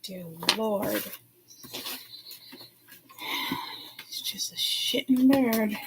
dear Lord. It's just a shitting bird.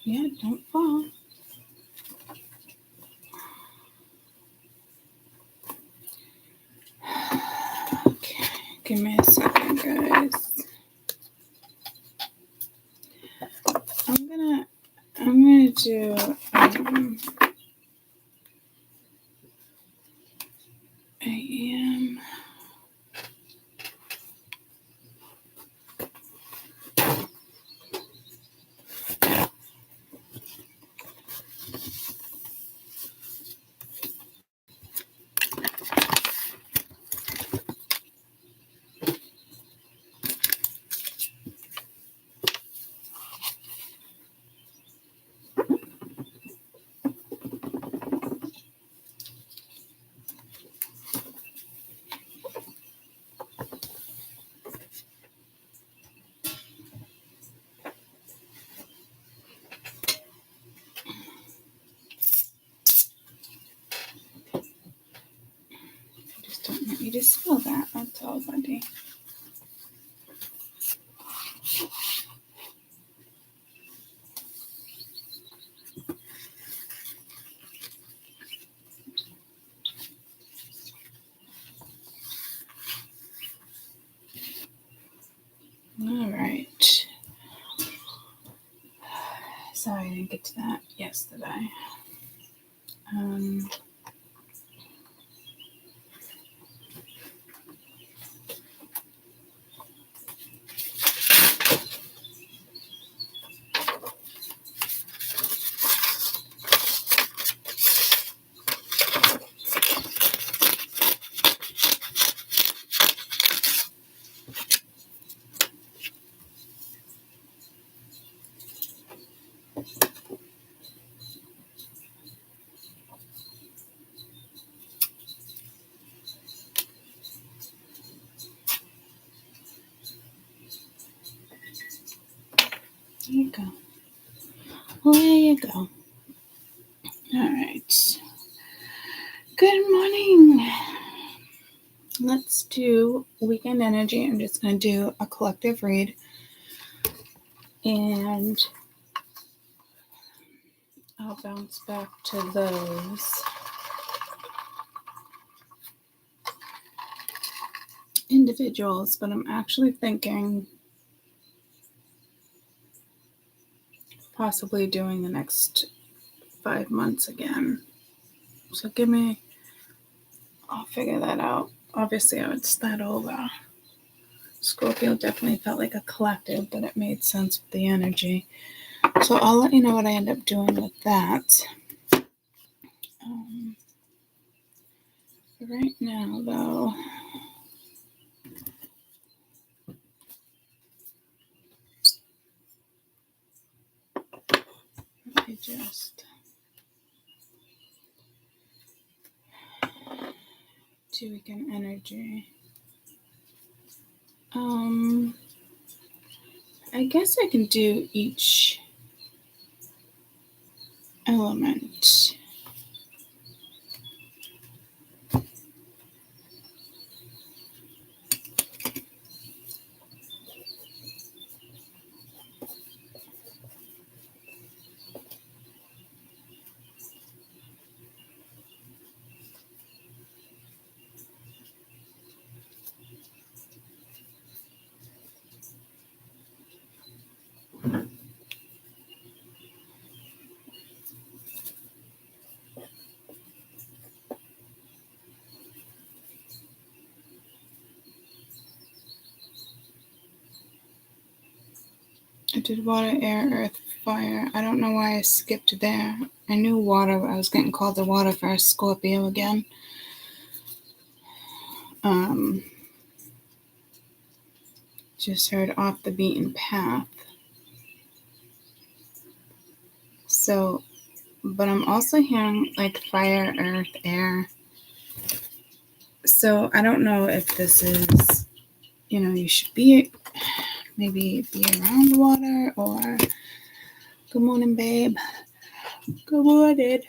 Yeah, don't fall. Okay, give me a second, guys. I'm gonna do AM. I just don't want you to smell that. That's all, buddy. All right. Sorry I didn't get to that yesterday. There you go. There you go. All right. Good morning. Let's do weekend energy. I'm just going to do a collective read. And I'll bounce back to those individuals, but I'm actually thinking possibly doing the next 5 months again. So I'll figure that out. Obviously, I would start over. Scorpio definitely felt like a collective, but it made sense with the energy. So I'll let you know what I end up doing with that. Right now, though, let me just do weekend energy. I guess I can do each element. I did water, air, earth, fire. I don't know why I skipped there. I knew water. I was getting called to water for Scorpio again. Just heard off the beaten path. So, but I'm also hearing like fire, earth, air. So I don't know if this is, you should maybe be around water or good morning, babe. Good morning.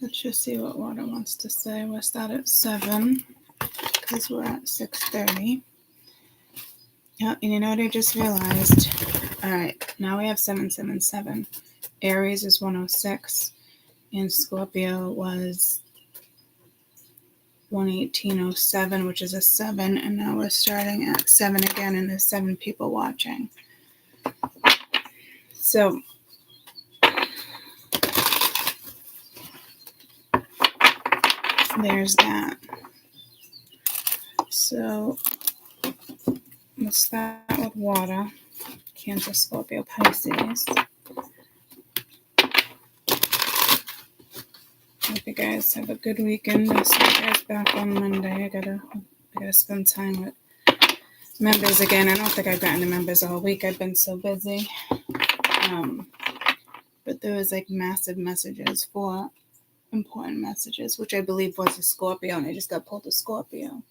Let's just see what water wants to say. We'll start at 7 because we're at 6:30. Yeah, and you know what I just realized? All right, now we have 777. Aries is 106, and Scorpio was 118.07, which is a 7, and now we're starting at 7 again, and there's 7 people watching. So there's that. So let's start with water. Cancer, Scorpio, Pisces. Hope you guys have a good weekend. I'll see you guys back on Monday. I gotta spend time with members again. I don't think I've gotten to members all week. I've been so busy. But there was like massive messages for important messages, which I believe was a Scorpio, and I just got pulled a Scorpio.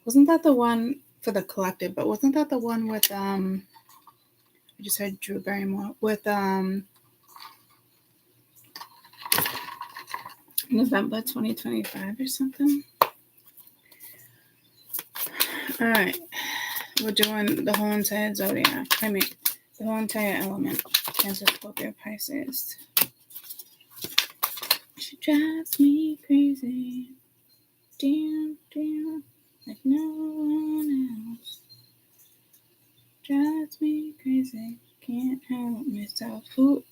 Wasn't that the one for the collective? But wasn't that the one with I just heard Drew Barrymore with November 2025 or something? All right, we're doing the whole entire zodiac. The whole entire element. Cancer, Scorpio, Pisces. She drives me crazy. Damn, like no one else. Drives me crazy. Can't help myself. Who?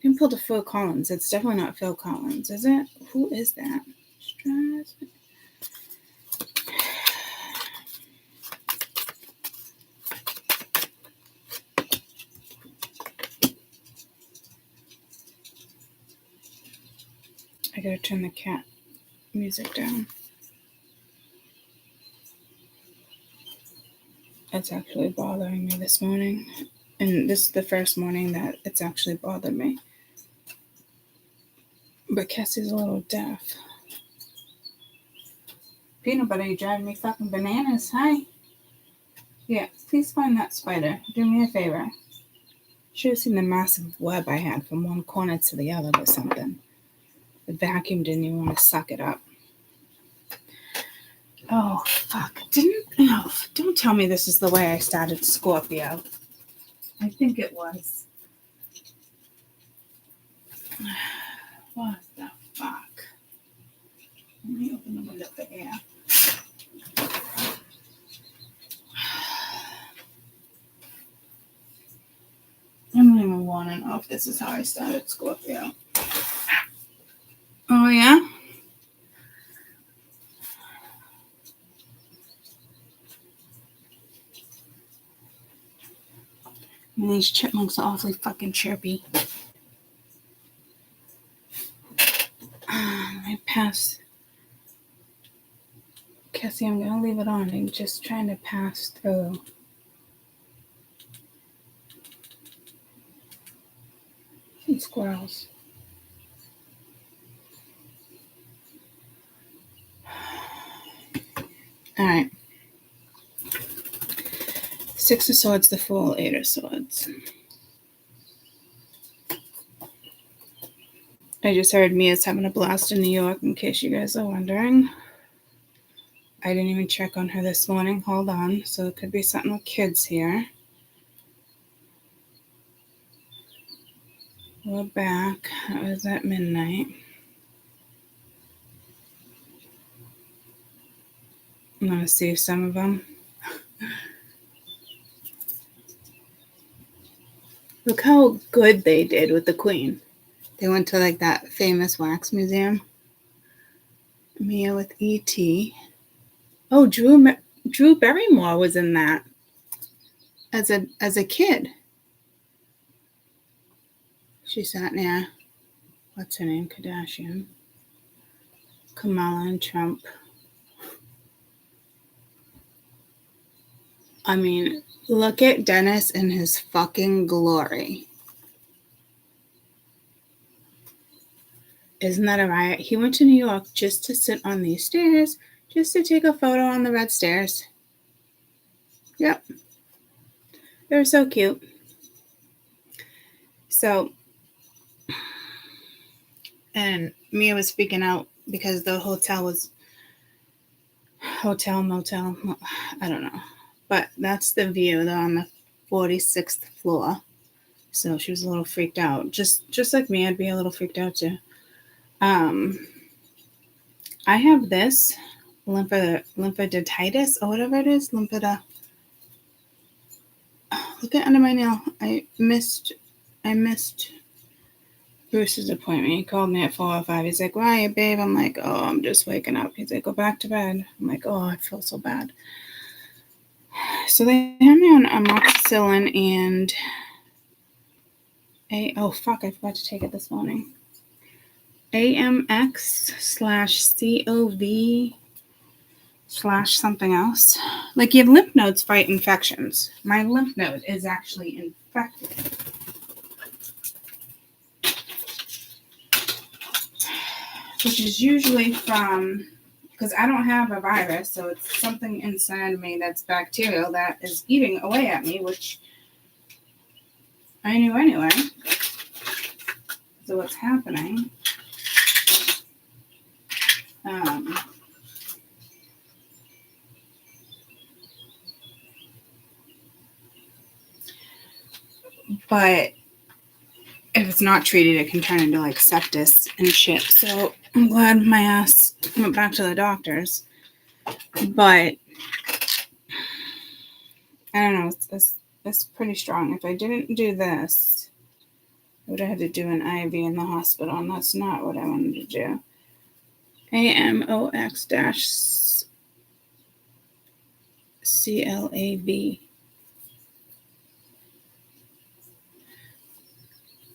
You can pull the Phil Collins. It's definitely not Phil Collins, is it? Who is that? She drives me. I gotta turn the cat music down. It's actually bothering me this morning. And this is the first morning that it's actually bothered me. But Cassie's a little deaf. Peanut butter, you driving me fucking bananas. Hi. Yeah, please find that spider. Do me a favor. Should have seen the massive web I had from one corner to the other or something. The vacuum didn't even want to suck it up. Oh, fuck. Don't tell me this is the way I started Scorpio. I think it was. What the fuck? Let me open the window for air. I don't even want to know if this is how I started Scorpio. Oh, yeah? And these chipmunks are awfully fucking chirpy. I passed. Cassie, I'm going to leave it on. I'm just trying to pass through. Some squirrels. All right. 6 of Swords, the Fool, 8 of Swords. I just heard Mia's having a blast in New York, in case you guys are wondering. I didn't even check on her this morning. Hold on. So it could be something with kids here. We're back. It was at midnight. I'm going to see some of them. Look how good they did with the Queen. They went to like that famous wax museum. Mia with E.T. Oh, Drew Barrymore was in that as a kid. She sat near, what's her name, Kardashian, Kamala and Trump. I mean, look at Dennis in his fucking glory. Isn't that a riot? He went to New York just to sit on these stairs, just to take a photo on the red stairs. Yep. They're so cute. So, and Mia was freaking out because the hotel, motel, I don't know. But that's the view. They're on the 46th floor. So she was a little freaked out. Just like me, I'd be a little freaked out too. I have this lymphadenitis or whatever it is. Look at under my nail. I missed Bruce's appointment. He called me at 4:05. He's like, "Why are you, babe?" I'm like, "Oh, I'm just waking up." He's like, "Go back to bed." I'm like, "Oh, I feel so bad." So they had me on amoxicillin and I forgot to take it this morning. AMX/COV/something else. Like your lymph nodes fight infections. My lymph node is actually infected. Which is usually from, because I don't have a virus, so it's something inside me that's bacterial that is eating away at me, which I knew anyway. So what's happening? But if it's not treated, it can turn into like sepsis and shit. So I'm glad my ass went back to the doctors. But I don't know. It's pretty strong. If I didn't do this, I would have had to do an IV in the hospital, and that's not what I wanted to do. AMOX-CLAV.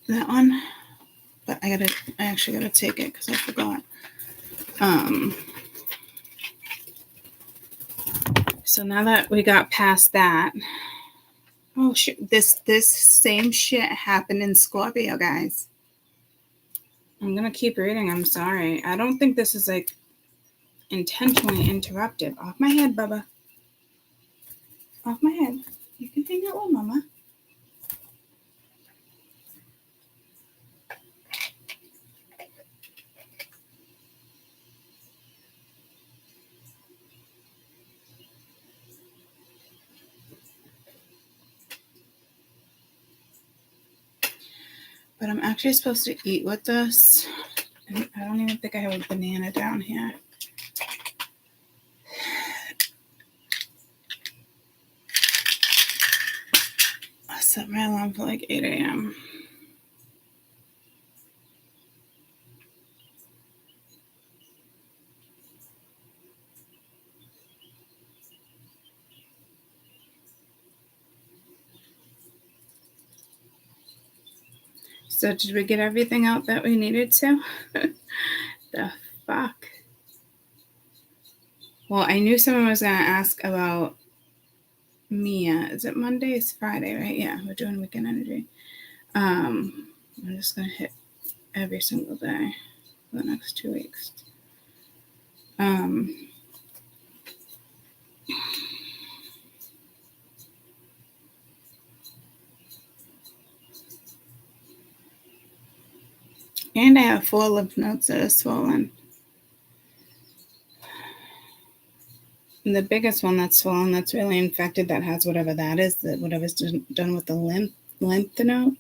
That one, but I actually gotta take it because I forgot. So now that we got past that, oh shit, this same shit happened in Scorpio, guys. I'm gonna keep reading. I'm sorry. I don't think this is like intentionally interrupted. Off my head, Bubba. Off my head. You can hang out with Mama. But I'm actually supposed to eat with this. And I don't even think I have a banana down here. I set my alarm for like 8 a.m. So did we get everything out that we needed to? The fuck? Well, I knew someone was going to ask about Mia. Is it Monday? It's Friday, right? Yeah, we're doing weekend energy. I'm just going to hit every single day for the next 2 weeks. And I have 4 lymph nodes that are swollen. And the biggest one that's swollen, that's really infected, that has whatever that is, whatever's done with the lymph node,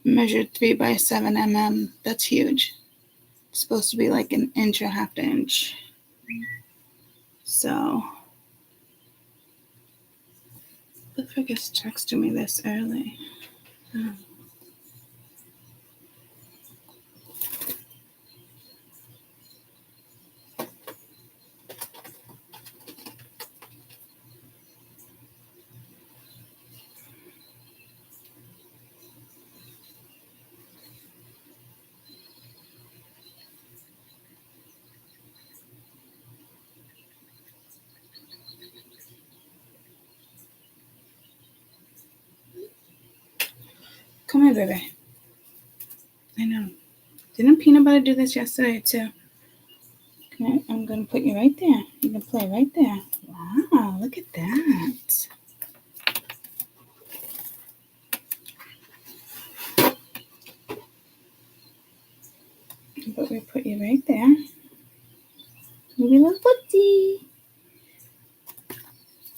measured 3x7 mm. That's huge. It's supposed to be like an inch or half an inch. So, the frick is texting me this early. Oh. Come here, baby. I know. Didn't Peanut Butter do this yesterday too? Okay, I'm going to put you right there. You can play right there. Wow, look at that. But we put you right there. Maybe a little footsie.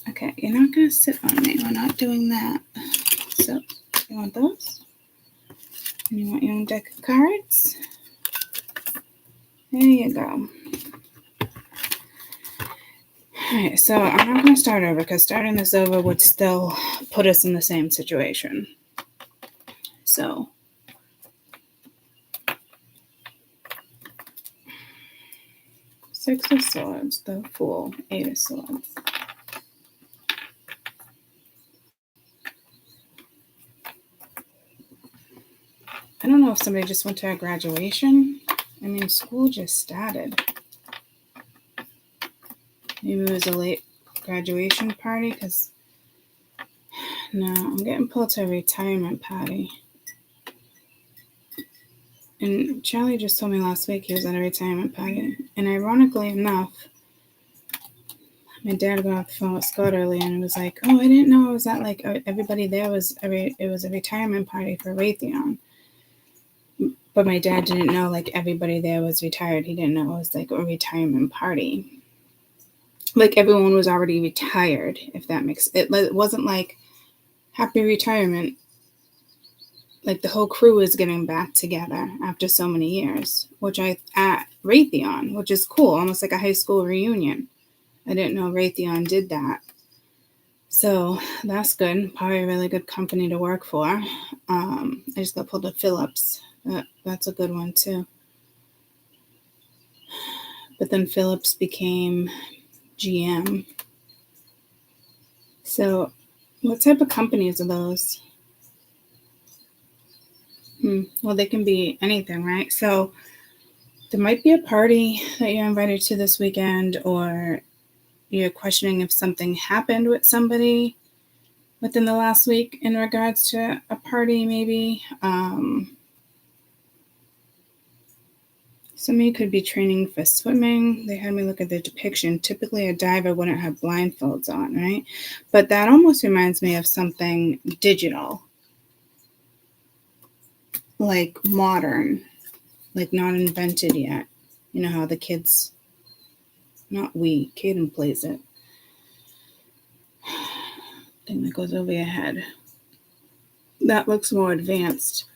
Okay, you're not going to sit on me. We're not doing that. So, you want those? And you want your own deck of cards? There you go. Alright, so I'm not going to start over because starting this over would still put us in the same situation. So, Six of Swords, the Fool, Eight of Swords. I don't know if somebody just went to a graduation. I mean, school just started. Maybe it was a late graduation party because, no, I'm getting pulled to a retirement party. And Charlie just told me last week he was at a retirement party. And ironically enough, my dad got off the phone with Scott earlier and was like, oh, I didn't know it was that, like, everybody there was, it was a retirement party for Raytheon. But my dad didn't know, like, everybody there was retired. He didn't know it was, like, a retirement party. Like, everyone was already retired, if that makes it. It wasn't like, happy retirement. Like, the whole crew is getting back together after so many years, at Raytheon, which is cool, almost like a high school reunion. I didn't know Raytheon did that. So that's good. Probably a really good company to work for. I just got pulled to Phillips. That's a good one too. But then Phillips became GM. So what type of companies are those? Well, they can be anything, right? So there might be a party that you're invited to this weekend, or you're questioning if something happened with somebody within the last week in regards to a party, maybe. Somebody could be training for swimming. They had me look at the depiction. Typically, a diver wouldn't have blindfolds on, right? But that almost reminds me of something digital, like modern, like not invented yet. You know how the kids, Caden plays it. Thing that goes over your head. That looks more advanced.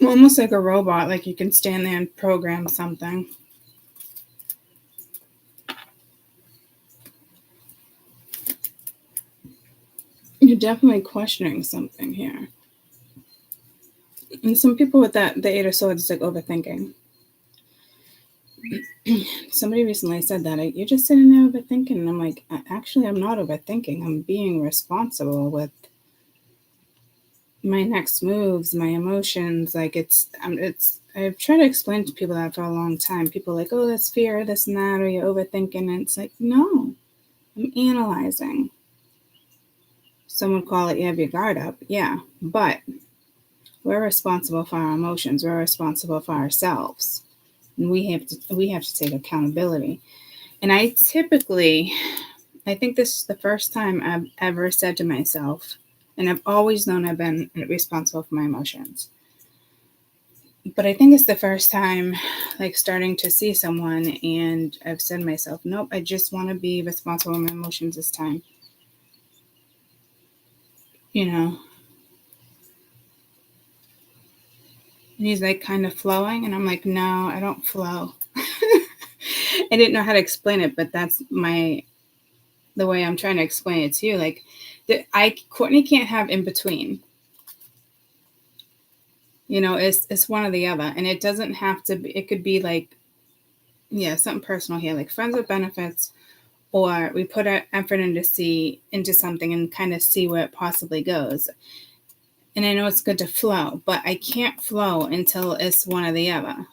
Almost like a robot, like you can stand there and program something. You're definitely questioning something here. And some people with that, the Eight of Swords, is like overthinking. Somebody recently said that, you're just sitting there overthinking. And I'm like, actually, I'm not overthinking. I'm being responsible with my next moves, my emotions. Like I've tried to explain to people that for a long time. People are like, oh, that's fear, this and that, or you're overthinking. And it's like, no, I'm analyzing. Some would call it you have your guard up. Yeah, but we're responsible for our emotions. We're responsible for ourselves. And we have to take accountability. And I think this is the first time I've ever said to myself, and I've always known I've been responsible for my emotions. But I think it's the first time, like, starting to see someone, and I've said to myself, nope, I just want to be responsible for my emotions this time. You know? And he's like kind of flowing, and I'm like, no, I don't flow. I didn't know how to explain it, but that's the way I'm trying to explain it to you. Like, Courtney can't have in between. You know, it's one or the other. And it doesn't have to be, it could be like, yeah, something personal here, like friends with benefits, or we put our effort into something and kind of see where it possibly goes. And I know it's good to flow, but I can't flow until it's one or the other.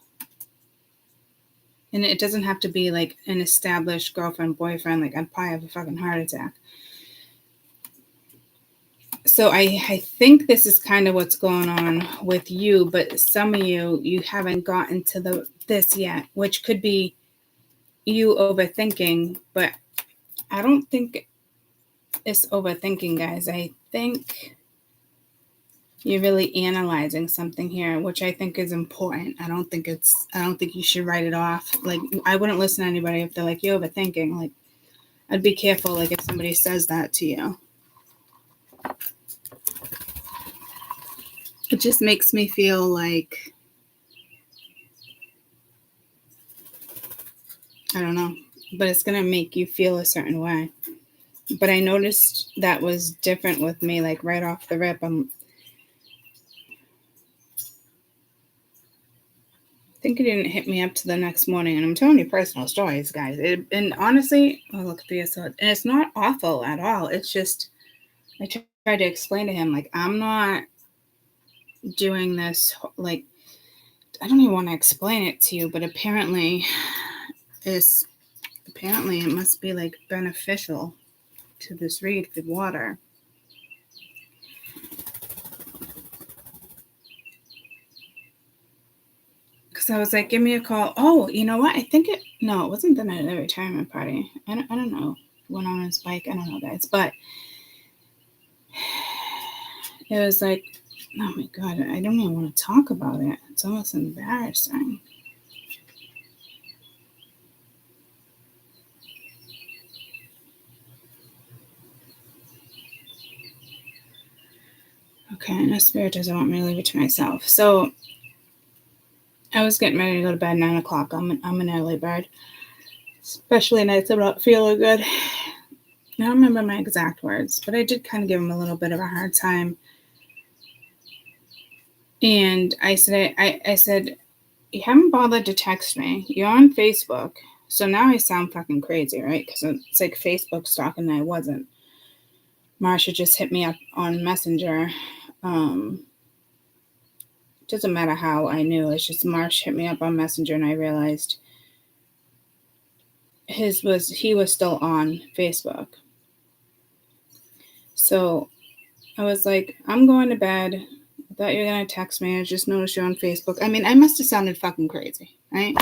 And it doesn't have to be like an established girlfriend, boyfriend. Like, I'd probably have a fucking heart attack. So I think this is kind of what's going on with you, but some of you haven't gotten to this yet, which could be you overthinking, but I don't think it's overthinking, guys. I think you're really analyzing something here, which I think is important. I don't think you should write it off. Like, I wouldn't listen to anybody if they're like, you're overthinking. Like, I'd be careful, like, if somebody says that to you. It just makes me feel like, I don't know, but it's going to make you feel a certain way. But I noticed that was different with me, like, right off the rip. I think it didn't hit me up to the next morning. And I'm telling you personal stories, guys. And honestly, oh, look at the episode. And it's not awful at all. It's just, I tried to explain to him, like, I'm not doing this, like, I don't even want to explain it to you, but apparently it must be, like, beneficial to this read with water. Because I was like, give me a call. Oh, you know what? It wasn't the night of the retirement party. I don't know. Went on his bike. I don't know, guys. But it was like, oh my God, I don't even want to talk about it. It's almost embarrassing. Okay, and the spirit doesn't want me to leave it to myself. So I was getting ready to go to bed 9 o'clock. I'm an early bird, especially nights I'm not feeling good. I don't remember my exact words, but I did kind of give him a little bit of a hard time. And I said, you haven't bothered to text me. You're on Facebook. So now I sound fucking crazy, right? Because it's like Facebook stalking and I wasn't. Marsha just hit me up on Messenger. Doesn't matter how I knew. It's just Marsh hit me up on Messenger and I realized he was still on Facebook. So I was like, I'm going to bed. I thought you were going to text me. I just noticed you're on Facebook. I mean, I must have sounded fucking crazy, right?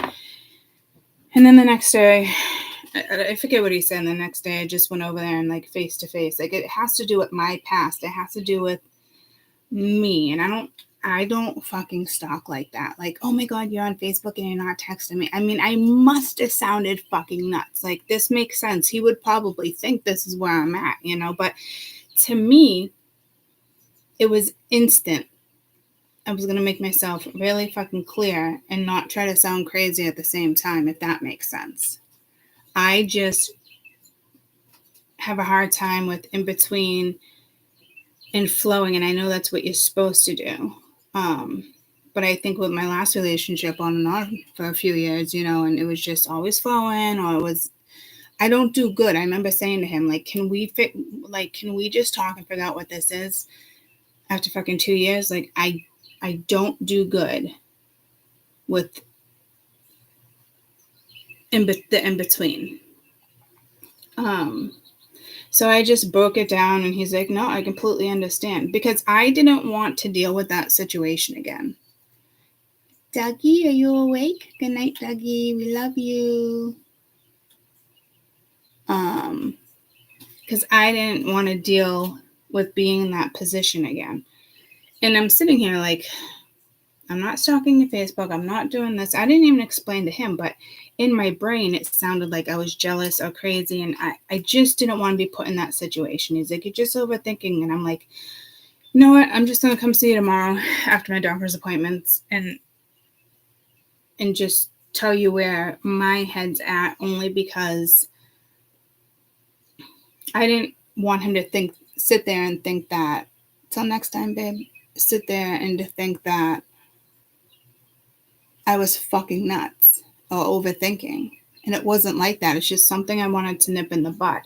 And then the next day, I forget what he said. The next day, I just went over there and, like, face to face. Like, it has to do with my past. It has to do with me. And I don't fucking stalk like that. Like, oh my God, you're on Facebook and you're not texting me. I mean, I must have sounded fucking nuts. Like, this makes sense. He would probably think this is where I'm at, but to me, it was instant. I was going to make myself really fucking clear and not try to sound crazy at the same time, if that makes sense. I just have a hard time with in between and flowing, and I know that's what you're supposed to do. But I think with my last relationship on and on for a few years, and it was just always flowing, or I don't do good. I remember saying to him, like, can we just talk and figure out what this is? After fucking 2 years, like, I don't do good with the in-between. So I just broke it down and he's like, no, I completely understand. Because I didn't want to deal with that situation again. Dougie, are you awake? Good night, Dougie. We love you. Because I didn't want to deal with being in that position again. And I'm sitting here like, I'm not stalking your Facebook. I'm not doing this. I didn't even explain to him, but in my brain, it sounded like I was jealous or crazy. And I just didn't want to be put in that situation. He's like, you're just overthinking. And I'm like, you know what? I'm just going to come see you tomorrow after my doctor's appointments and just tell you where my head's at, only because I didn't want him to sit there and think that, till next time, babe, sit there and to think that I was fucking nuts or overthinking. And it wasn't like that. It's just something I wanted to nip in the bud.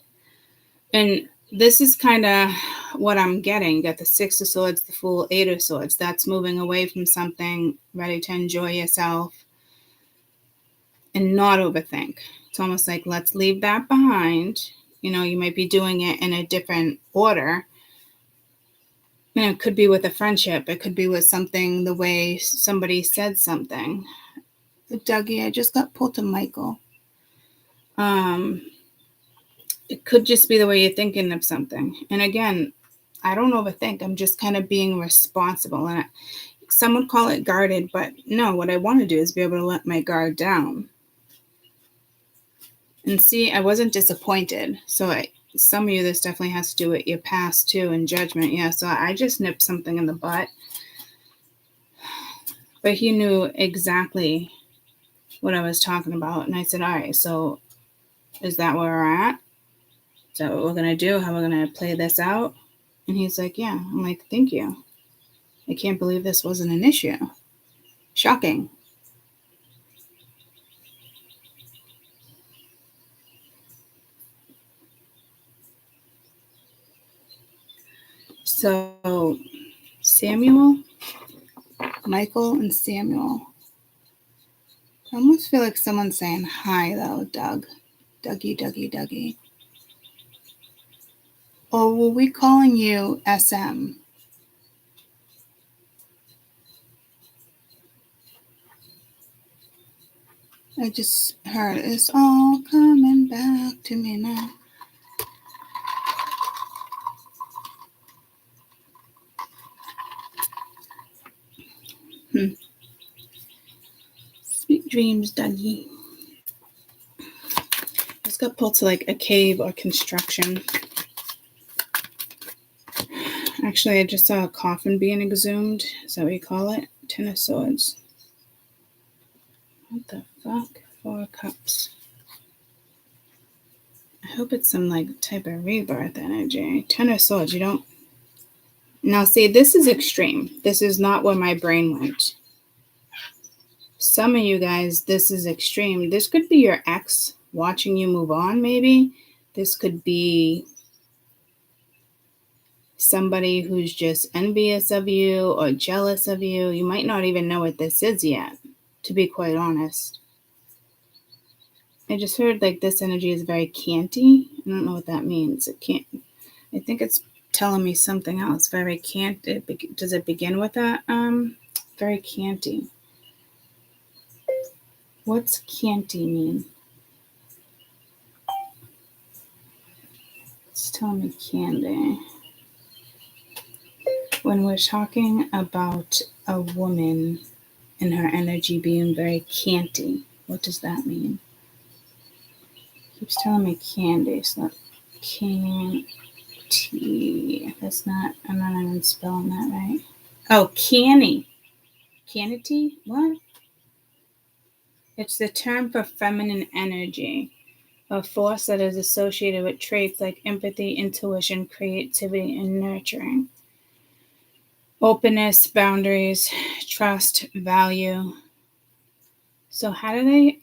And this is kind of what I'm getting. You got the Six of Swords, the Fool, Eight of Swords. That's moving away from something, ready to enjoy yourself and not overthink. It's almost like, let's leave that behind. You might be doing it in a different order, And it could be with a friendship. It could be with something, the way somebody said something. Dougie, I just got pulled to Michael. It could just be the way you're thinking of something. And again, I don't overthink. I'm just kind of being responsible. And some would call it guarded, but no, what I want to do is be able to let my guard down. And see, I wasn't disappointed. So some of you, this definitely has to do with your past too and judgment. Yeah, so I just nipped something in the butt. But he knew exactly what I was talking about. And I said, all right, so is that where we're at? Is that what we're going to do? How we're going to play this out? And he's like, yeah. I'm like, thank you. I can't believe this wasn't an issue. Shocking. So Samuel, Michael, and Samuel. I almost feel like someone's saying hi, though, Doug. Dougie. Or were we calling you SM? I just heard it's all coming back to me now. Sweet dreams, Dougie. I just got pulled to like a cave or construction. Actually, I just saw a coffin being exhumed. Is that what you call it? 10 of Swords. What the fuck? 4 of Cups. I hope it's some like type of rebirth energy. 10 of Swords, you don't... Now see, this is extreme. This is not where my brain went. Some of you guys, this is extreme. This could be your ex watching you move on, maybe. This could be somebody who's just envious of you or jealous of you. You might not even know what this is yet, to be quite honest. I just heard like this energy is very canty. I don't know what that means. It can't. I think it's telling me something else. Very canty. Does it begin with that? Very canty. What's canty mean? It's telling me candy. When we're talking about a woman and her energy being very canty, what does that mean? It keeps telling me candy, so that canty. That's not, I'm not even spelling that right. Oh, canny. Canity? What? It's the term for feminine energy, a force that is associated with traits like empathy, intuition, creativity, and nurturing. Openness, boundaries, trust, value. So how do they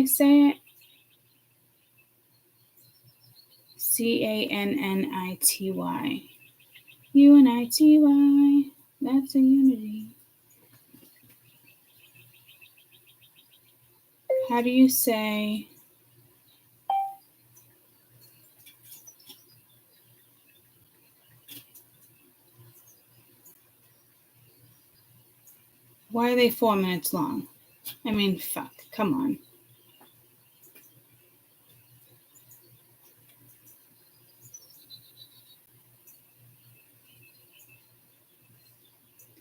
say it? CANNITY. UNITY. That's a unity. How do you say why are they 4 minutes long? I mean, fuck, come on.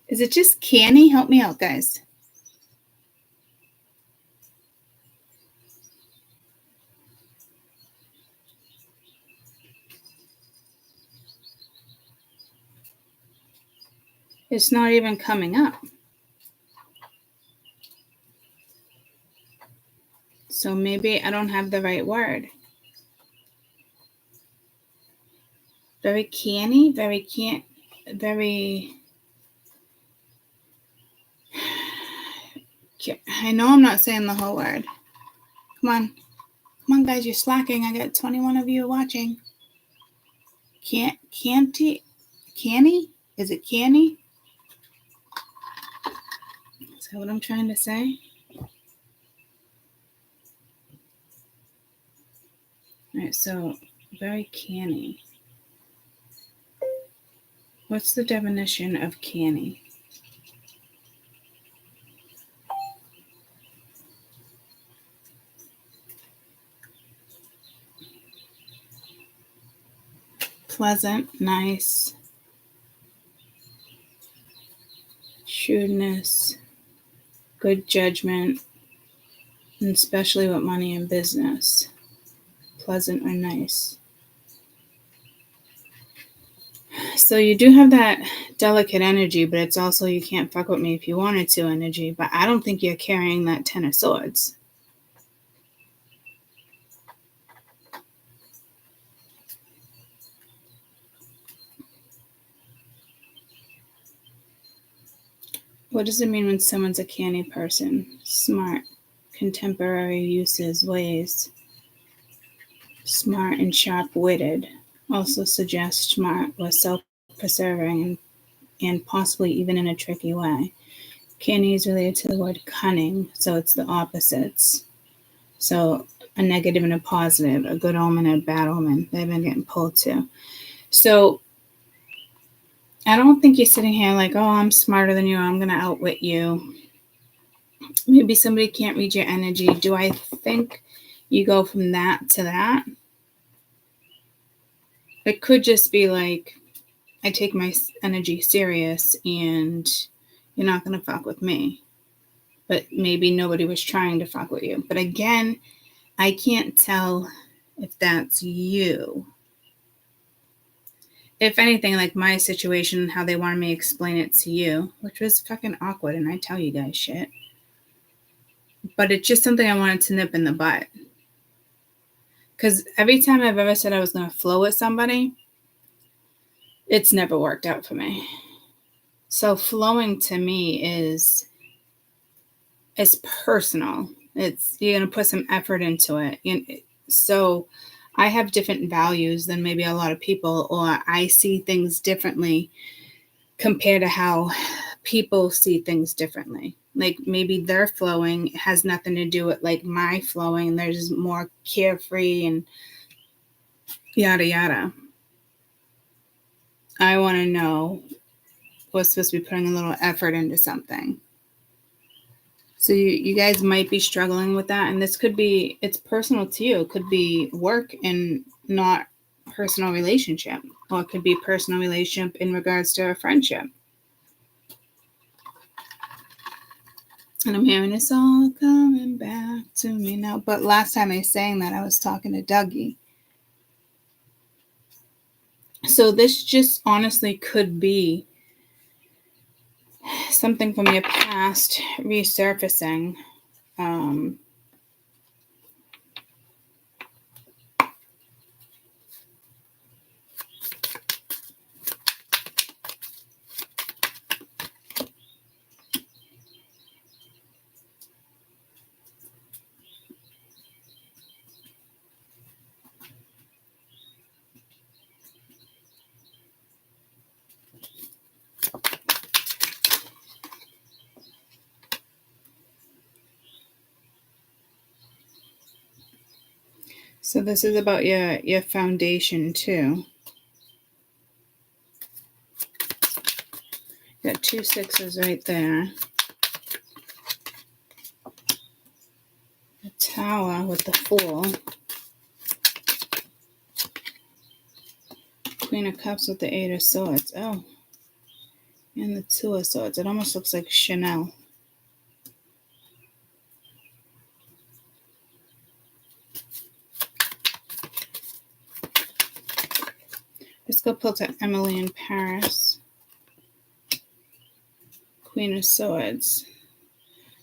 Is it just canny? Help me out, guys. It's not even coming up. So maybe I don't have the right word. Very canny, very I know I'm not saying the whole word. Come on, guys, you're slacking. I got 21 of you watching. Canny? Is it canny? Is that what I'm trying to say? All right, so very canny. What's the definition of canny? Pleasant, nice, shrewdness, good judgment, and especially with money and business. Pleasant or nice. So you do have that delicate energy, but it's also you can't fuck with me if you wanted to energy. But I don't think you're carrying that 10 of Swords. What does it mean when someone's a canny person? Smart, contemporary uses, ways. Smart and sharp-witted. Also suggests smart or self-preserving and possibly even in a tricky way. Canny is related to the word cunning, so it's the opposites. So a negative and a positive, a good omen and a bad omen. They've been getting pulled to. So I don't think you're sitting here like, oh, I'm smarter than you. I'm going to outwit you. Maybe somebody can't read your energy. Do I think you go from that to that? It could just be like, I take my energy serious and you're not going to fuck with me. But maybe nobody was trying to fuck with you. But again, I can't tell if that's you. If anything, like my situation, how they wanted me to explain it to you, which was fucking awkward, and I tell you guys shit. But it's just something I wanted to nip in the butt. Because every time I've ever said I was going to flow with somebody, it's never worked out for me. So flowing to me is personal. It's you're going to put some effort into it. So I have different values than maybe a lot of people, or I see things differently compared to how people see things differently. Like maybe their flowing has nothing to do with like my flowing. There's more carefree and yada yada. I want to know what's supposed to be putting a little effort into something. So you guys might be struggling with that. And this could be, it's personal to you. It could be work and not personal relationship. Or it could be personal relationship in regards to a friendship. And I'm hearing it's all coming back to me now. But last time I sang that, I was talking to Dougie. So this just honestly could be something from your past resurfacing. So this is about your foundation too. Got 2 6s right there. The Tower with the Fool. Queen of Cups with the 8 of Swords. Oh. And the 2 of Swords. It almost looks like Chanel. Let's go pull to Emily in Paris. Queen of Swords.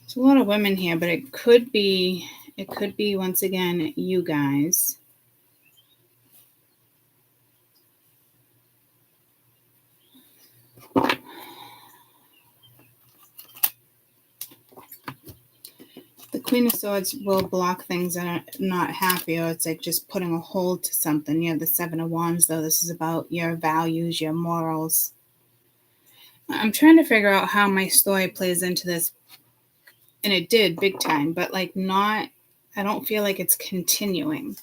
There's a lot of women here, but it could be once again you guys. The Queen of Swords will block things that are not happy, or it's like just putting a hold to something. You have the 7 of Wands, though. This is about your values, your morals. I'm trying to figure out how my story plays into this. And it did big time, but like not, I don't feel like it's continuing.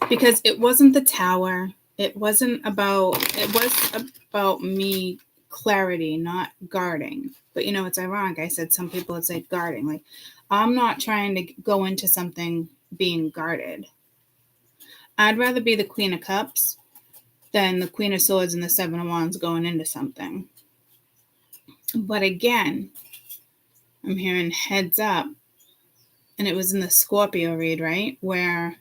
Because it wasn't the Tower. It wasn't about, it was about me clarity, not guarding. But it's ironic. I said some people would say guarding. Like, I'm not trying to go into something being guarded. I'd rather be the Queen of Cups than the Queen of Swords and the Seven of Wands going into something. But again, I'm hearing heads up. And it was in the Scorpio read, right? Where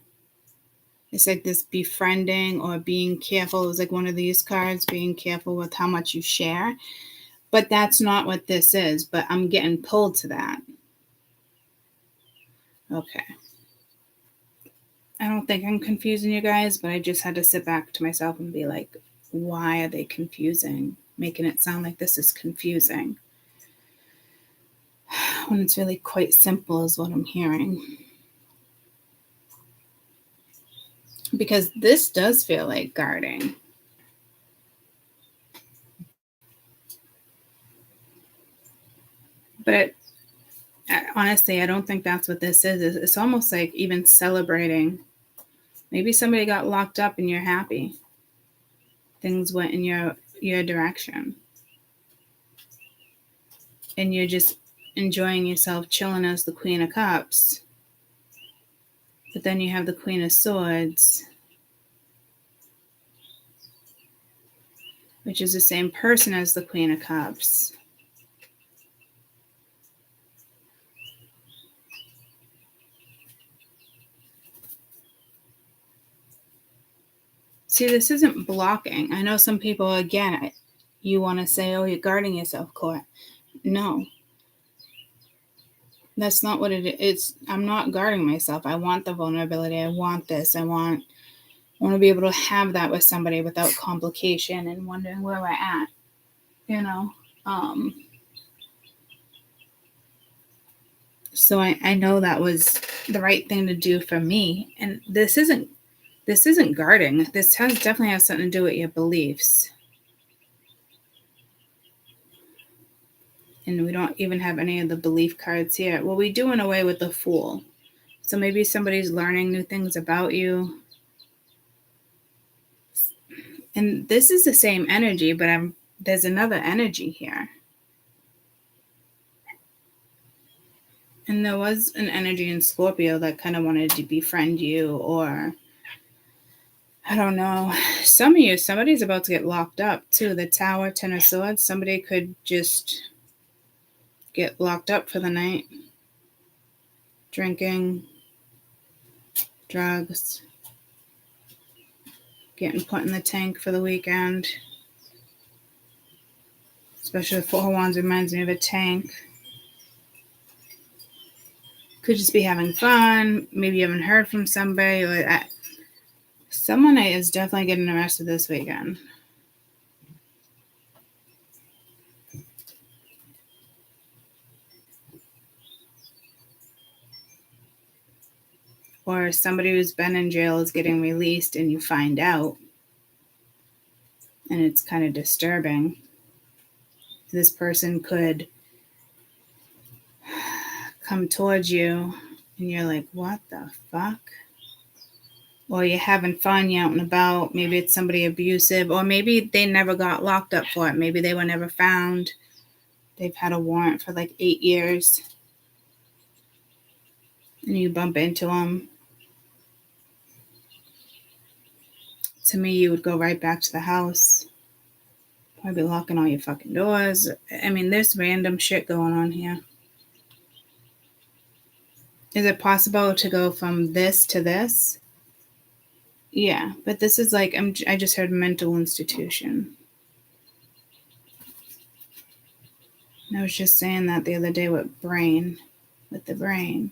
it's like this befriending or being careful. It was like one of these cards, being careful with how much you share. But that's not what this is. But I'm getting pulled to that. Okay. I don't think I'm confusing you guys, but I just had to sit back to myself and be like, why are they confusing? Making it sound like this is confusing. When it's really quite simple is what I'm hearing. Because this does feel like guarding. But honestly, I don't think that's what this is. It's almost like even celebrating. Maybe somebody got locked up and you're happy. Things went in your direction. And you're just enjoying yourself, chilling as the Queen of Cups. But then you have the Queen of Swords, which is the same person as the Queen of Cups. See, this isn't blocking. I know some people, again, you want to say, oh, you're guarding yourself, Court. No. That's not what it is. I'm not guarding myself. I want the vulnerability. I want this. I want to be able to have that with somebody without complication and wondering where we're at. So I know that was the right thing to do for me. And this isn't guarding. This definitely has something to do with your beliefs. And we don't even have any of the belief cards here. Well, we do in a way with the Fool. So maybe somebody's learning new things about you. And this is the same energy, but there's another energy here. And there was an energy in Scorpio that kind of wanted to befriend you, or I don't know. Some of you, somebody's about to get locked up too. The Tower, Ten of Swords, somebody could just get locked up for the night. Drinking, drugs, getting put in the tank for the weekend. Especially the Four of Wands reminds me of a tank. Could just be having fun. Maybe you haven't heard from somebody. Someone is definitely getting arrested this weekend. Or somebody who's been in jail is getting released and you find out. And it's kind of disturbing. This person could come towards you and you're like, what the fuck? Or you're having fun, you're out and about. Maybe it's somebody abusive, or maybe they never got locked up for it. Maybe they were never found. They've had a warrant for like 8 years. And you bump into them. To me, you would go right back to the house. Probably locking all your fucking doors. I mean, there's random shit going on here. Is it possible to go from this to this? Yeah, but this is like, I just heard mental institution. And I was just saying that the other day with the brain.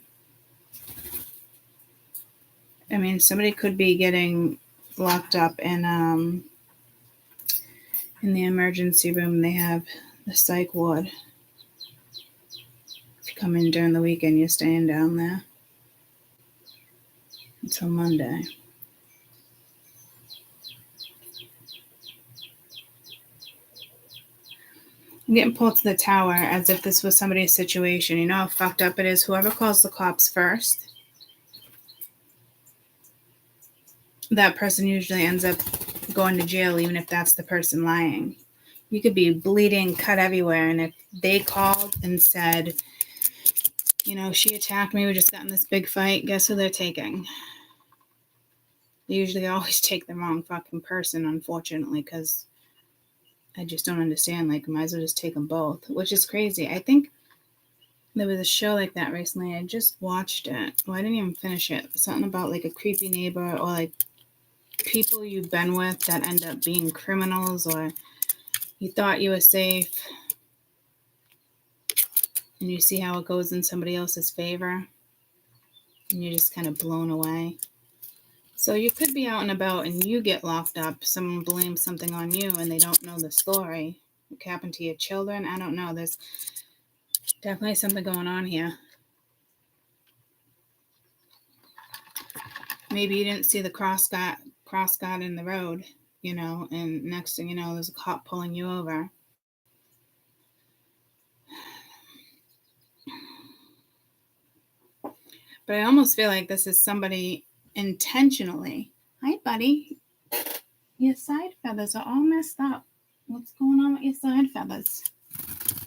I mean, somebody could be getting locked up in the emergency room. They have the psych ward. If you come in during the weekend, you're staying down there until Monday. I'm getting pulled to the Tower as if this was somebody's situation. You know how fucked up it is? Whoever calls the cops first, that person usually ends up going to jail, even if that's the person lying. You could be bleeding, cut everywhere. And if they called and said, she attacked me, we just got in this big fight, guess who they're taking? They usually always take the wrong fucking person, unfortunately, because I just don't understand. Like, might as well just take them both, which is crazy. I think there was a show like that recently. I just watched it. Well, I didn't even finish it. Something about like a creepy neighbor or like people you've been with that end up being criminals, or you thought you were safe and you see how it goes in somebody else's favor and you're just kind of blown away. So you could be out and about and you get locked up. Someone blames something on you and they don't know the story. What happened to your children? I don't know. There's definitely something going on here. Maybe you didn't see the cross guard in the road, and next thing you know, there's a cop pulling you over. But I almost feel like this is somebody intentionally. Hi, buddy. Your side feathers are all messed up. What's going on with your side feathers?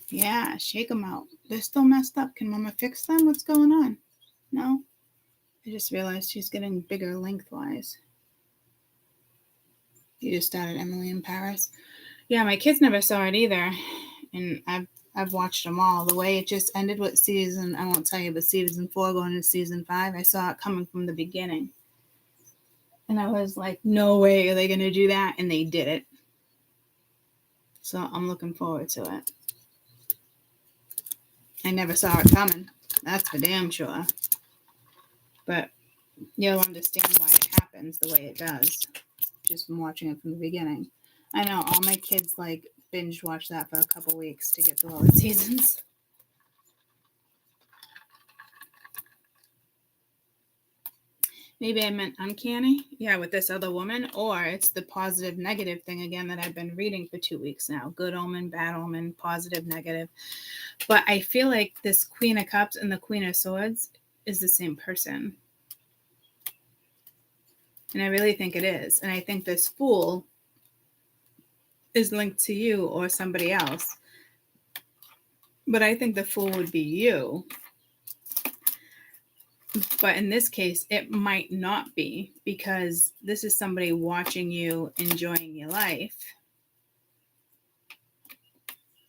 Yeah, shake them out. They're still messed up. Can Mama fix them? What's going on? No? I just realized she's getting bigger lengthwise. You just started Emily in Paris. Yeah, my kids never saw it either. And I've watched them all. The way it just ended with season, I won't tell you, but season 4 going to season 5, I saw it coming from the beginning. And I was like, no way are they going to do that. And they did it. So I'm looking forward to it. I never saw it coming. That's for damn sure. But you'll understand why it happens the way it does, just from watching it from the beginning. I know all my kids like binge watch that for a couple weeks to get through all the seasons. Maybe I meant uncanny, yeah, with this other woman, or it's the positive negative thing again that I've been reading for 2 weeks now. Good omen, bad omen, positive, negative. But I feel like this Queen of Cups and the Queen of Swords is the same person. And I really think it is. And I think this Fool is linked to you or somebody else. But I think the Fool would be you. But in this case, it might not be, because this is somebody watching you enjoying your life.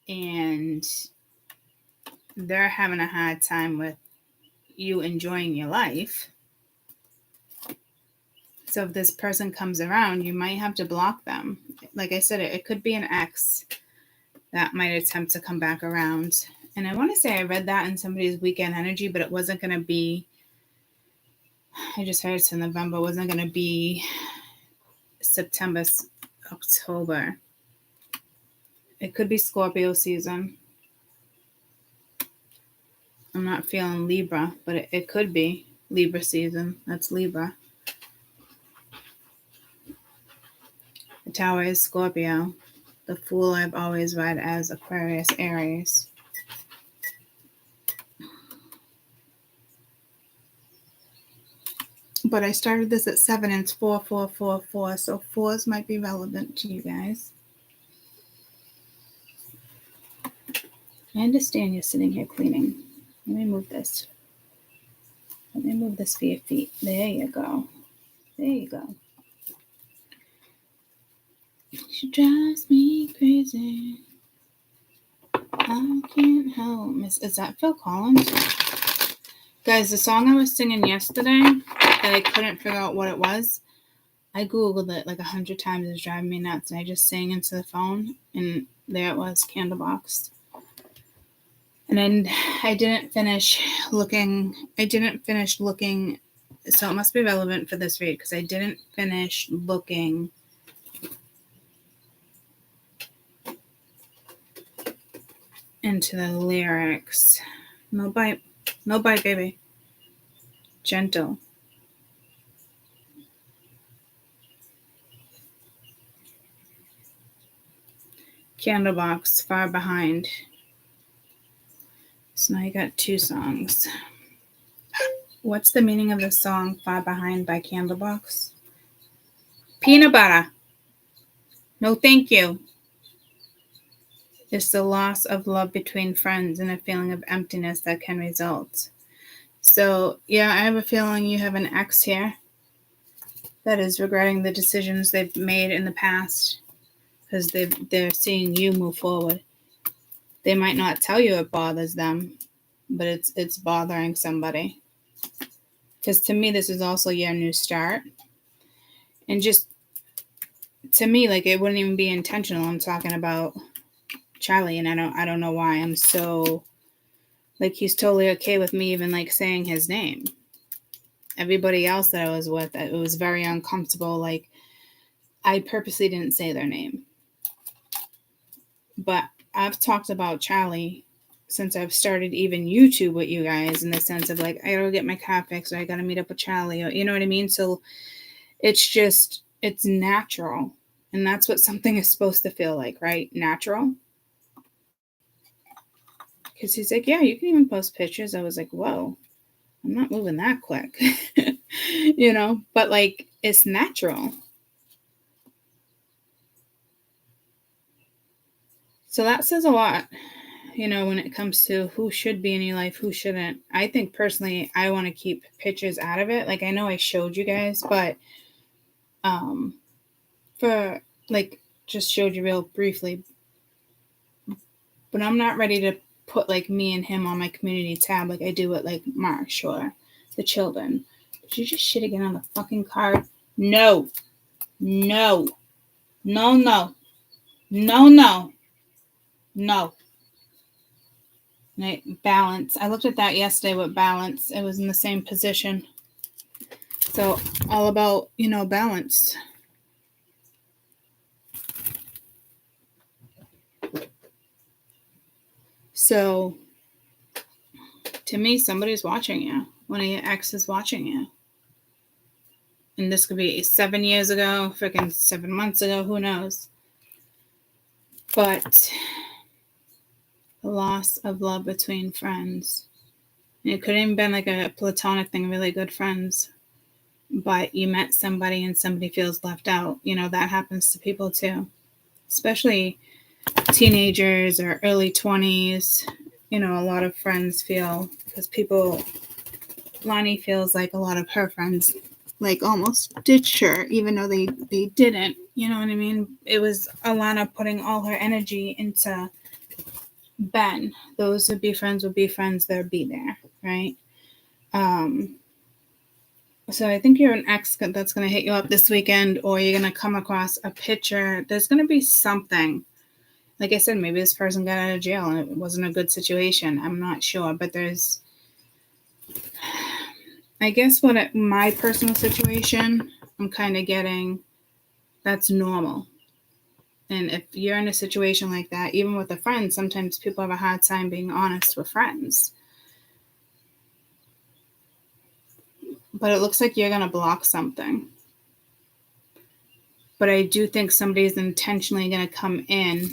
And they're having a hard time with you enjoying your life. So if this person comes around, you might have to block them. Like I said, it could be an ex that might attempt to come back around. And I want to say I read that in somebody's weekend energy, but it wasn't going to be, I just heard it's in November, it wasn't going to be September, October. It could be Scorpio season. I'm not feeling Libra, but it could be Libra season. That's Libra. The Tower is Scorpio. The Fool I've always read as Aquarius, Aries. But I started this at 7 and it's 4, 4, 4, 4. So 4s might be relevant to you guys. I understand you're sitting here cleaning. Let me move this. Let me move this for your feet. There you go. There you go. She drives me crazy. I can't help. Is that Phil Collins? Guys, the song I was singing yesterday that I couldn't figure out what it was, I Googled it like 100 times. It was driving me nuts. And I just sang into the phone, and there it was, Candlebox. And then I didn't finish looking. So it must be relevant for this read, because I didn't finish looking into the lyrics. No bite, baby. Gentle. Candlebox, Far Behind. So now you got 2 songs. What's the meaning of the song Far Behind by Candlebox? Peanut butter. No, thank you. It's the loss of love between friends and a feeling of emptiness that can result. So, yeah, I have a feeling you have an ex here that is regretting the decisions they've made in the past because they're seeing you move forward. They might not tell you it bothers them, but it's bothering somebody. Because to me, this is also your new start. And just to me, like, it wouldn't even be intentional. I'm talking about Charlie, and I don't know why I'm so, like, he's totally okay with me even like saying his name. Everybody else that I was with, it was very uncomfortable. Like, I purposely didn't say their name. But I've talked about Charlie since I've started even YouTube with you guys, in the sense of like, I gotta get my car fixed, or I gotta meet up with Charlie, or you know what I mean? So it's natural. And that's what something is supposed to feel like, right? Natural. Because he's like, yeah, you can even post pictures. I was like, whoa, I'm not moving that quick. You know, but like, it's natural. So that says a lot, you know, when it comes to who should be in your life, who shouldn't. I think personally, I want to keep pictures out of it. Like, I know I showed you guys, but for like, just showed you real briefly. But I'm not ready to put like me and him on my community tab like I do with like Marsh or the children. Did you just shit again on the fucking card? No. No. No, no. No, no. No. Right, balance. I looked at that yesterday with balance. It was in the same position. So all about, you know, balance. So to me, somebody's watching you. One of your exes is watching you. And this could be 7 years ago, freaking 7 months ago, who knows? But the loss of love between friends. And it could have even been like a platonic thing, really good friends. But you met somebody and somebody feels left out. You know, that happens to people too. Especially teenagers or early 20s. You know, a lot of friends feel, because Lonnie feels like a lot of her friends like almost ditched her, even though they didn't. You know what I mean? It was Alana putting all her energy into Ben. Those would be friends, they'd be there, right? So I think you're an ex that's going to hit you up this weekend, or you're going to come across a picture. There's going to be something. Like I said, maybe this person got out of jail and it wasn't a good situation. I'm not sure, but there's, I guess my personal situation, I'm kind of getting, that's normal. And if you're in a situation like that, even with a friend, sometimes people have a hard time being honest with friends. But it looks like you're going to block something. But I do think somebody's intentionally going to come in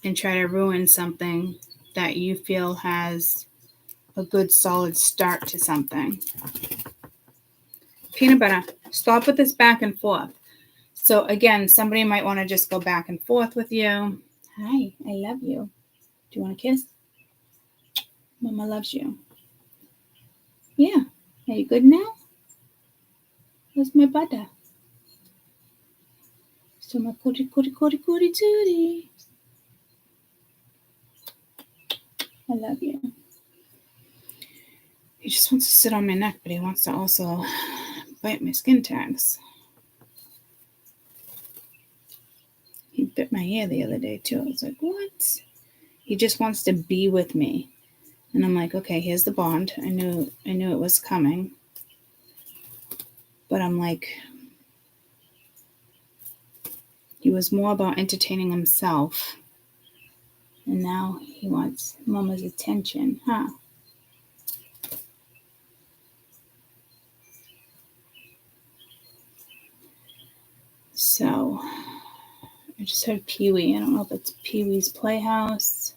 and try to ruin something that you feel has a good solid start to something. Peanut butter, stop with this back and forth. So again, somebody might want to just go back and forth with you. Hi, I love you. Do you want a kiss? Mama loves you. Yeah. Are you good now? Where's my butter? So my cootie tootie. I love you. He just wants to sit on my neck, but he wants to also bite my skin tags. He bit my ear the other day too. I was like, what? He just wants to be with me. And I'm like, okay, here's the bond. I knew it was coming. But I'm like, he was more about entertaining himself. And now he wants Mama's attention, huh? So, I just heard Pee-wee. I don't know if it's Pee-wee's Playhouse.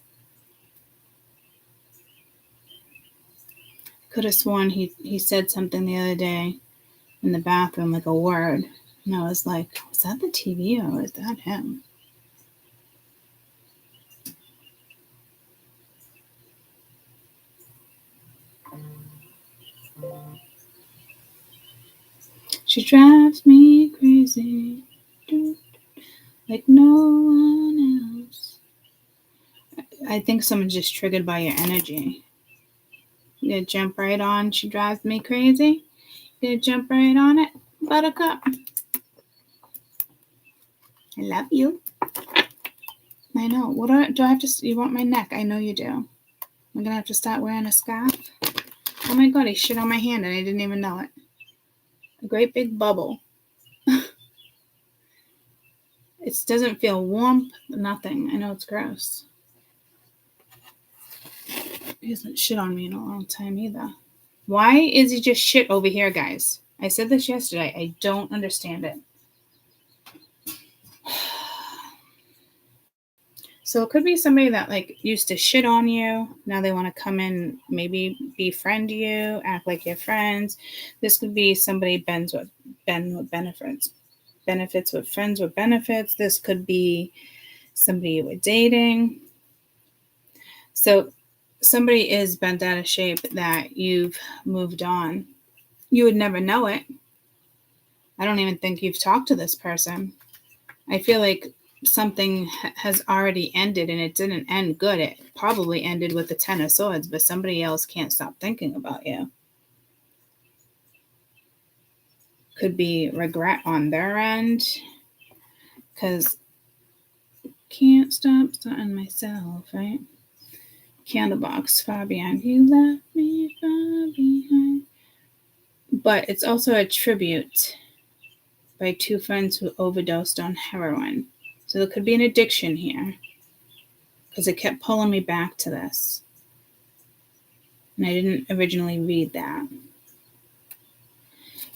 Could have sworn he said something the other day in the bathroom, like a word. And I was like, was that the TV or was that him? She drives me crazy, like no one else. I think someone's just triggered by your energy. You gonna jump right on. She drives me crazy. You gonna jump right on it, Buttercup. I love you. I know. What do I have to? You want my neck? I know you do. I'm gonna have to start wearing a scarf. Oh my god! He shit on my hand and I didn't even know it. A great big bubble. It doesn't feel warm. Nothing. I know it's gross. He hasn't shit on me in a long time either. Why is he just shit over here, guys? I said this yesterday. I don't understand it. So it could be somebody that like used to shit on you. Now they want to come in, maybe befriend you, act like you're friends. This could be somebody bends with benefits with friends with benefits. This could be somebody you were dating. So somebody is bent out of shape that you've moved on. You would never know it. I don't even think you've talked to this person. I feel like something has already ended and it didn't end good. It probably ended with the 10 of Swords, but somebody else can't stop thinking about you. Could be regret on their end because can't stop starting myself, right? Candlebox, far behind. You left me far behind. But it's also a tribute by two friends who overdosed on heroin. So there could be an addiction here because it kept pulling me back to this. And I didn't originally read that.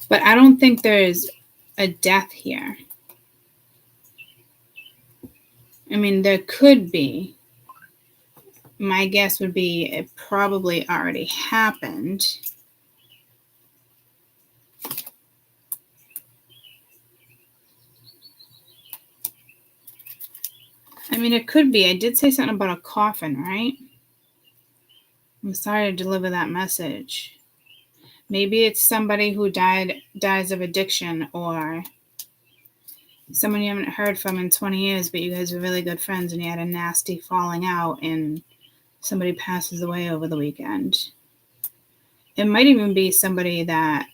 But I don't think there's a death here. I mean, there could be. My guess would be it probably already happened. I mean, it could be. I did say something about a coffin, right? I'm sorry to deliver that message. Maybe it's somebody who dies of addiction, or someone you haven't heard from in 20 years, but you guys were really good friends and you had a nasty falling out and somebody passes away over the weekend. It might even be somebody that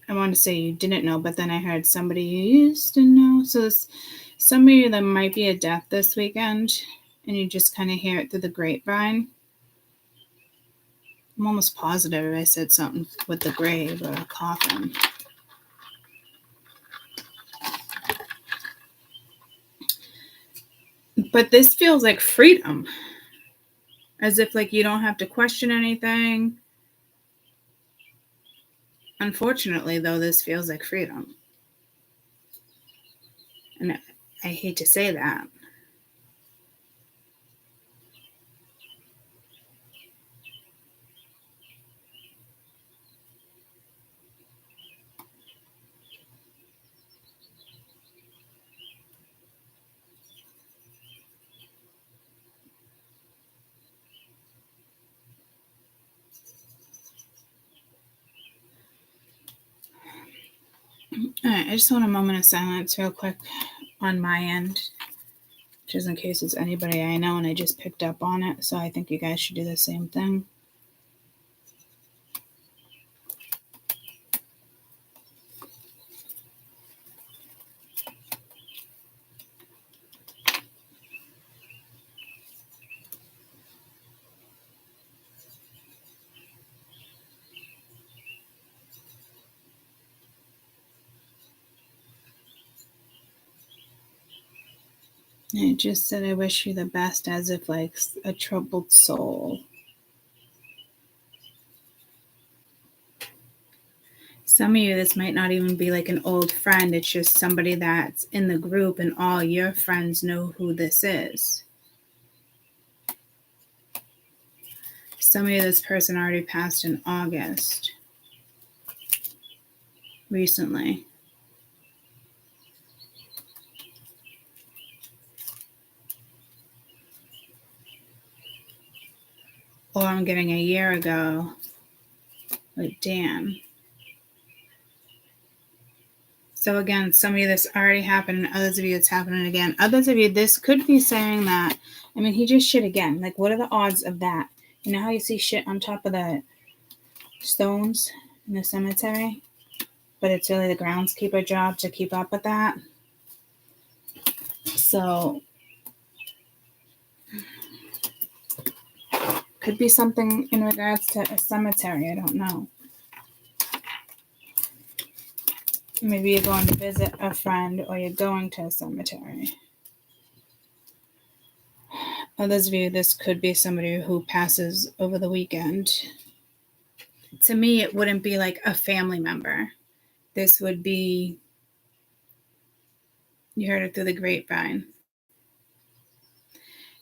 I want to say you didn't know, but then I heard somebody you used to know. So somebody that might be a death this weekend and you just kind of hear it through the grapevine. I'm almost positive I said something with the grave or a coffin. But this feels like freedom. As if like you don't have to question anything. Unfortunately, though, this feels like freedom. And I hate to say that. All right, I just want a moment of silence real quick on my end, just in case it's anybody I know and I just picked up on it. So I think you guys should do the same thing. I just said I wish you the best, as if like a troubled soul. Some of you, this might not even be like an old friend. It's just somebody that's in the group and all your friends know who this is. Some of you, this person already passed in August. Recently. Or I'm getting a year ago with Dan. So again, some of you this already happened, and others of you it's happening again. Others of you, this could be saying that, I mean, he just shit again. Like, what are the odds of that? You know how you see shit on top of the stones in the cemetery? But it's really the groundskeeper job to keep up with that. So, could be something in regards to a cemetery. I don't know. Maybe you're going to visit a friend or you're going to a cemetery. Others of you, this could be somebody who passes over the weekend. To me, it wouldn't be like a family member. This would be, you heard it through the grapevine.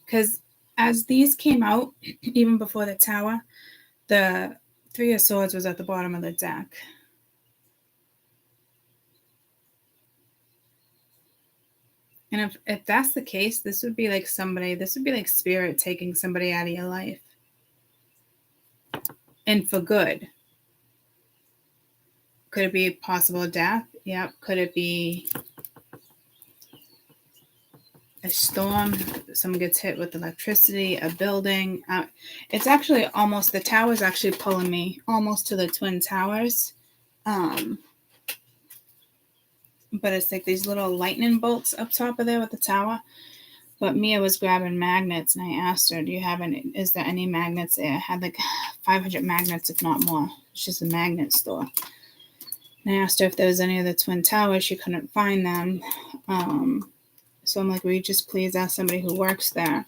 Because as these came out, even before the Tower, the Three of Swords was at the bottom of the deck. And if that's the case, this would be like spirit taking somebody out of your life. And for good. Could it be possible death? Yep. Could it be a storm? Someone gets hit with electricity, a building. It's actually almost, the tower is actually pulling me almost to the Twin Towers. But it's like these little lightning bolts up top of there with the tower. But Mia was grabbing magnets, and I asked her, is there any magnets there? I had like 500 magnets, if not more. It's just a magnet store. And I asked her if there was any of the Twin Towers. She couldn't find them. So I'm like, will you just please ask somebody who works there?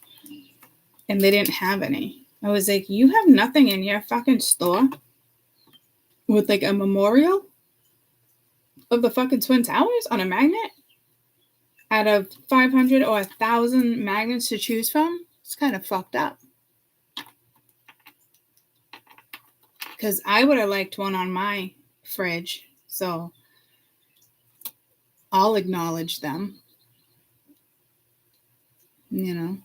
And they didn't have any. I was like, you have nothing in your fucking store with like a memorial of the fucking Twin Towers on a magnet? Out of 500 or 1,000 magnets to choose from? It's kind of fucked up. Because I would have liked one on my fridge. So I'll acknowledge them. You know.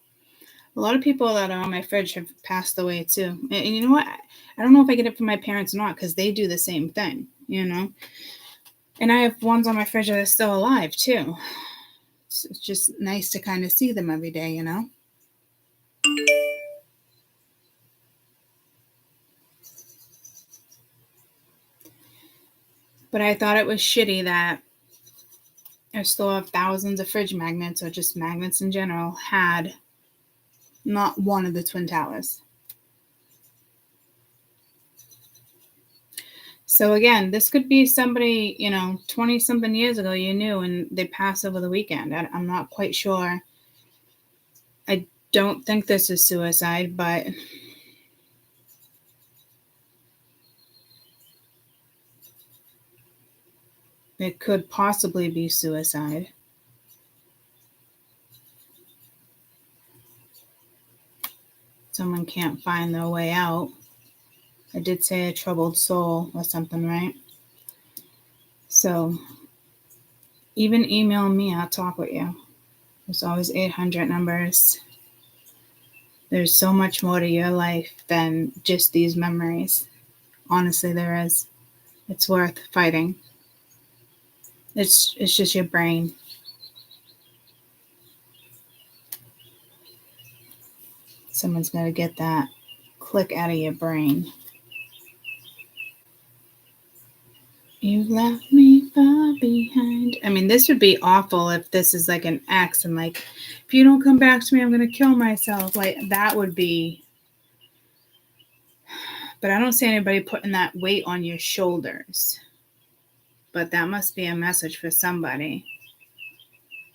A lot of people that are on my fridge have passed away too. And you know what? I don't know if I get it from my parents or not, because they do the same thing, you know. And I have ones on my fridge that are still alive too. It's just nice to kind of see them every day, you know. But I thought it was shitty that a store of thousands of fridge magnets, or just magnets in general, had not one of the Twin Towers. So again, this could be somebody, 20-something years ago you knew, and they pass over the weekend. I'm not quite sure. I don't think this is suicide, but it could possibly be suicide. Someone can't find their way out. I did say a troubled soul or something, right? So even email me, I'll talk with you. There's always 800 numbers. There's so much more to your life than just these memories. Honestly, there is. It's worth fighting. It's just your brain. Someone's got to get that click out of your brain. You've left me far behind. I mean, this would be awful if this is like an ex and like, if you don't come back to me, I'm going to kill myself. Like, that would be. But I don't see anybody putting that weight on your shoulders. But that must be a message for somebody.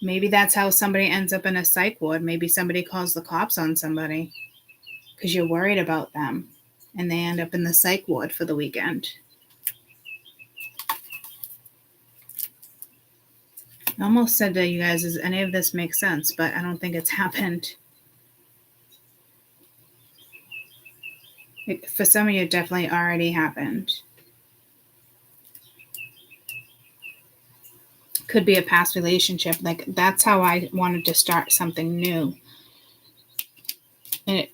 Maybe that's how somebody ends up in a psych ward. Maybe somebody calls the cops on somebody because you're worried about them, and they end up in the psych ward for the weekend. I almost said to you guys, does any of this make sense? But I don't think it's happened. For some of you, it definitely already happened. Could be a past relationship. Like, that's how I wanted to start something new. And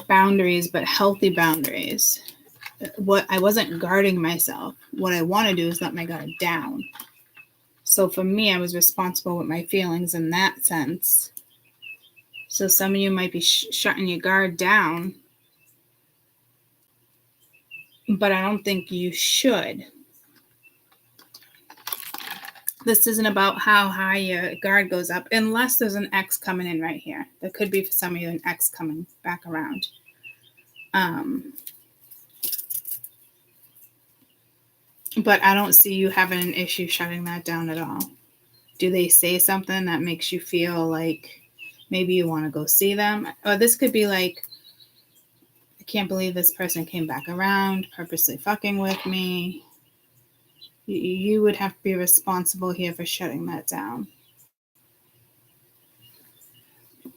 boundaries, but healthy boundaries. I wasn't guarding myself. What I want to do is let my guard down. So for me, I was responsible with my feelings in that sense. So some of you might be shutting your guard down, but I don't think you should. This isn't about how high your guard goes up, unless there's an X coming in right here. There could be for some of you an X coming back around. But I don't see you having an issue shutting that down at all. Do they say something that makes you feel like maybe you want to go see them? Or this could be like, I can't believe this person came back around, purposely fucking with me. You would have to be responsible here for shutting that down.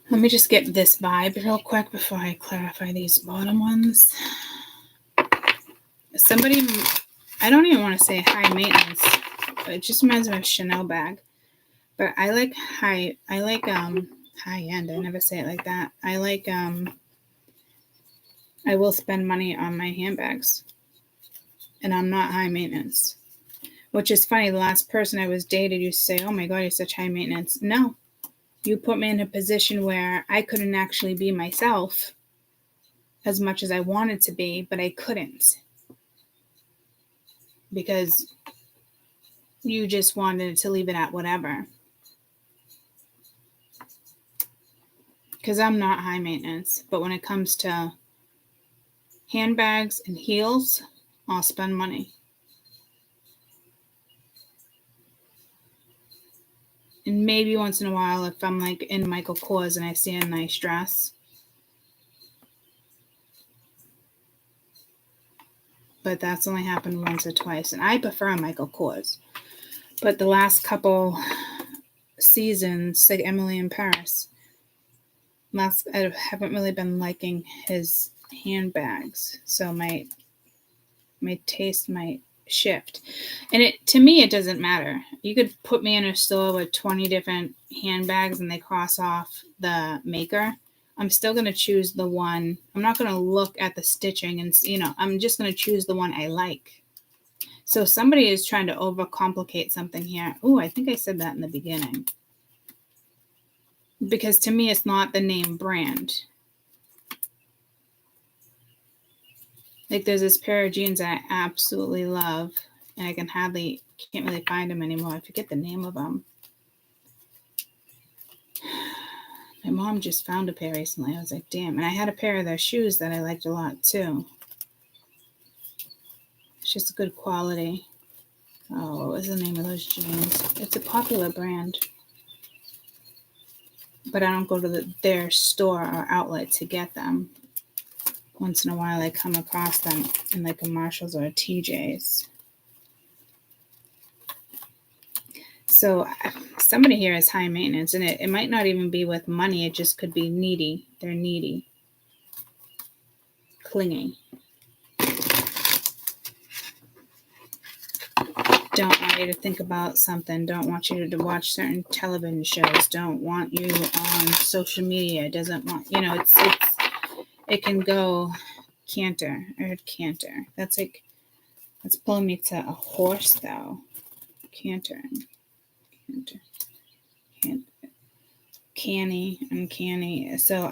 Let me just get this vibe real quick before I clarify these bottom ones. Somebody, I don't even want to say high maintenance. It just reminds me of a Chanel bag. But I like high end. I never say it like that. I will spend money on my handbags. And I'm not high maintenance. Which is funny. The last person I was dated used to say, oh my God, you're such high maintenance. No. You put me in a position where I couldn't actually be myself as much as I wanted to be, but I couldn't. Because you just wanted to leave it at whatever. Because I'm not high maintenance. But when it comes to handbags and heels, I'll spend money. And maybe once in a while, if I'm like in Michael Kors and I see a nice dress. But that's only happened once or twice. And I prefer Michael Kors. But the last couple seasons, like Emily in Paris, I haven't really been liking his handbags. So my taste might shift. And to me, it doesn't matter. You could put me in a store with 20 different handbags and they cross off the maker. I'm still going to choose the one. I'm not going to look at the stitching and, I'm just going to choose the one I like. So somebody is trying to overcomplicate something here. Oh, I think I said that in the beginning. Because to me, it's not the name brand. Like there's this pair of jeans I absolutely love, and I can't really find them anymore. I forget the name of them. My mom just found a pair recently. I was like, damn. And I had a pair of their shoes that I liked a lot too. It's just good quality. Oh, what was the name of those jeans? It's a popular brand. But I don't go to their store or outlet to get them. Once in a while, I come across them in like a Marshalls or a TJ's. So somebody here is high maintenance, and it might not even be with money. It just could be needy. They're needy. Clingy. Don't want you to think about something. Don't want you to watch certain television shows. Don't want you on social media. Doesn't want, it can go canter. I heard canter. That's pulling me to a horse though. Cantering. Canny, uncanny. So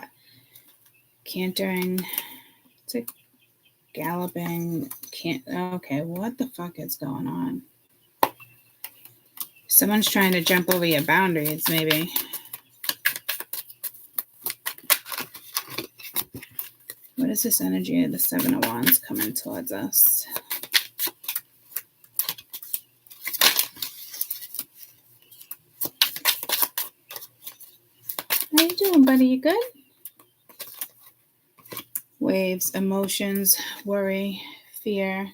cantering, it's like galloping. Okay, what the fuck is going on? Someone's trying to jump over your boundaries, maybe. What is this energy of the Seven of Wands coming towards us? How you doing, buddy? You good? Waves, emotions, worry, fear,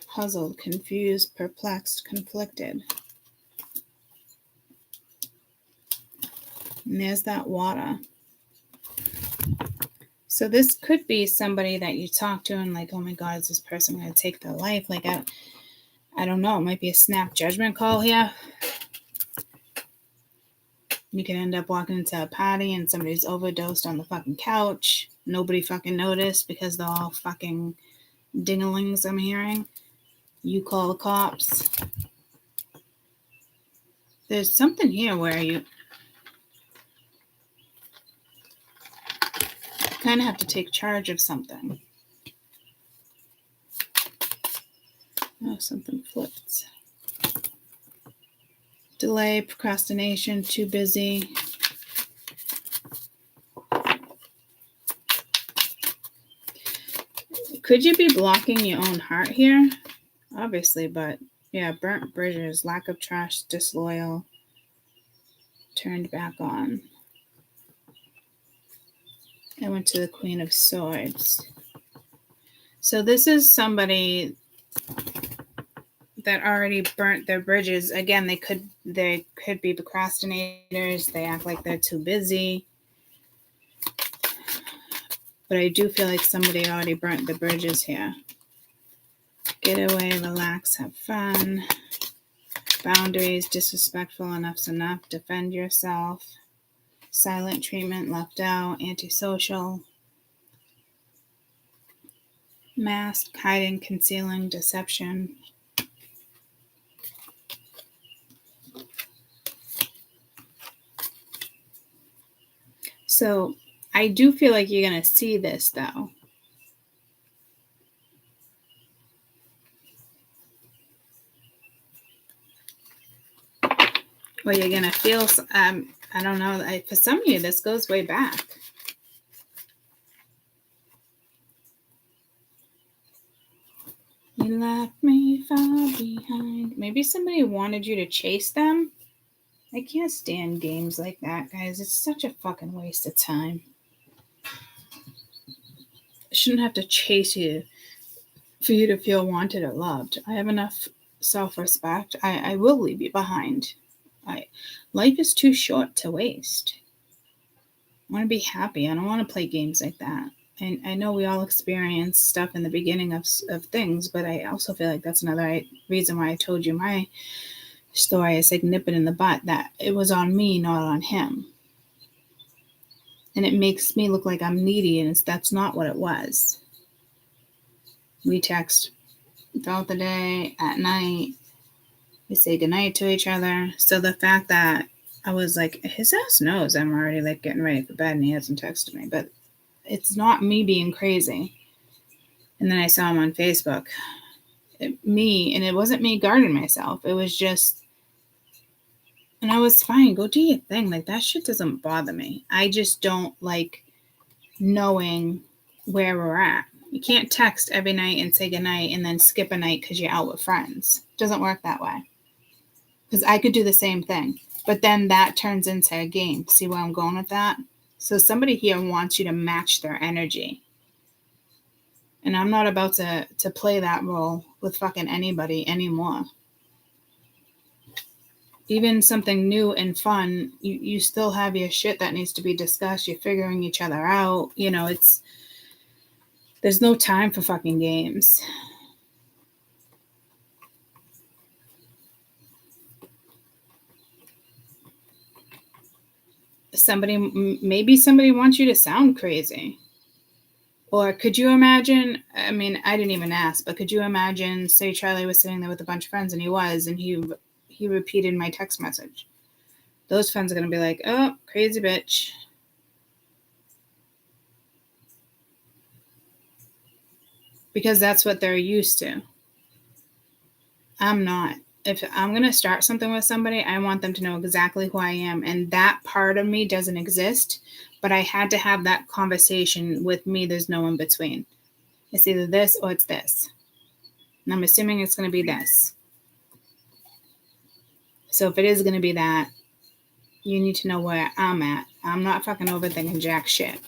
puzzled, confused, perplexed, conflicted. And there's that water. So this could be somebody that you talk to and like, oh my God, is this person going to take their life? Like, I don't know. It might be a snap judgment call here. You can end up walking into a party and somebody's overdosed on the fucking couch. Nobody fucking noticed because they're all fucking dinglings I'm hearing. You call the cops. There's something here where you kind of have to take charge of something. Oh, something flipped. Delay, procrastination, too busy. Could you be blocking your own heart here? Obviously, but yeah, burnt bridges, lack of trust, disloyal, turned back on. I went to the Queen of Swords. So this is somebody that already burnt their bridges. Again, they could be procrastinators. They act like they're too busy. But I do feel like somebody already burnt the bridges here. Get away, relax, have fun. Boundaries, disrespectful, enough's enough. Defend yourself. Silent treatment, left out, antisocial. Mask, hiding, concealing, deception. So I do feel like you're going to see this, though. Or you're going to feel, I don't know, for some of you, this goes way back. You left me far behind. Maybe somebody wanted you to chase them. I can't stand games like that, guys. It's such a fucking waste of time. I shouldn't have to chase you for you to feel wanted or loved. I have enough self-respect. I will leave you behind. Life is too short to waste. I want to be happy. I don't want to play games like that. And I know we all experience stuff in the beginning of things, but I also feel like that's another reason why I told you my story is like nip it in the butt, that it was on me, not on him. And it makes me look like I'm needy, and that's not what it was. We text throughout the day, at night. We say goodnight to each other. So the fact that I was like, his ass knows I'm already like getting ready for bed and he hasn't texted me. But it's not me being crazy. And then I saw him on Facebook. And it wasn't me guarding myself. It was just, and I was fine. Go do your thing. Like, that shit doesn't bother me. I just don't like knowing where we're at. You can't text every night and say goodnight and then skip a night because you're out with friends. It doesn't work that way. Because I could do the same thing. But then that turns into a game. See where I'm going with that? So somebody here wants you to match their energy. And I'm not about to play that role with fucking anybody anymore. Even something new and fun, you still have your shit that needs to be discussed. You're figuring each other out. You know, there's no time for fucking games. Maybe somebody wants you to sound crazy. Or could you imagine, I mean, I didn't even ask, but could you imagine, say Charlie was sitting there with a bunch of friends and he repeated my text message. Those friends are going to be like, oh, crazy bitch. Because that's what they're used to. I'm not. If I'm going to start something with somebody, I want them to know exactly who I am. And that part of me doesn't exist. But I had to have that conversation with me. There's no in between. It's either this or it's this. And I'm assuming it's going to be this. So if it is going to be that, you need to know where I'm at. I'm not fucking overthinking jack shit.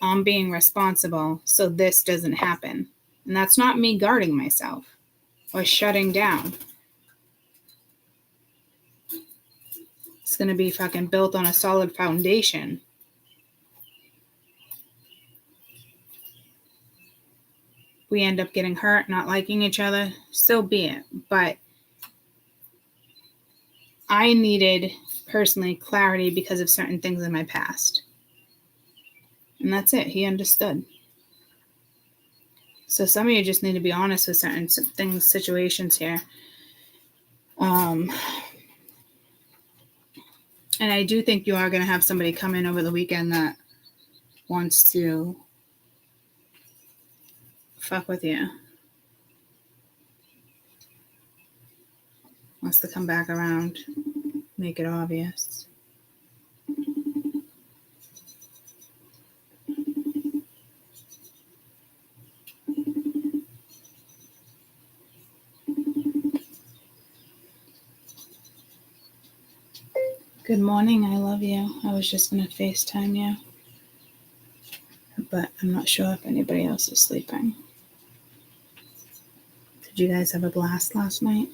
I'm being responsible so this doesn't happen. And that's not me guarding myself or shutting down. It's going to be fucking built on a solid foundation. We end up getting hurt, not liking each other, so be it. But I needed, personally, clarity because of certain things in my past. And that's it. He understood. So some of you just need to be honest with certain things, situations here. And I do think you are going to have somebody come in over the weekend that wants to fuck with you. Wants to come back around, make it obvious. Good morning, I love you. I was just going to FaceTime you. But I'm not sure if anybody else is sleeping. Did you guys have a blast last night?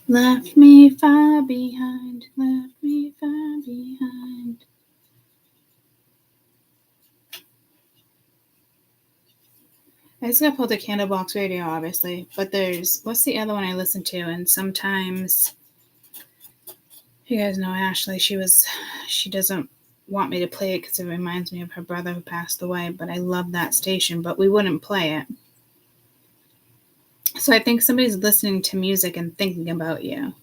Left me far behind, left me far behind. I just got pulled a Candlebox Radio, obviously, but there's, what's the other one I listen to? And sometimes, you guys know Ashley, she doesn't want me to play it because it reminds me of her brother who passed away, but I love that station, but we wouldn't play it. So I think somebody's listening to music and thinking about you.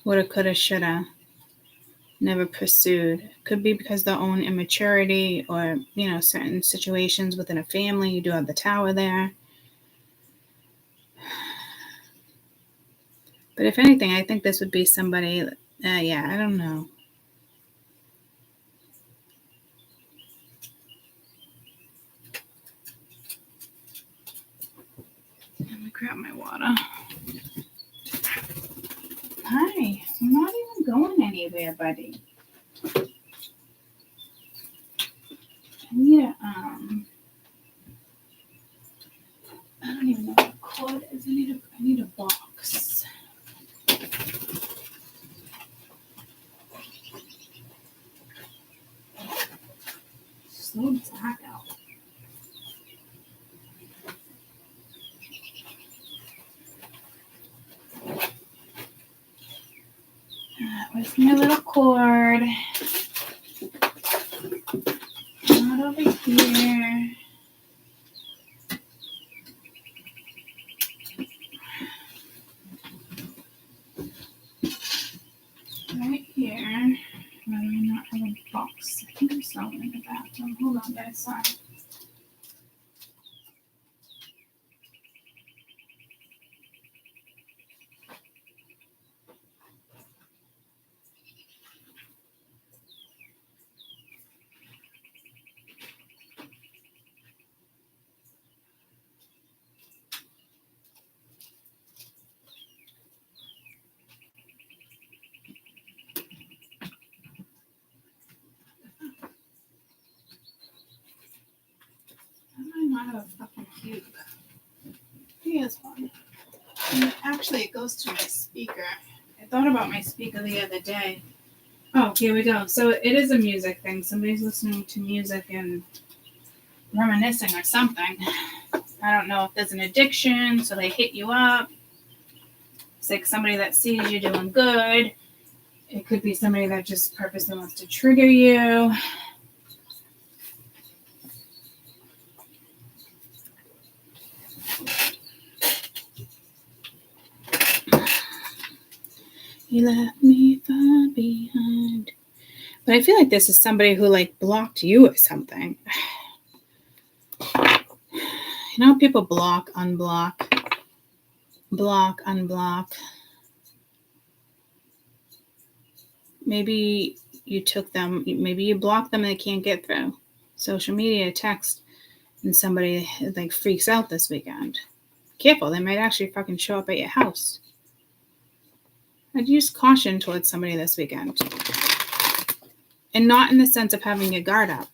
Woulda, coulda, shoulda. Never pursued. Could be because of their own immaturity or, certain situations within a family. You do have the Tower there. But if anything, I think this would be somebody, I don't know. Let me grab my water. Hi, I'm not even going anywhere, buddy. I need a, I don't even know what a cord is. I need a box. Slow Zach out. Where's my little cord? Not over here. Right here. Why do I not have a box? I think I saw it in the bathroom. Hold on, guys. Sorry. Why do I not have a fucking cube? Here's one. And actually, it goes to my speaker. I thought about my speaker the other day. Oh, here we go. So it is a music thing. Somebody's listening to music and reminiscing or something. I don't know if there's an addiction, so they hit you up. It's like somebody that sees you doing good. It could be somebody that just purposely wants to trigger you. You left me far behind. But I feel like this is somebody who blocked you or something. You know, people block, unblock, block, unblock. Maybe you took them, maybe you blocked them and they can't get through. Social media, text, and somebody freaks out this weekend. Careful, they might actually fucking show up at your house. I'd use caution towards somebody this weekend. And not in the sense of having your guard up.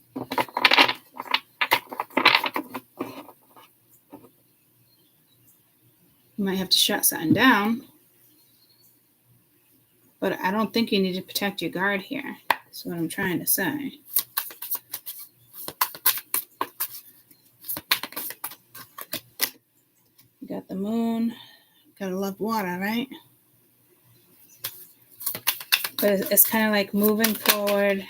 You might have to shut something down. But I don't think you need to protect your guard here. That's what I'm trying to say. You got the moon. Gotta love water, right? But it's kind of like moving forward.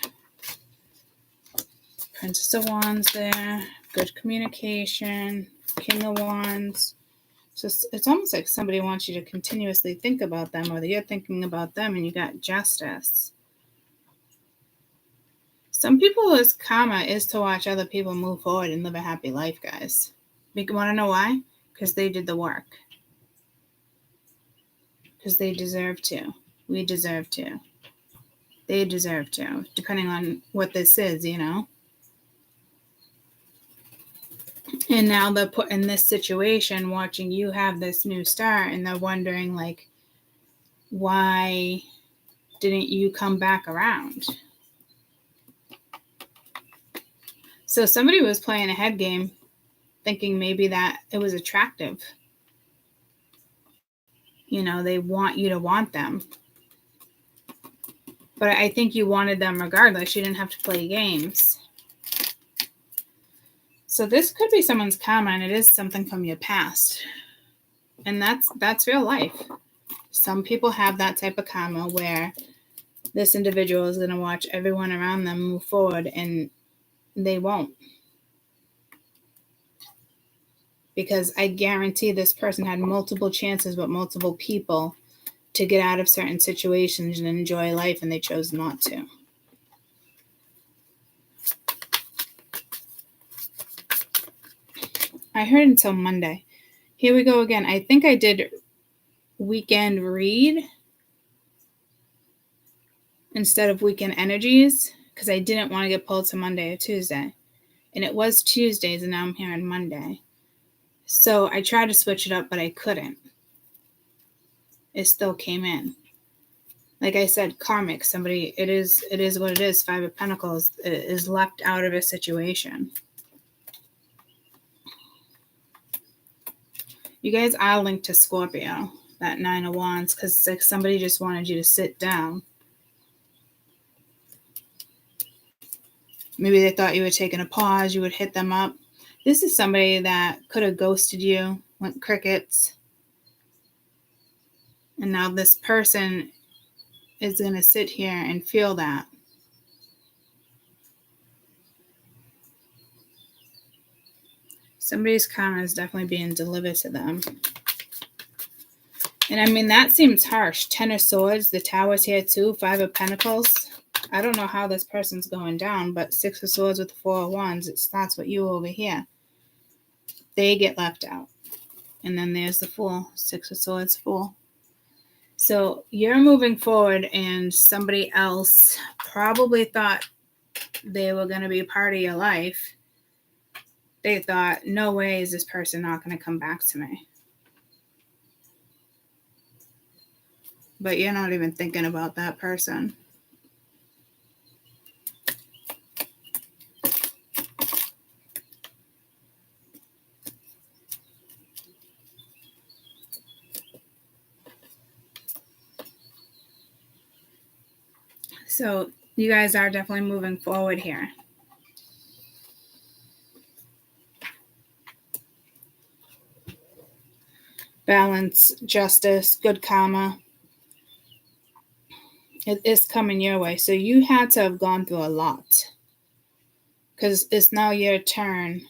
Princess of Wands there. Good communication. King of Wands. So it's almost like somebody wants you to continuously think about them, or that you're thinking about them, and you got justice. Some people's karma is to watch other people move forward and live a happy life, guys. You want to know why? Because they did the work. Because they deserve to. We deserve to. They deserve to, depending on what this is, you know. And now they're put in this situation watching you have this new start, and they're wondering, like, why didn't you come back around? So somebody was playing a head game thinking maybe that it was attractive. You know, they want you to want them. But I think you wanted them regardless. You didn't have to play games. So this could be someone's karma, and it is something from your past. And that's real life. Some people have that type of karma where this individual is going to watch everyone around them move forward, and they won't. Because I guarantee this person had multiple chances with multiple people to get out of certain situations and enjoy life, and they chose not to. I heard until Monday. Here we go again. I think I did WkEnd Read instead of Weekend Energies because I didn't want to get pulled to Monday or Tuesday. And it was Tuesdays, and now I'm here on Monday. So I tried to switch it up, but I couldn't. It still came in. Like I said, karmic. Somebody, it is what it is. 5 of Pentacles is left out of a situation. You guys are linked to Scorpio, that 9 of Wands, because like somebody just wanted you to sit down. Maybe they thought you were taking a pause, you would hit them up. This is somebody that could have ghosted you, went crickets. And now this person is going to sit here and feel that. Somebody's karma is definitely being delivered to them. And I mean, that seems harsh. 10 of Swords, the Tower's here too, 5 of Pentacles. I don't know how this person's going down, but 6 of Swords with the 4 of Wands, it starts with you over here. They get left out. And then there's the Fool, 6 of Swords, Fool. So you're moving forward, and somebody else probably thought they were going to be a part of your life. They thought, no way is this person not going to come back to me. But you're not even thinking about that person. So you guys are definitely moving forward here. Balance, justice, good karma. It is coming your way. So you had to have gone through a lot. Because it's now your turn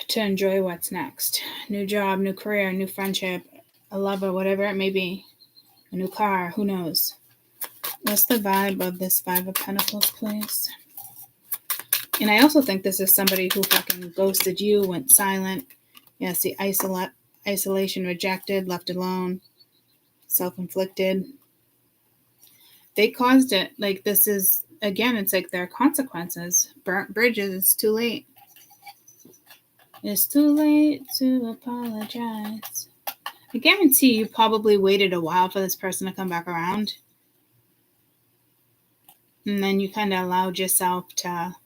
to enjoy what's next. New job, new career, new friendship, a lover, whatever it may be. A new car, who knows? What's the vibe of this 5 of Pentacles, please? And I also think this is somebody who fucking ghosted you, went silent. Yeah, see, isolation, rejected, left alone, self-inflicted. They caused it. Like, this is, again, it's like their consequences. Burnt bridges, it's too late. It's too late to apologize. I guarantee you probably waited a while for this person to come back around. And then you kind of allowed yourself to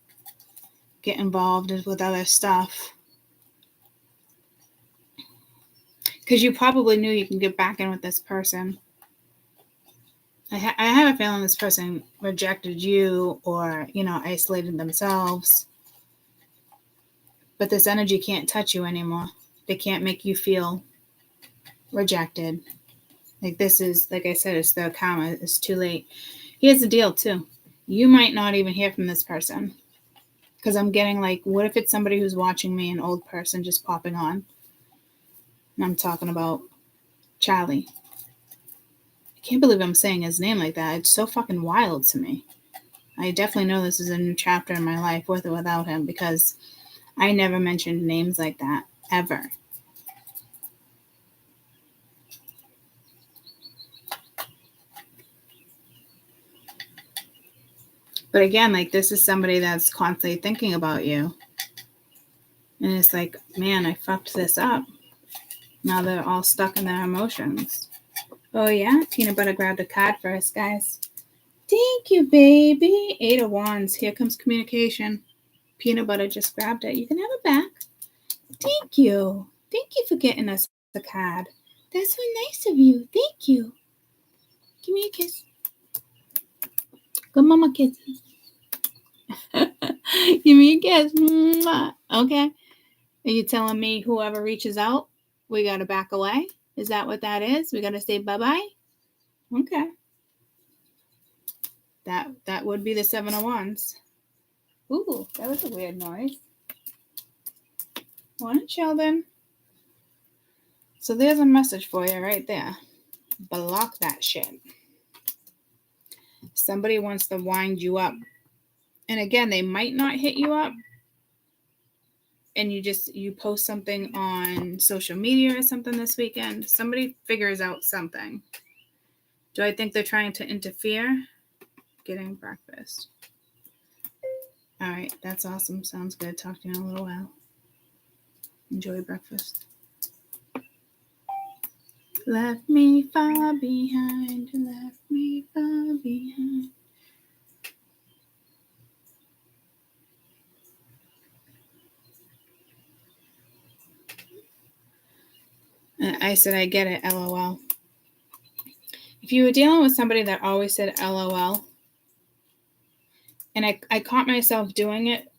get involved with other stuff. Because you probably knew you can get back in with this person. I have a feeling this person rejected you or, isolated themselves. But this energy can't touch you anymore. They can't make you feel rejected. Like this is, like I said, it's their karma. It's too late. Here's the deal, too. You might not even hear from this person. Because I'm getting like, what if it's somebody who's watching me, an old person just popping on? And I'm talking about Charlie. I can't believe I'm saying his name like that. It's so fucking wild to me. I definitely know this is a new chapter in my life with or without him, because I never mentioned names like that, ever. But again, like, this is somebody that's constantly thinking about you. And it's like, man, I fucked this up. Now they're all stuck in their emotions. Oh, yeah? Peanut Butter grabbed a card for us, guys. Thank you, baby. 8 of Wands. Here comes communication. Peanut Butter just grabbed it. You can have it back. Thank you. Thank you for getting us the card. That's so nice of you. Thank you. Give me a kiss. Good mama kisses. Give me a kiss. Okay. Are you telling me whoever reaches out, we got to back away? Is that what that is? We got to say bye-bye? Okay. That would be the 7 of Wands. Ooh, that was a weird noise. Morning, Sheldon. So there's a message for you right there. Block that shit. Somebody wants to wind you up. And again, they might not hit you up. And you post something on social media or something this weekend. Somebody figures out something. Do I think they're trying to interfere? Getting breakfast. All right, that's awesome. Sounds good. Talk to you in a little while. Enjoy breakfast. Left me far behind. Left me far behind. I said, I get it, LOL. If you were dealing with somebody that always said LOL, and I caught myself doing it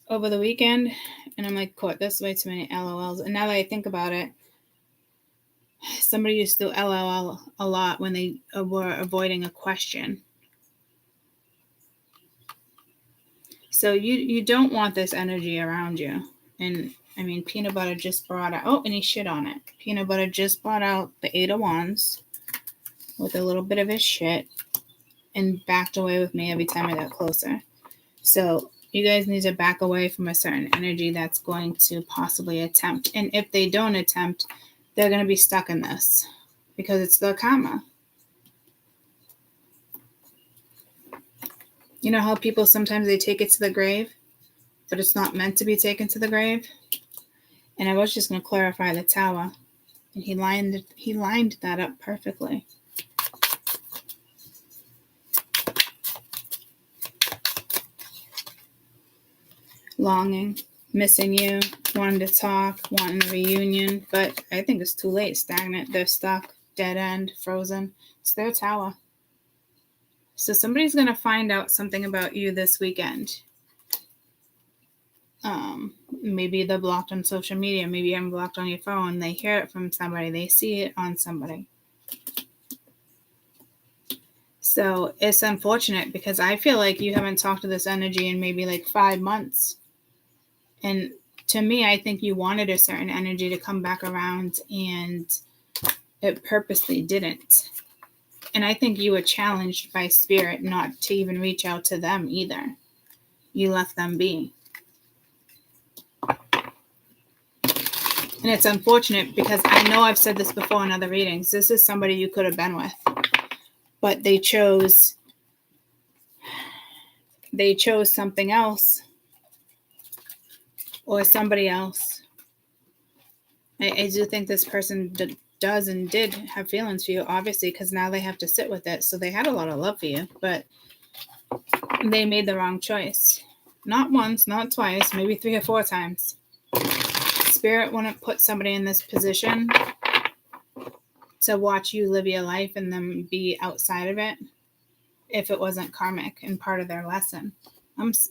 over the weekend, and I'm like, "Court, that's way too many LOLs." And now that I think about it, somebody used to LOL a lot when they were avoiding a question. So you don't want this energy around you. And I mean, Peanut Butter just brought out, oh, and he shit on it. Peanut Butter just brought out the 8 of Wands with a little bit of his shit and backed away with me every time I got closer. So you guys need to back away from a certain energy that's going to possibly attempt. And if they don't attempt, they're going to be stuck in this because it's their karma. You know how people sometimes they take it to the grave, but it's not meant to be taken to the grave? And I was just going to clarify the Tower. And he lined that up perfectly. Longing, missing you, wanting to talk, wanting a reunion, but I think it's too late. Stagnant, they're stuck, dead end, frozen. It's their Tower. So somebody's going to find out something about you this weekend. Maybe they're blocked on social media. Maybe I'm blocked on your phone. They hear it from somebody. They see it on somebody. So it's unfortunate because I feel like you haven't talked to this energy in maybe like 5 months. And to me, I think you wanted a certain energy to come back around and it purposely didn't. And I think you were challenged by spirit not to even reach out to them either. You left them be. And it's unfortunate because I know I've said this before in other readings. This is somebody you could have been with. But they chose something else or somebody else. I do think this person does and did have feelings for you, obviously, because now they have to sit with it. So they had a lot of love for you, but they made the wrong choice. Not once, not twice, maybe 3 or 4 times. Spirit wouldn't put somebody in this position to watch you live your life and them be outside of it if it wasn't karmic and part of their lesson.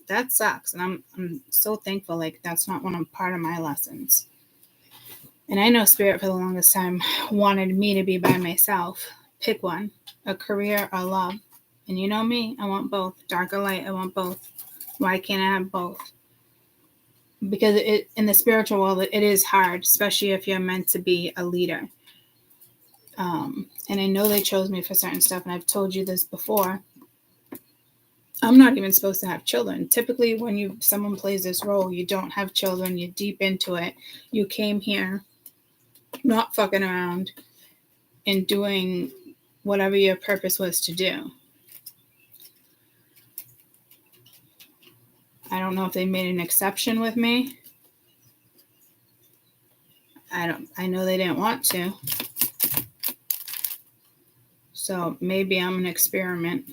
That sucks, and I'm so thankful like that's not part of my lessons. And I know Spirit for the longest time wanted me to be by myself. Pick one, a career or love. And you know me, I want both. Dark or light, I want both. Why can't I have both? Because in the spiritual world, it is hard, especially if you're meant to be a leader. And I know they chose me for certain stuff, and I've told you this before. I'm not even supposed to have children. Typically, when someone plays this role, you don't have children. You're deep into it. You came here not fucking around and doing whatever your purpose was to do. I don't know if they made an exception with me. I know they didn't want to. So maybe I'm an experiment.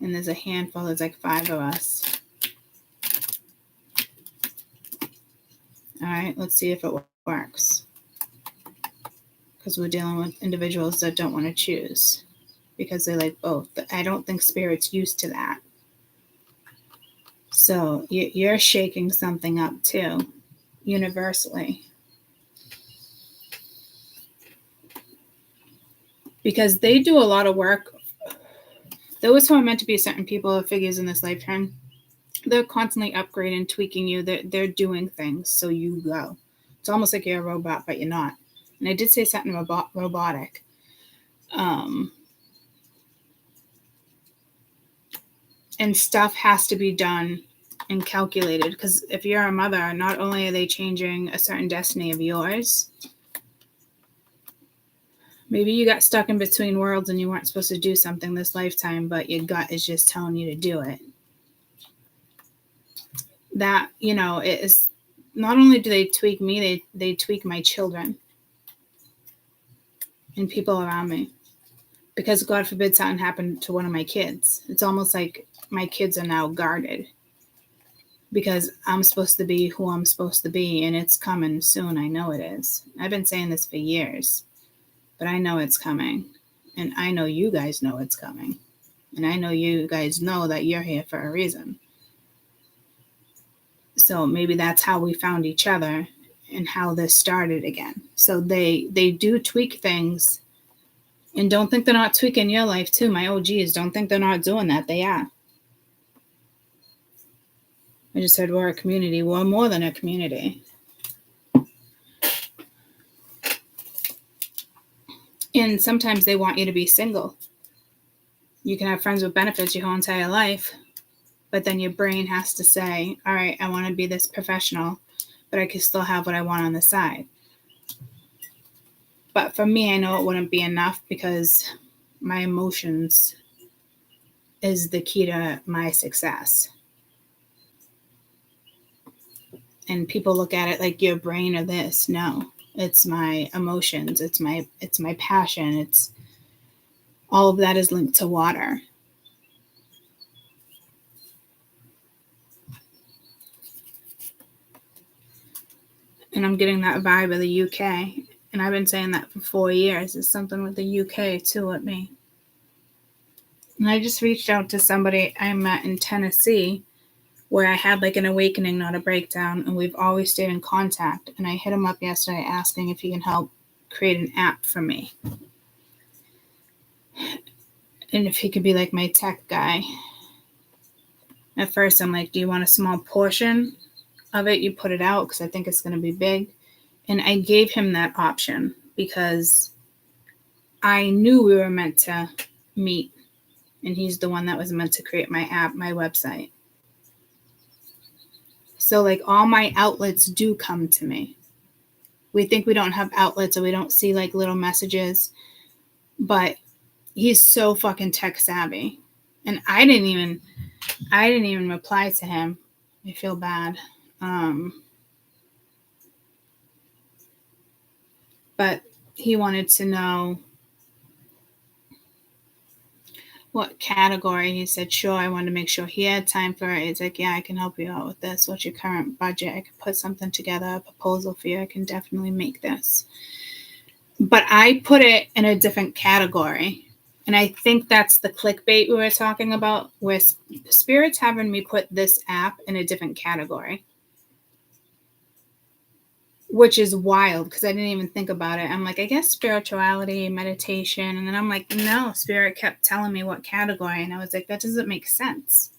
And there's a handful, there's like 5 of us. All right, let's see if it works. Because we're dealing with individuals that don't want to choose. Because they like both. I don't think Spirit's used to that. So you're shaking something up too, universally. Because they do a lot of work. Those who are meant to be certain people or figures in this lifetime, they're constantly upgrading, tweaking you. They're doing things, so you go. It's almost like you're a robot, but you're not. And I did say something robotic. And stuff has to be done and calculated, because if you're a mother, not only are they changing a certain destiny of yours, maybe you got stuck in between worlds and you weren't supposed to do something this lifetime, but your gut is just telling you to do it. That, it is not only do they tweak me, they tweak my children and people around me. Because God forbid something happened to one of my kids. It's almost like my kids are now guarded. Because I'm supposed to be who I'm supposed to be, and it's coming soon. I know it is. I've been saying this for years. But I know it's coming. And I know you guys know it's coming. And I know you guys know that you're here for a reason. So maybe that's how we found each other and how this started again. So they do tweak things. And don't think they're not tweaking your life too. My OGs, don't think they're not doing that. They are. I just said we're a community. We're more than a community. And sometimes they want you to be single. You can have friends with benefits your whole entire life, but then your brain has to say, all right, I want to be this professional, but I can still have what I want on the side. But for me, I know it wouldn't be enough, because my emotions is the key to my success. And people look at it like your brain or this. No, it's my emotions. It's my passion. It's all of that is linked to water. And I'm getting that vibe of the UK. And I've been saying that for 4 years. It's something with the UK too with me. And I just reached out to somebody I met in Tennessee, where I had like an awakening, not a breakdown, and we've always stayed in contact. And I hit him up yesterday asking if he can help create an app for me. And if he could be like my tech guy. At first, I'm like, do you want a small portion of it? You put it out, because I think it's going to be big. And I gave him that option because I knew we were meant to meet. And he's the one that was meant to create my app, my website. So like all my outlets do come to me. We think we don't have outlets, or we don't see like little messages, but he's so fucking tech savvy. And I didn't even reply to him. I feel bad. But he wanted to know what category. He said, sure. I wanted to make sure he had time for it. He's like, yeah, I can help you out with this. What's your current budget? I can put something together, a proposal for you. I can definitely make this. But I put it in a different category. And I think that's the clickbait we were talking about, where Spirit's having me put this app in a different category. which is wild because I didn't even think about it. I'm like, I guess spirituality, meditation. And then I'm like, no, Spirit kept telling me what category. And I was like, that doesn't make sense.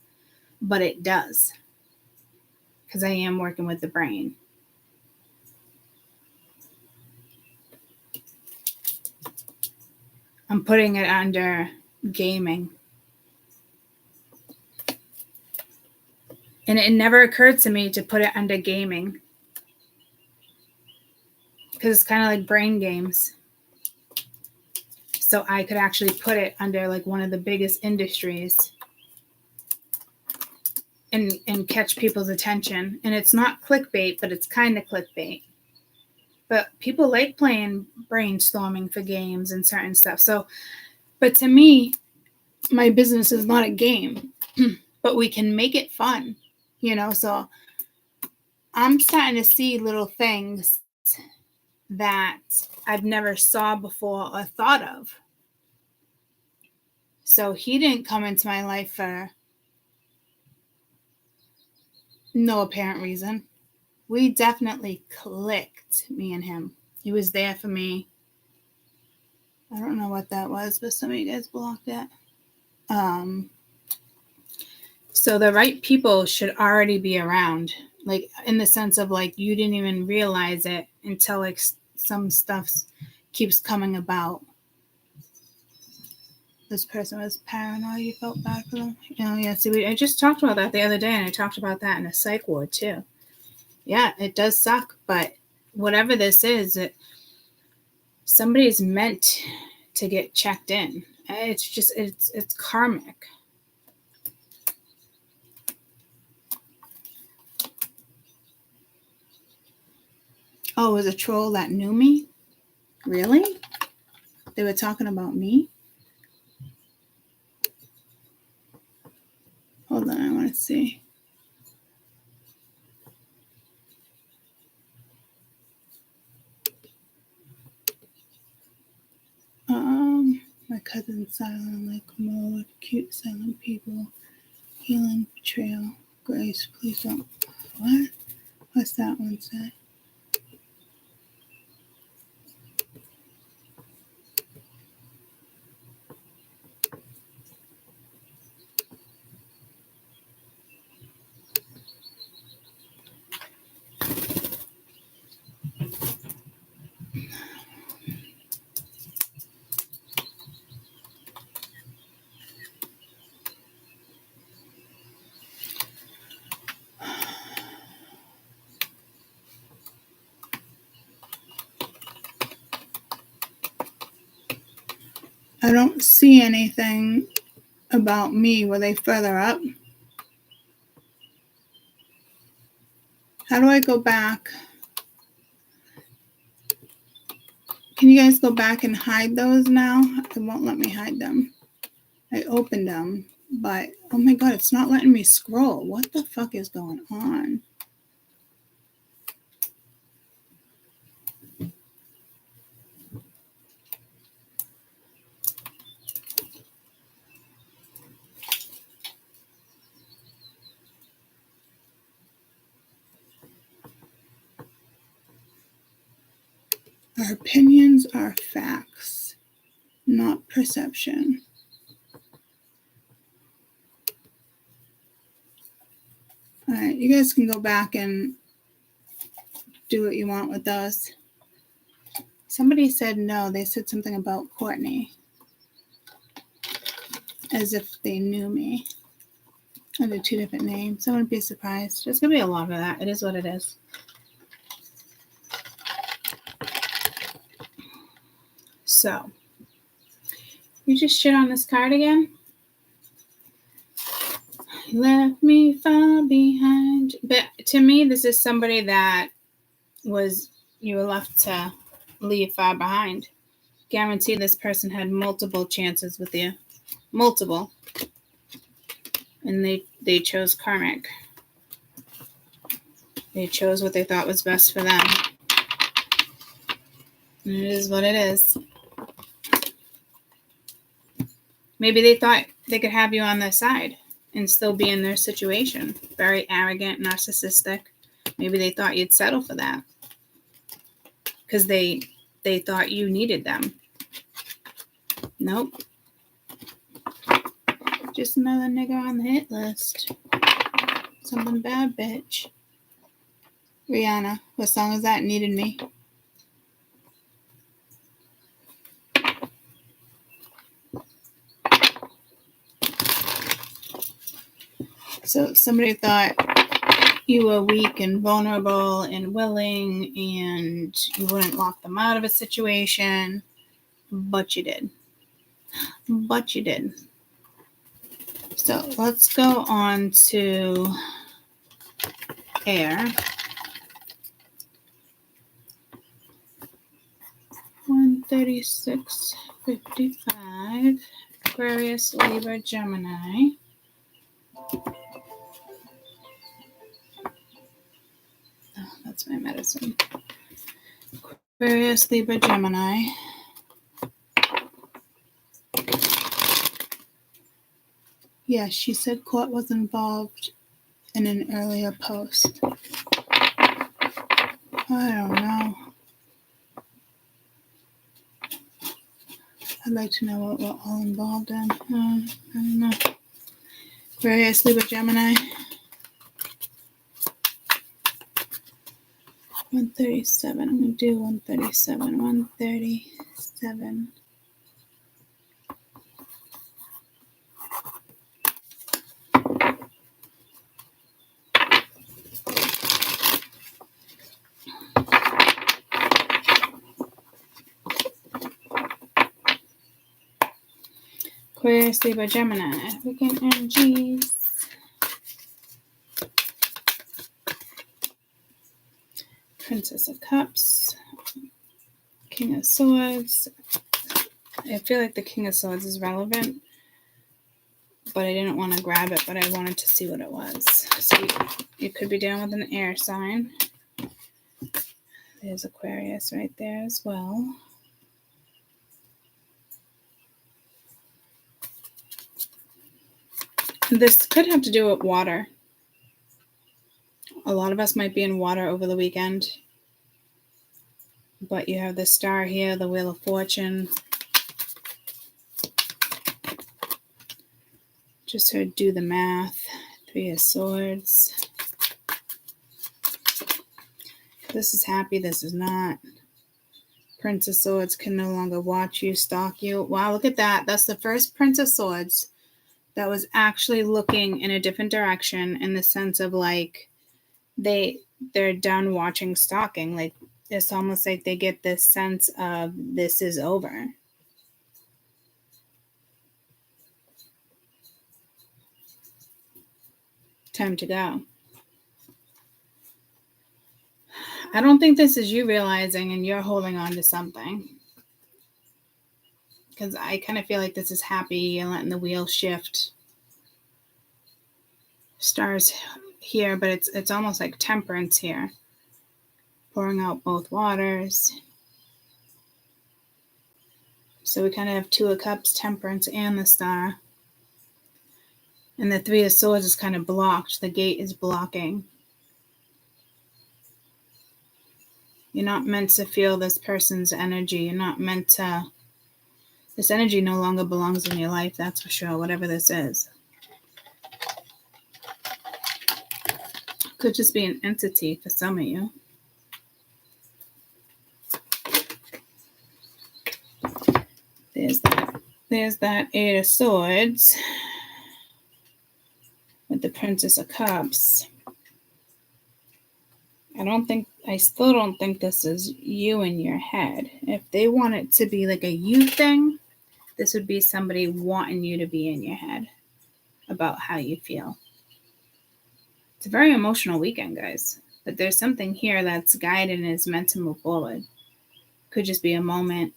But it does. Because I am working with the brain. I'm putting it under gaming. And it never occurred to me to put it under gaming. Because it's kind of like brain games. So I could actually put it under like one of the biggest industries and catch people's attention. And it's not clickbait, but it's kind of clickbait. But people like playing brainstorming for games and certain stuff. So, but to me, my business is not a game, but we can make it fun, so I'm starting to see little things that I've never saw before or thought of. So he didn't come into my life for no apparent reason. We definitely clicked, me and him. He was there for me. I don't know what that was, but some of you guys blocked it. So the right people should already be around, like in the sense of like you didn't even realize it until like some stuff keeps coming about. This person was paranoid. You felt bad for them. Yeah. See, I just talked about that the other day, and I talked about that in a psych ward too. Yeah, it does suck, but whatever this is, somebody's meant to get checked in. It's just it's karmic. Oh, it was a troll that knew me? Really? They were talking about me? Hold on, I want to see. My cousin silent like mode, cute silent people, healing betrayal, grace, please don't. What? What's that one say? I don't see anything about me. Were they further up? How do I go back? Can you guys go back and hide those now? It won't let me hide them. I opened them, but oh my God, it's not letting me scroll. What the fuck is going on? Our opinions are facts, not perception. All right, you guys can go back and do what you want with those. Somebody said no. They said something about Courtney, as if they knew me under two different names. I wouldn't be surprised. There's going to be a lot of that. It is what it is. So, you just shit on this card again? You left me far behind. But to me, this is somebody that you were left to leave far behind. Guarantee this person had multiple chances with you. Multiple. And they chose karmic. They chose what they thought was best for them. And it is what it is. Maybe they thought they could have you on their side and still be in their situation. Very arrogant, narcissistic. Maybe they thought you'd settle for that. because they thought you needed them. Nope. Just another nigga on the hit list. Something bad, bitch. Rihanna, what song is that? Needed Me. So somebody thought you were weak and vulnerable and willing and you wouldn't lock them out of a situation, but you did. But you did. So let's go on to air. 136.55. Aquarius, Libra, Gemini. Oh, that's my medicine. Aquarius, Libra, Gemini. Yeah, she said court was involved in an earlier post. I don't know. I'd like to know what we're all involved in. I don't know. Aquarius, Libra, Gemini. 137. I'm going to do 137. 137. Aquarius, Libra, Gemini. WkEnd energies. Princess of Cups. King of Swords. I feel like the King of Swords is relevant, but I didn't want to grab it, but I wanted to see what it was. So you could be dealing with an air sign. There's Aquarius right there as well. This could have to do with water. A lot of us might be in water over the weekend. But you have the star here, the Wheel of Fortune. Just heard do the math. 3 of Swords. This is happy, this is not. Prince of Swords can no longer watch you, stalk you. Wow, look at that. That's the first Prince of Swords that was actually looking in a different direction, in the sense of like they're done watching stalking. Like it's almost like they get this sense of this is over. Time to go. I don't think this is you realizing and you're holding on to something. Because I kind of feel like this is happy and letting the wheel shift. Stars here, but it's almost like temperance here. Pouring out both waters. So we kind of have 2 of Cups, temperance, and the star. And the 3 of Swords is kind of blocked. The gate is blocking. You're not meant to feel this person's energy. You're not meant to... This energy no longer belongs in your life, that's for sure, whatever this is. Could just be an entity for some of you. There's that 8 of Swords with the Princess of Cups. I still don't think this is you in your head. If they want it to be like a you thing, this would be somebody wanting you to be in your head about how you feel. It's a very emotional weekend, guys. But there's something here that's guided and is meant to move forward. Could just be a moment.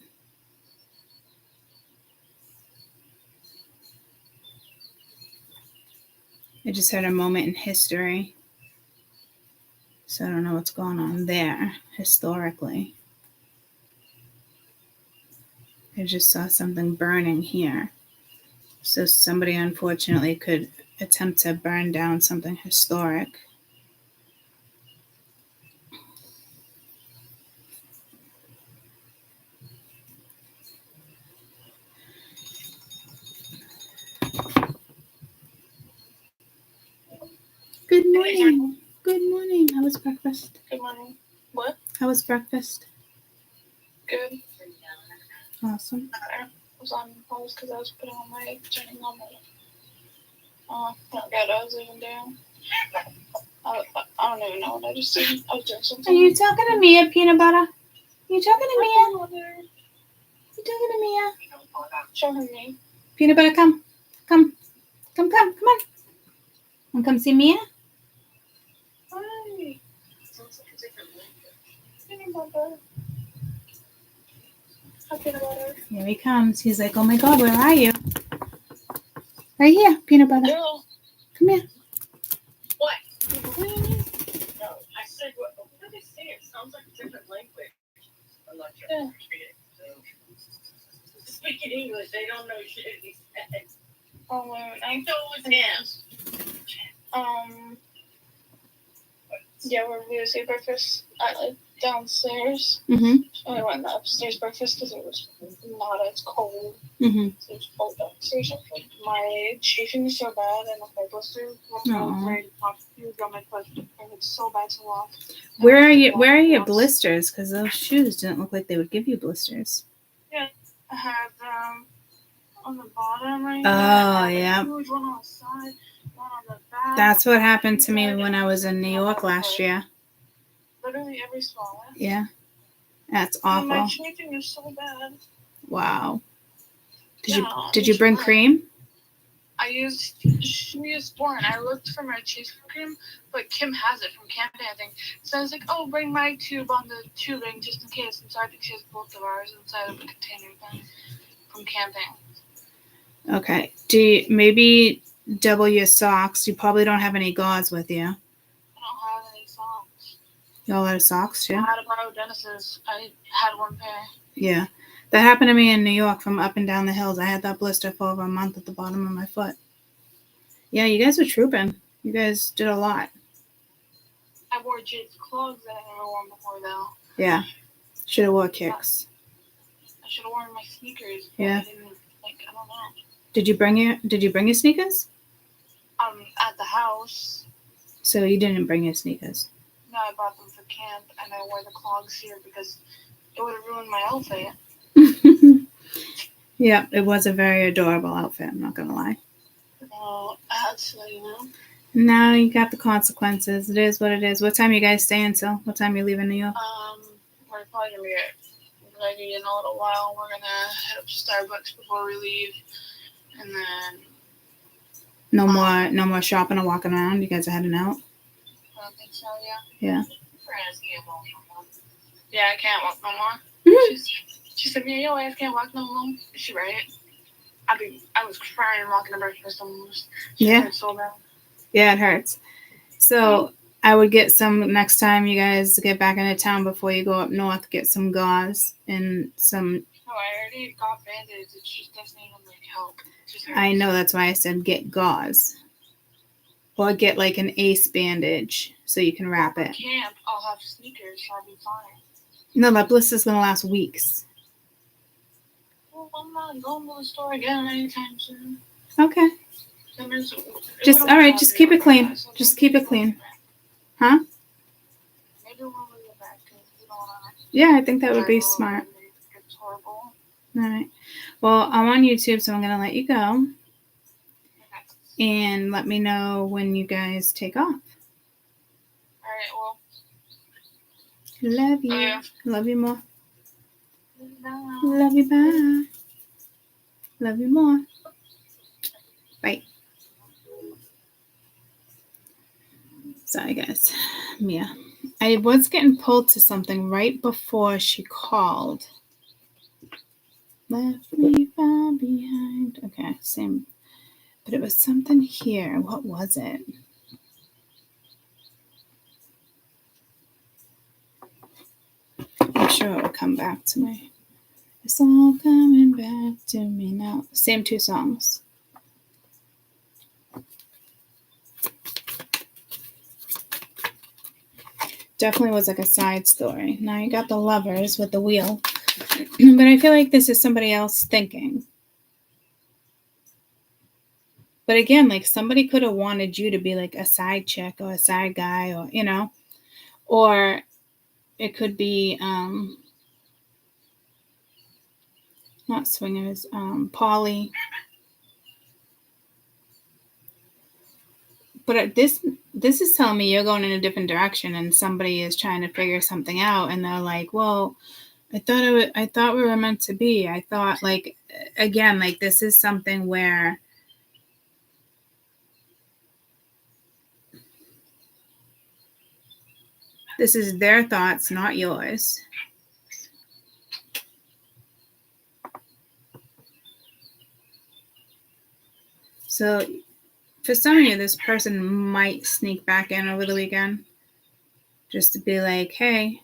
I just had a moment in history. So I don't know what's going on there historically. I just saw something burning here. So somebody unfortunately could attempt to burn down something historic. morning. Good morning. How was breakfast? Good morning. What? How was breakfast? Good. Awesome. I was on pause because I was putting on my turning on my. Oh God, I was even doing. I don't even know what I just did. I was doing something. Are you talking to Mia, peanut butter? You talking to Mia? You talking to Mia? Show her me. Peanut butter, come. Come on. Want to come see Mia? Hi. Peanut butter. Hi, peanut butter. Here he comes. He's like, oh my God, where are you? Right here, peanut butter. Girl. Come here. What? No, I said what did they say? It sounds like a different language. I'm not sure. Yeah. Speaking English, they don't know shit he said. Oh, wait, I know it was him. Yeah, we were doing breakfast at downstairs. Mm-hmm. I went upstairs breakfast because it was not as cold. Mm-hmm. So it was cold upstairs. My chafing was so bad, and my blister was ready to pop. You got my foot, and it's so bad to walk. Where are your blisters? Because those shoes didn't look like they would give you blisters. Yeah, I had on the bottom right here. Yeah. One on the side, one on the back. That's what happened to me when I was in New York last year. Literally every spot. Yeah. That's awful. My chafing is so bad. Wow. Did you bring cream? She used Born. I looked for my chafing cream, but Kim has it from camping, I think. So I was like, oh, bring my tube on the tubing just in case. And so I think she has both of ours inside of a container thing from camping. Okay. Do you maybe double your socks? You probably don't have any gauze with you. I don't have any socks. You all have socks too? I had to borrow Dennis's. I had one pair. Yeah. That happened to me in New York from up and down the hills. I had that blister for over a month at the bottom of my foot. Yeah, you guys were trooping. You guys did a lot. I wore Jade's clothes that I never worn before, though. Yeah. Should have wore kicks. I should have worn my sneakers. Yeah. I didn't, I don't know. Did you bring your sneakers? At the house. So you didn't bring your sneakers? No, I brought them for camp, and I wore the clogs here because it would have ruined my outfit. Yeah, it was a very adorable outfit, I'm not gonna lie. Well, I had to, Now you got the consequences. It is what it is. What time you guys staying till? What time you leaving New York? We're probably gonna be ready in a little while. We're gonna head up to Starbucks before we leave, and then no more shopping or walking around. You guys are heading out. I don't think so. Yeah. Yeah, I can't walk no more. Mm-hmm. She said, "Yeah, your ass can't walk no more." Is she right? I was crying walking to breakfast almost. Yeah. So bad. Yeah, it hurts. So I would get some next time you guys get back into town before you go up north. Get some gauze and some. Oh, I already got Band-Aids. It just doesn't even help. I know, that's why I said get gauze. Or get like an ace bandage so you can wrap it. Camp, I'll have sneakers, so I'll be fine. No, that blister's gonna last weeks. Well, I'm not going to the store again anytime soon. Okay. Just keep it clean. Just keep it clean. Huh? Maybe when we get back, we don't want to. Yeah, I think that would be smart. It's horrible. All right. Well, I'm on YouTube, so I'm gonna let you go. And let me know when you guys take off. Alright, well. Love you. Yeah. Love you more. Bye. Love you, bye. Love you more. Bye. Sorry, guys. Mia. I was getting pulled to something right before she called. Left me far behind. Okay, same. But it was something here. What was it? I'm sure it will come back to me. It's all coming back to me now. Same two songs. Definitely was like a side story. Now you got the lovers with the wheel. But I feel like this is somebody else thinking. But again, like somebody could have wanted you to be like a side chick or a side guy, or, you know, or it could be not swingers, poly. But this is telling me you're going in a different direction, and somebody is trying to figure something out, and they're like, well, I thought we were meant to be. I thought, like, again, like this is something where this is their thoughts, not yours. So for some of you, this person might sneak back in over the weekend just to be like, hey,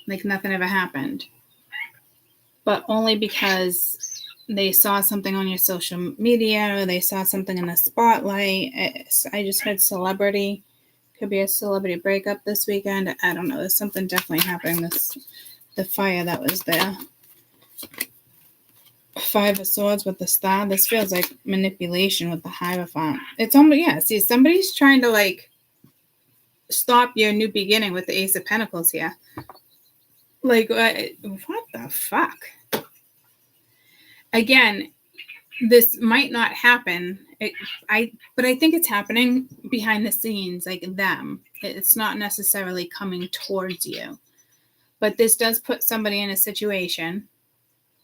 like nothing ever happened. But only because they saw something on your social media, or they saw something in the spotlight. I just heard celebrity. Could be a celebrity breakup this weekend. I don't know. There's something definitely happening. The fire that was there. 5 of Swords with the Star. This feels like manipulation with the Hierophant. It's almost, yeah, see, somebody's trying to like stop your new beginning with the Ace of Pentacles here. Like, what the fuck? Again, this might not happen. But I think it's happening behind the scenes, like them. It's not necessarily coming towards you. But this does put somebody in a situation.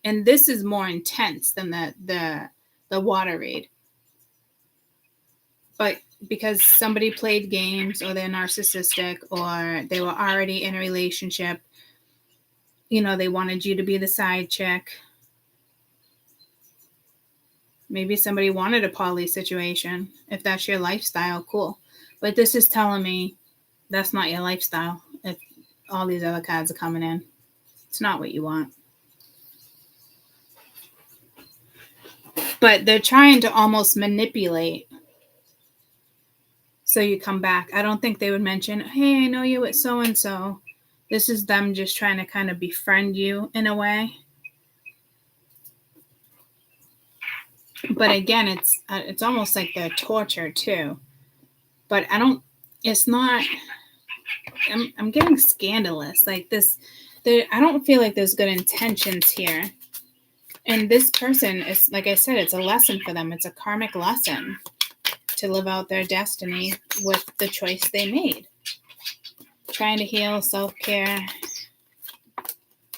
And this is more intense than the water read. But because somebody played games, or they're narcissistic, or they were already in a relationship, you know, they wanted you to be the side chick. Maybe somebody wanted a poly situation. If that's your lifestyle, cool. But this is telling me that's not your lifestyle. If all these other cards are coming in, it's not what you want. But they're trying to almost manipulate so you come back. I don't think they would mention, hey, I know you with so-and-so. This is them just trying to kind of befriend you in a way. But again, it's almost like they're torture too. But it's not, I'm getting scandalous. Like this, I don't feel like there's good intentions here. And this person is, like I said, it's a lesson for them. It's a karmic lesson to live out their destiny with the choice they made. Trying to heal, self-care,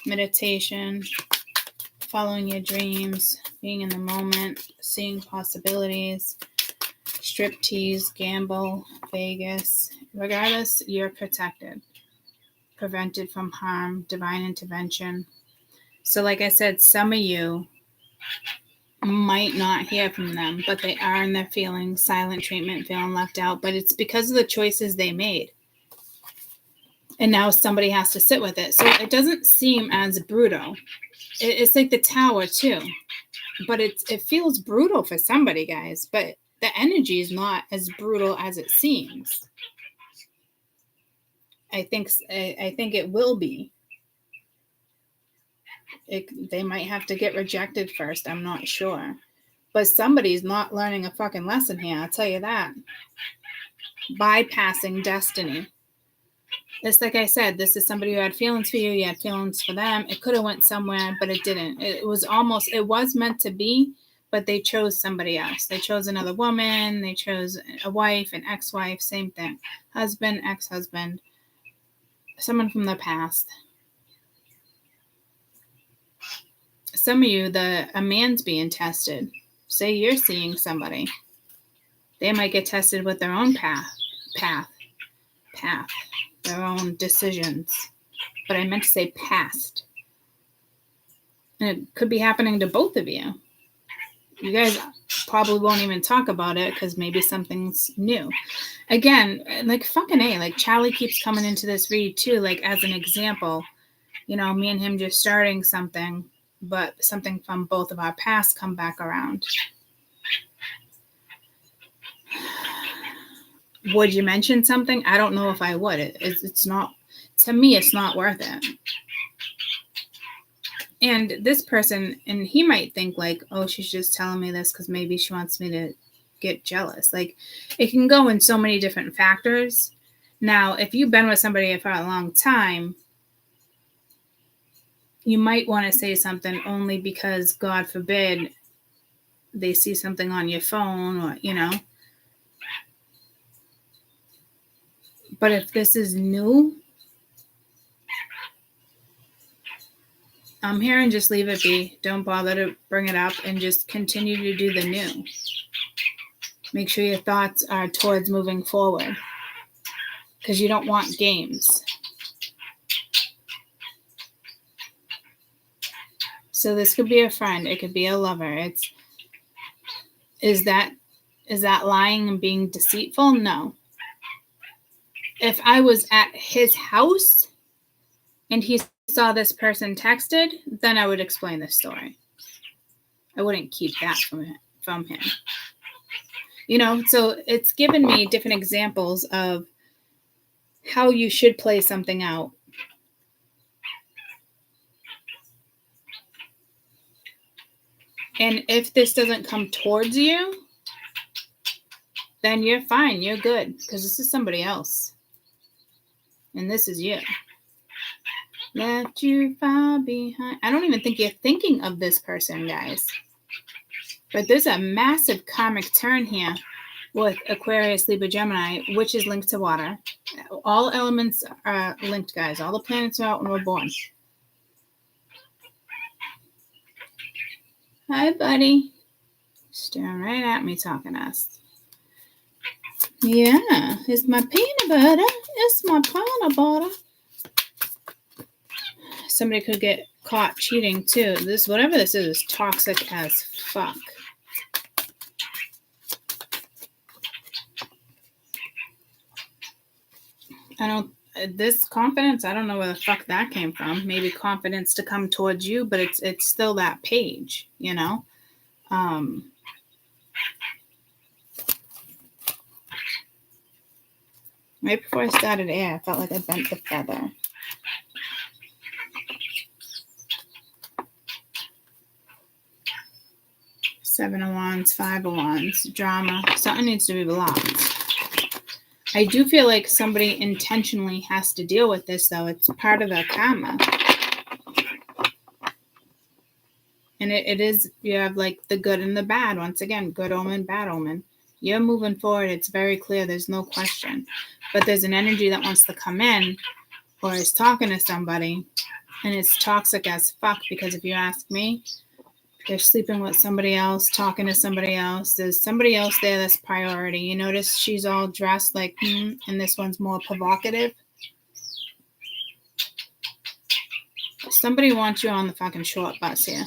meditation, following your dreams, being in the moment, seeing possibilities, striptease, gamble, Vegas. Regardless, you're protected, prevented from harm, divine intervention. So like I said, some of you might not hear from them, but they are in their feelings, silent treatment, feeling left out, but it's because of the choices they made. And now somebody has to sit with it. So it doesn't seem as brutal. It's like the Tower too, but it feels brutal for somebody, guys, but the energy is not as brutal as it seems. I think it will be. They might have to get rejected first. I'm not sure. But somebody's not learning a fucking lesson here. I'll tell you that. Bypassing destiny. It's like I said, this is somebody who had feelings for you. You had feelings for them. It could have went somewhere, but it didn't. It was meant to be, but they chose somebody else. They chose another woman. They chose a wife, an ex-wife, same thing. Husband, ex-husband, someone from the past. Some of you, a man's being tested. Say you're seeing somebody. They might get tested with their own path, their own decisions. But I meant to say past. And it could be happening to both of you. You guys probably won't even talk about it because maybe something's new. Again, like fucking A, like Charlie keeps coming into this read too, like as an example. You know, me and him just starting something, but something from both of our pasts come back around. Would you mention something? I don't know if I would. It's not, to me, it's not worth it. And this person, and he might think like, oh, she's just telling me this because maybe she wants me to get jealous. Like, it can go in so many different factors. Now, if you've been with somebody for a long time, you might want to say something only because, God forbid, they see something on your phone or, you know. But if this is new, I'm here and just leave it be. Don't bother to bring it up and just continue to do the new. Make sure your thoughts are towards moving forward because you don't want games. So this could be a friend. It could be a lover. Is that lying and being deceitful? No. If I was at his house and he saw this person texted, then I would explain this story. I wouldn't keep that from him. You know, so it's given me different examples of how you should play something out. And if this doesn't come towards you, then you're fine. You're good because this is somebody else. And this is you. Left you far behind. I don't even think you're thinking of this person, guys. But there's a massive karmic turn here with Aquarius, Libra, Gemini, which is linked to water. All elements are linked, guys. All the planets are out when we're born. Hi, buddy. Staring right at me, talking to us. Yeah, it's my peanut butter. It's my peanut butter. Somebody could get caught cheating too. This, whatever this is toxic as fuck. This confidence, I don't know where the fuck that came from. Maybe confidence to come towards you, but it's still that page, you know? Right before I started air, I felt like I bent the feather. Seven of Wands, Five of Wands, drama. Something needs to be blocked. I do feel like somebody intentionally has to deal with this, though. It's part of their karma. And it is, you have like the good and the bad. Once again, good omen, bad omen. You're moving forward. It's very clear. There's no question. But there's an energy that wants to come in or is talking to somebody. And it's toxic as fuck because if you ask me, they're sleeping with somebody else, talking to somebody else. There's somebody else there that's priority. You notice she's all dressed like, and this one's more provocative. Somebody wants you on the fucking short bus here.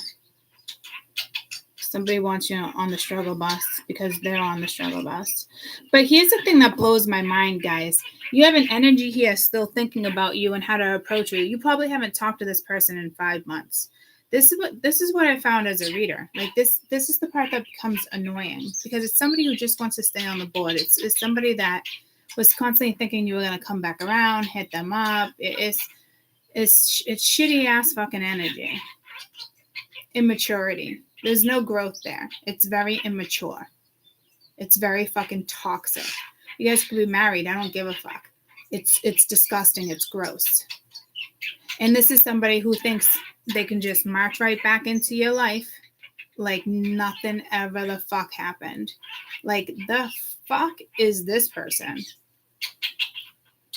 Somebody wants you on the struggle bus because they're on the struggle bus. But here's the thing that blows my mind, guys. You have an energy here still thinking about you and how to approach you. You probably haven't talked to this person in 5 months. This is what I found as a reader. Like this is the part that becomes annoying because it's somebody who just wants to stay on the board. It's somebody that was constantly thinking you were gonna come back around, hit them up. It's shitty ass fucking energy. Immaturity. There's no growth there. It's very immature. It's very fucking toxic. You guys could be married. I don't give a fuck. It's disgusting. It's gross. And this is somebody who thinks they can just march right back into your life like nothing ever the fuck happened. Like, the fuck is this person?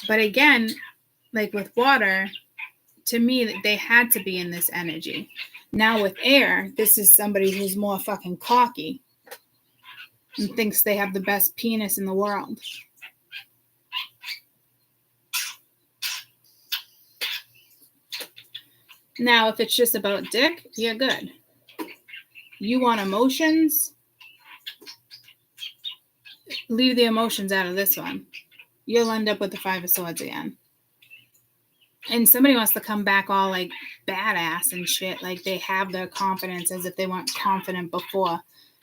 But again, like with water, to me, they had to be in this energy. Now with air, this is somebody who's more fucking cocky and thinks they have the best penis in the world. Now, if it's just about dick, you're good. You want emotions? Leave the emotions out of this one. You'll end up with the Five of Swords again. And somebody wants to come back all like badass and shit, like they have their confidence as if they weren't confident before.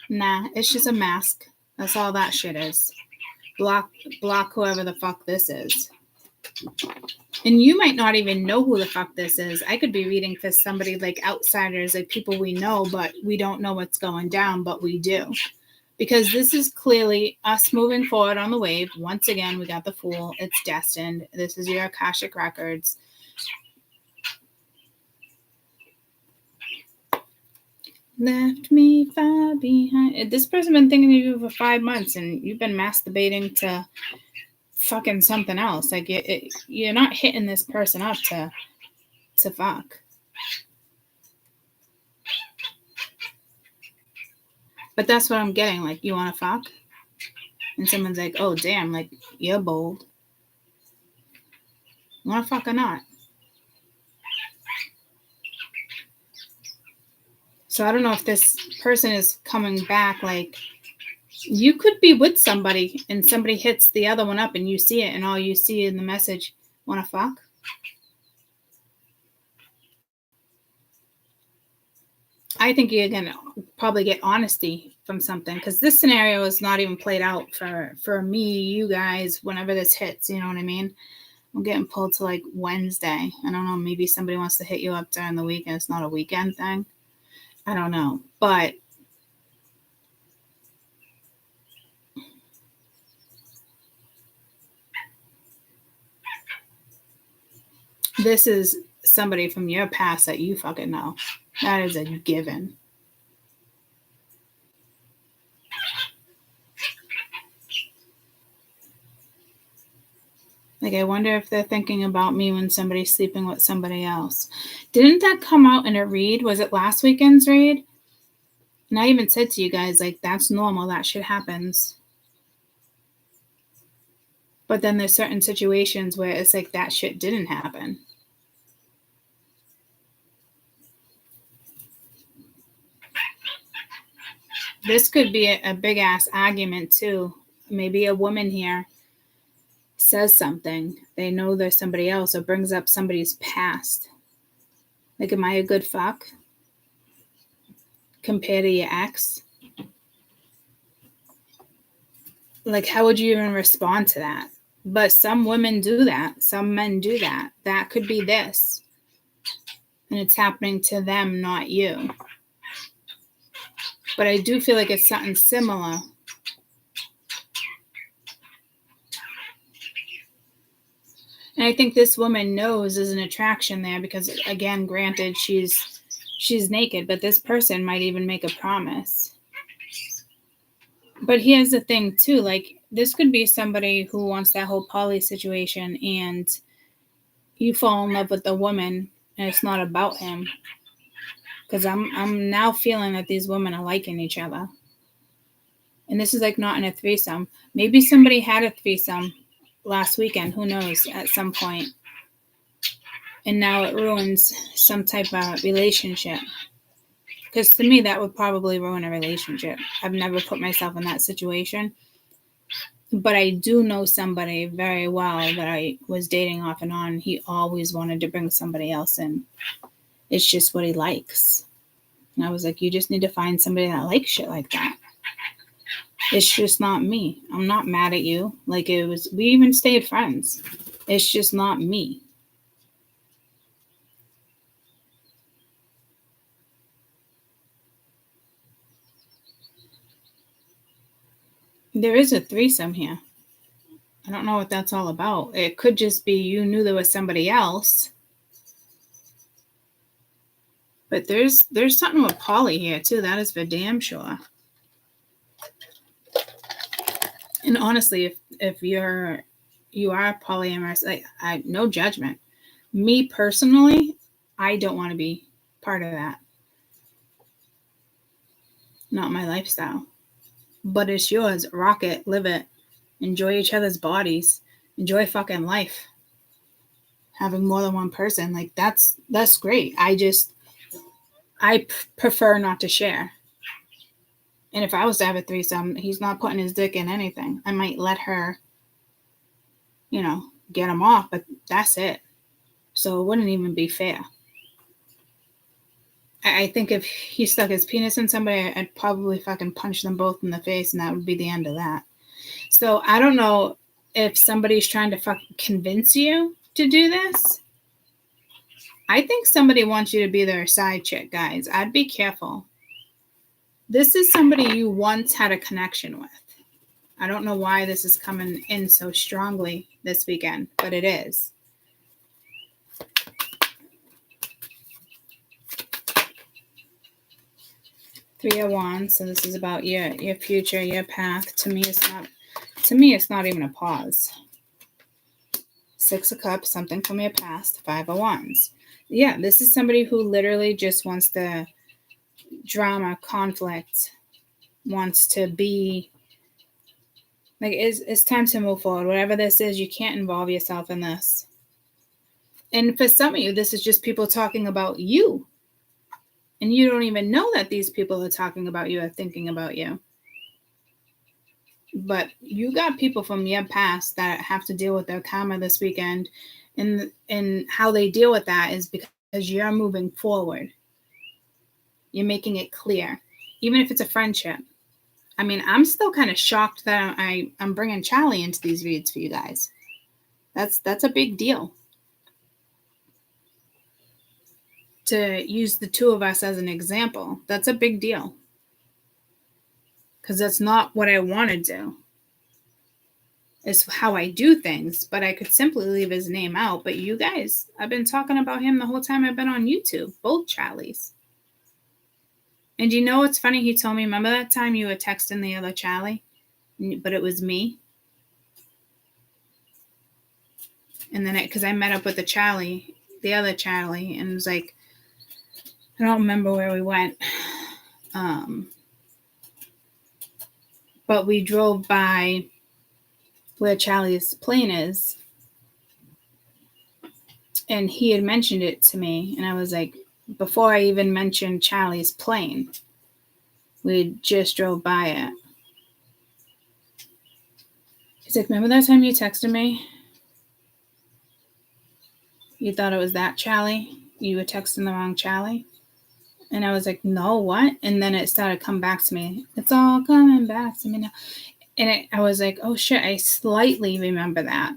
Nah, it's just a mask. That's all that shit is. Block whoever the fuck this is. And you might not even know who the fuck this is. I could be reading for somebody like outsiders, like people we know, but we don't know what's going down, but we do. Because this is clearly us moving forward on the wave. Once again, we got the Fool. It's destined. This is your Akashic Records. Left me far behind. This person been thinking of you for 5 months, and you've been masturbating to fucking something else. Like you're not hitting this person up to fuck. But that's what I'm getting. Like, you want to fuck? And someone's like, oh, damn, like, you're bold. You want to fuck or not? So I don't know if this person is coming back. Like, you could be with somebody and somebody hits the other one up and you see it and all you see in the message, want to fuck? I think you're going to probably get honesty from something, because this scenario is not even played out for me, you guys, whenever this hits, you know what I mean? I'm getting pulled to like Wednesday. I don't know, maybe somebody wants to hit you up during the weekend. It's not a weekend thing. I don't know. But this is somebody from your past that you fucking know. That is a given. Like, I wonder if they're thinking about me when somebody's sleeping with somebody else. Didn't that come out in a read? Was it last weekend's read? And I even said to you guys, like, that's normal. That shit happens. But then there's certain situations where it's like that shit didn't happen. This could be a big-ass argument, too. Maybe a woman here says something. They know there's somebody else, or brings up somebody's past. Like, am I a good fuck compared to your ex? Like, how would you even respond to that? But some women do that. Some men do that. That could be this. And it's happening to them, not you. But I do feel like it's something similar. And I think this woman knows there's an attraction there because, again, granted, she's naked, but this person might even make a promise. But here's the thing, too. Like, this could be somebody who wants that whole poly situation, and you fall in love with the woman, and it's not about him. Because I'm now feeling that these women are liking each other. And this is like not in a threesome. Maybe somebody had a threesome last weekend. Who knows, at some point. And now it ruins some type of relationship. Because to me, that would probably ruin a relationship. I've never put myself in that situation. But I do know somebody very well that I was dating off and on. He always wanted to bring somebody else in. It's just what he likes. And I was like, you just need to find somebody that likes shit like that. It's just not me. I'm not mad at you. Like, we even stayed friends. It's just not me. There is a threesome here. I don't know what that's all about. It could just be you knew there was somebody else. But there's something with poly here, too. That is for damn sure. And honestly, if you are polyamorous, I no judgment. Me personally, I don't want to be part of that. Not my lifestyle. But it's yours. Rock it. Live it. Enjoy each other's bodies. Enjoy fucking life. Having more than one person, like, that's great. I prefer not to share. And if I was to have a threesome, he's not putting his dick in anything. I might let her, get him off, but that's it. So it wouldn't even be fair. I think if he stuck his penis in somebody, I'd probably fucking punch them both in the face, and that would be the end of that. So I don't know if somebody's trying to fucking convince you to do this, I think somebody wants you to be their side chick, guys. I'd be careful. This is somebody you once had a connection with. I don't know why this is coming in so strongly this weekend, but it is. Three of Wands. So this is about your future, your path. To me, it's not even a pause. Six of Cups, something from your past. Five of Wands. Yeah, this is somebody who literally just wants the drama, conflict, wants to be like, it's time to move forward. Whatever this is, you can't involve yourself in this. And for some of you, this is just people talking about you. And you don't even know that these people are talking about you or thinking about you. But you got people from your past that have to deal with their karma this weekend. And how they deal with that is because you're moving forward. You're making it clear. Even if it's a friendship. I mean, I'm still kind of shocked that I'm bringing Charlie into these reads for you guys. That's a big deal. To use the two of us as an example, that's a big deal. Because that's not what I want to do. It's how I do things, but I could simply leave his name out. But you guys, I've been talking about him the whole time I've been on YouTube, both Charlies. And you know what's funny? He told me, remember that time you were texting the other Charlie, but it was me? And then because I met up with the other Charlie, and it was like, I don't remember where we went. But we drove by where Charlie's plane is. And he had mentioned it to me. And I was like, before I even mentioned Charlie's plane, we just drove by it. He's like, remember that time you texted me? You thought it was that Charlie? You were texting the wrong Charlie? And I was like, no, what? And then it started coming back to me. It's all coming back to me now. And I was like, oh shit, I slightly remember that.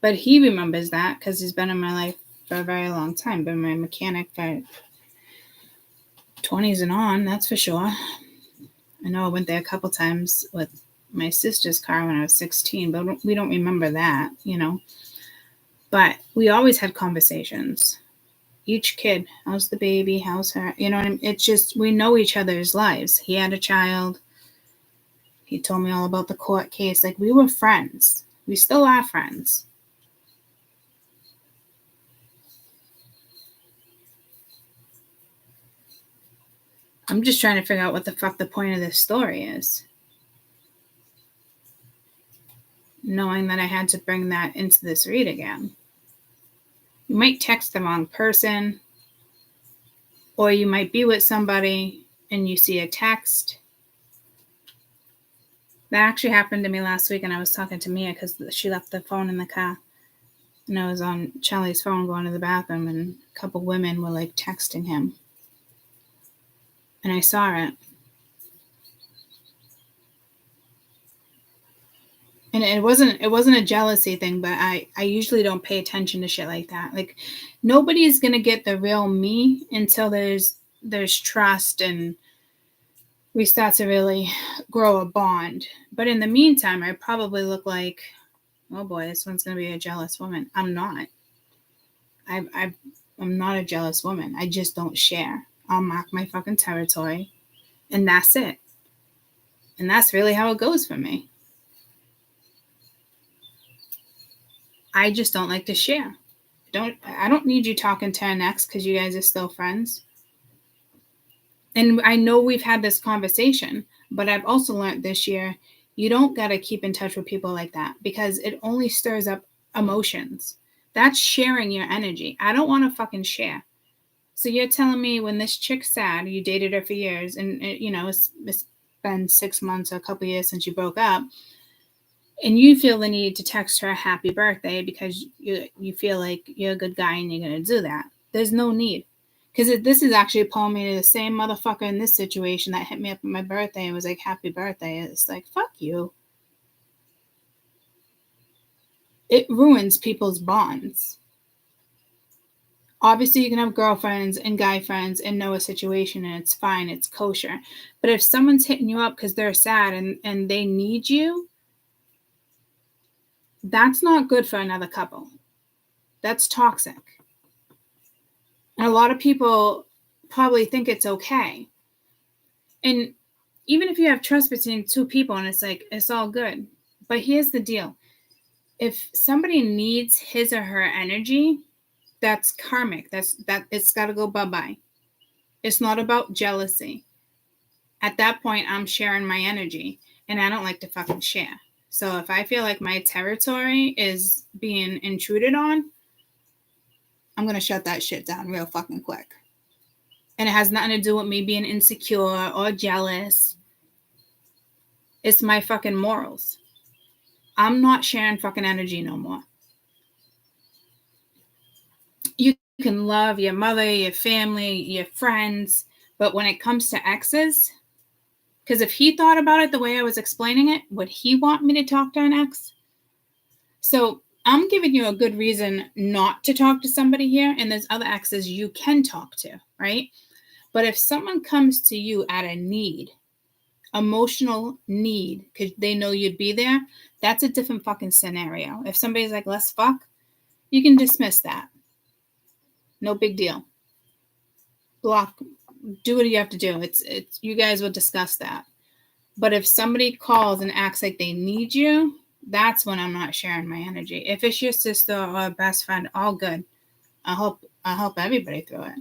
But he remembers that because he's been in my life for a very long time. Been my mechanic for 20s and on, that's for sure. I know I went there a couple times with my sister's car when I was 16, but we don't remember that, you know. But we always had conversations. Each kid, how's the baby, how's her, you know what I mean? It's just, we know each other's lives. He had a child. He told me all about the court case. Like, we were friends. We still are friends. I'm just trying to figure out what the fuck the point of this story is. Knowing that I had to bring that into this read again. You might text the wrong person, or you might be with somebody and you see a text. That actually happened to me last week, and I was talking to Mia because she left the phone in the car. And I was on Charlie's phone going to the bathroom, and a couple women were like texting him. And I saw it. And it wasn't a jealousy thing, but I usually don't pay attention to shit like that. Like, nobody's gonna get the real me until there's trust and we start to really grow a bond. But in the meantime, I probably look like, oh boy, this one's gonna be a jealous woman. I'm not. I'm not a jealous woman. I just don't share. I'll mark my fucking territory, and that's it. And that's really how it goes for me. I just don't like to share. I don't need you talking to our next because you guys are still friends. And I know we've had this conversation, but I've also learned this year, you don't got to keep in touch with people like that because it only stirs up emotions. That's sharing your energy. I don't want to fucking share. So you're telling me when this chick's sad, you dated her for years, and you know, it's been 6 months or a couple years since you broke up, and you feel the need to text her a happy birthday because you feel like you're a good guy and you're going to do that. There's no need. Because this is actually pulling me to the same motherfucker in this situation that hit me up on my birthday and was like, happy birthday. It's like, fuck you. it ruins people's bonds. Obviously, you can have girlfriends and guy friends and know a situation and it's fine, it's kosher. But if someone's hitting you up because they're sad and they need you, that's not good for another couple. That's toxic. And a lot of people probably think it's okay. And even if you have trust between two people and it's like, it's all good. But here's the deal. If somebody needs his or her energy, that's karmic. It's got to go bye-bye. It's not about jealousy. At that point, I'm sharing my energy and I don't like to fucking share. So if I feel like my territory is being intruded on, I'm going to shut that shit down real fucking quick. And it has nothing to do with me being insecure or jealous. It's my fucking morals. I'm not sharing fucking energy no more. You can love your mother, your family, your friends, but when it comes to exes, because if he thought about it the way I was explaining it, would he want me to talk to an ex? So I'm giving you a good reason not to talk to somebody here, and there's other exes you can talk to, right? But if someone comes to you at a need, emotional need, because they know you'd be there, that's a different fucking scenario. If somebody's like, let's fuck, you can dismiss that. No big deal. Block, do what you have to do. It's you guys will discuss that. But if somebody calls and acts like they need you, that's when I'm not sharing my energy. If it's your sister or best friend, all good. I help everybody through it.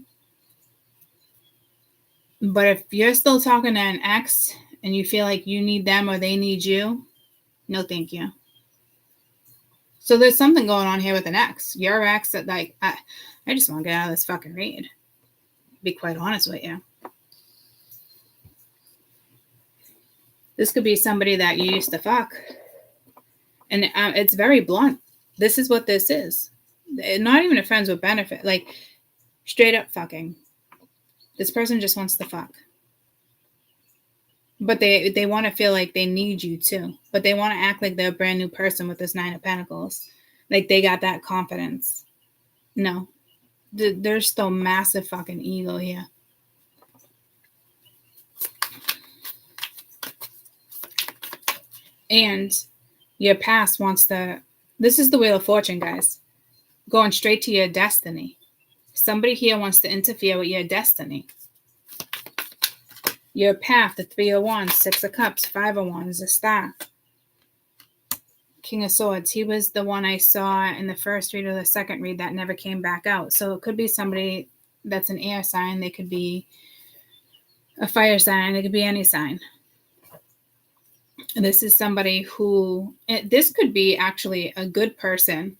But if you're still talking to an ex and you feel like you need them or they need you, no thank you. So there's something going on here with an ex. Your ex that like, I just want to get out of this fucking read. Be quite honest with you. This could be somebody that you used to fuck. And it's very blunt. This is what this is. Not even a friends with benefit. Like, straight up fucking. This person just wants to fuck. But they want to feel like they need you too. But they want to act like they're a brand new person with this 9 of Pentacles. Like they got that confidence. No. There's still massive fucking ego here. And your past wants to... This is the Wheel of Fortune, guys. Going straight to your destiny. Somebody here wants to interfere with your destiny. Your path, the 3 of Wands, 6 of Cups, 5 of Wands, the Star. King of Swords. He was the one I saw in the first read or the second read that never came back out. So it could be somebody that's an air sign. They could be a fire sign. It could be any sign. And this is somebody who... This could be actually a good person.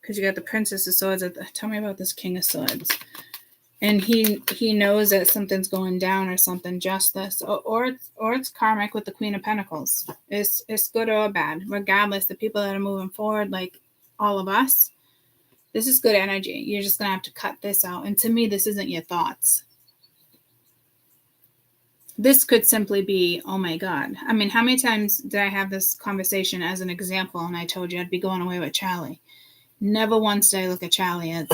Because you got the Princess of Swords. Tell me about this King of Swords. And he knows that something's going down or something justice. Or it's karmic with the Queen of Pentacles. It's good or bad. Regardless, the people that are moving forward, like all of us, this is good energy. You're just going to have to cut this out. And to me, this isn't your thoughts. This could simply be, oh my God. I mean, how many times did I have this conversation as an example and I told you I'd be going away with Charlie? Never once did I look at Charlie as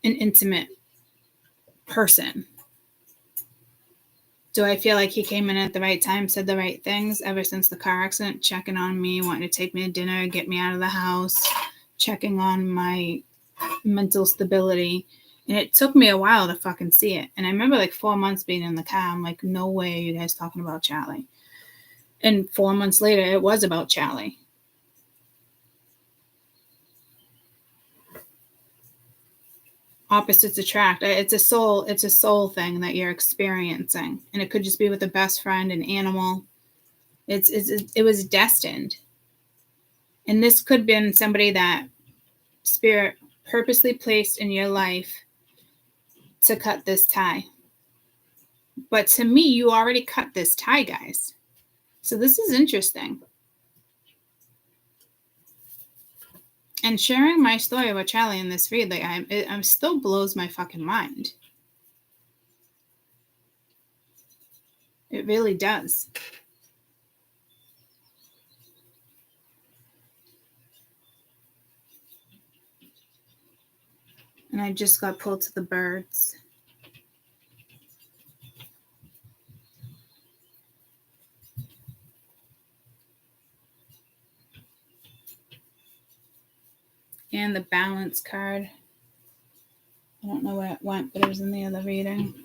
an intimate person. Do I feel like he came in at the right time, said the right things ever since the car accident, checking on me, wanting to take me to dinner, get me out of the house, checking on my mental stability. And it took me a while to fucking see it. And I remember like 4 months being in the car. I'm like, no way are you guys talking about Charlie. And 4 months later, it was about Charlie. Opposites attract. It's a soul thing that you're experiencing. And it could just be with a best friend, an animal. It was destined. And this could have been somebody that Spirit purposely placed in your life to cut this tie. But to me, you already cut this tie, guys. So this is interesting. And sharing my story with Charlie in this read, like I'm still blows my fucking mind. It really does. And I just got pulled to the birds. And the balance card. I don't know where it went, but it was in the other reading.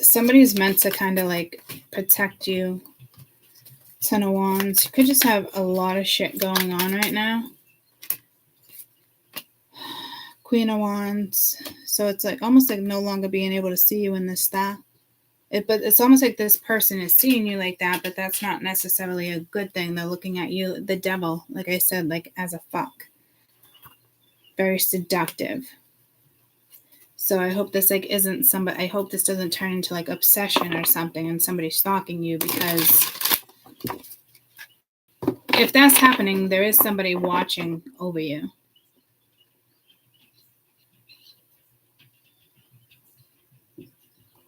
Somebody's meant to kind of like protect you. Ten of Wands. You could just have a lot of shit going on right now. Queen of Wands. So it's like almost like no longer being able to see you in this stuff. But it's almost like this person is seeing you like that, but that's not necessarily a good thing. They're looking at you, the devil, like I said, like as a fuck. Very seductive. So I hope this like isn't somebody, I hope this doesn't turn into like obsession or something and somebody stalking you, because if that's happening, there is somebody watching over you.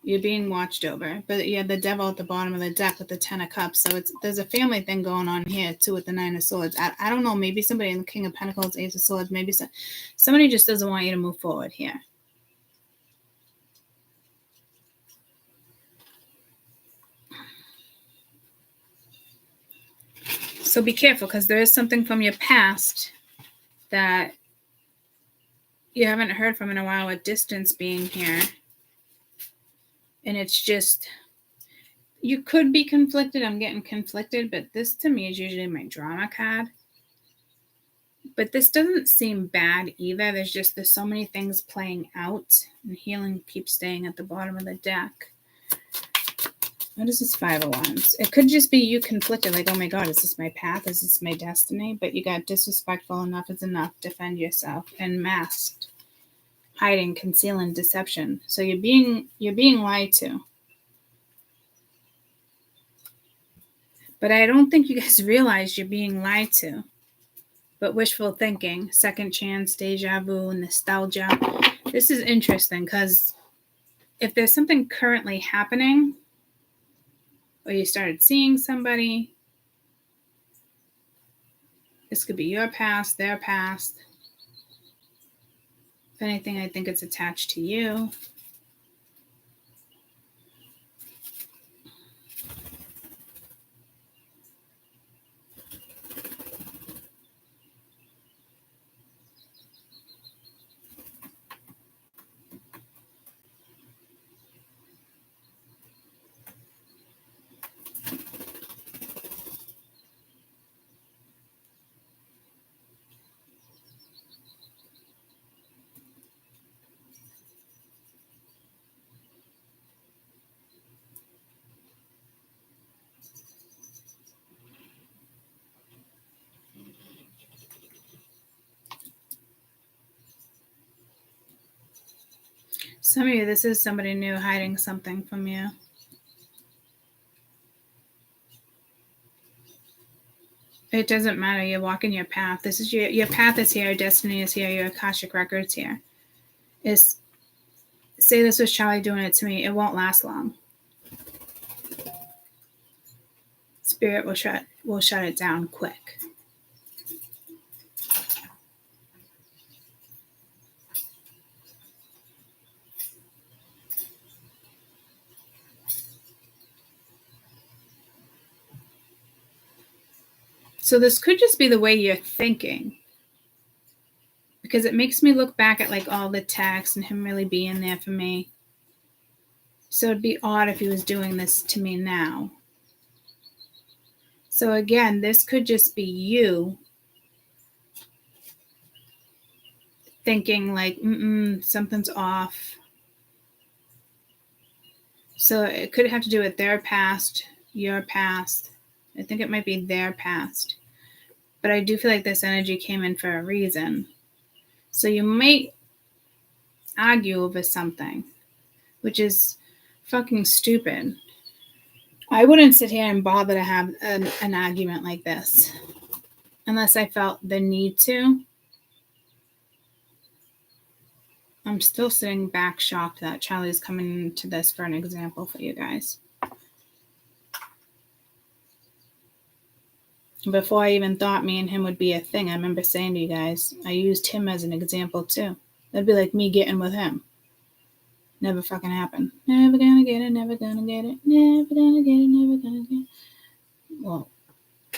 You're being watched over. But yeah, the devil at the bottom of the deck with the 10 of Cups. So there's a family thing going on here too with the 9 of Swords. I don't know. Maybe somebody in the King of Pentacles, Ace of Swords. Maybe somebody just doesn't want you to move forward here. So be careful, because there is something from your past that you haven't heard from in a while with distance being here. And it's just, you could be conflicted. I'm getting conflicted, but this to me is usually my drama card. But this doesn't seem bad either. There's so many things playing out, and healing keeps staying at the bottom of the deck. What is this 5 of Wands? It could just be you conflicted, like, oh my God, is this my path? Is this my destiny? But you got disrespectful, enough is enough, defend yourself, and masked, hiding, concealing, deception. So you're being lied to. But I don't think you guys realize you're being lied to. But wishful thinking, second chance, deja vu, nostalgia. This is interesting, because if there's something currently happening, or you started seeing somebody, this could be your past, their past. If anything, I think it's attached to you. Some of you, this is somebody new hiding something from you. It doesn't matter. You're walking your path. This is your path is here. Your destiny is here. Your Akashic Records here. Say this was Charlie doing it to me. It won't last long. Spirit will shut it down quick. So this could just be the way you're thinking, because it makes me look back at like all the texts and him really being there for me. So it'd be odd if he was doing this to me now. So again, this could just be you thinking like, something's off. So it could have to do with their past, your past. I think it might be their past. But I do feel like this energy came in for a reason. So you might argue over something, which is fucking stupid. I wouldn't sit here and bother to have an argument like this unless I felt the need to. I'm still sitting back shocked that Charlie's coming into this for an example for you guys. Before I even thought me and him would be a thing, I remember saying to you guys, I used him as an example too. That'd be like me getting with him. Never fucking happened. Never gonna get it, never gonna get it, never gonna get it, never gonna get it. Well,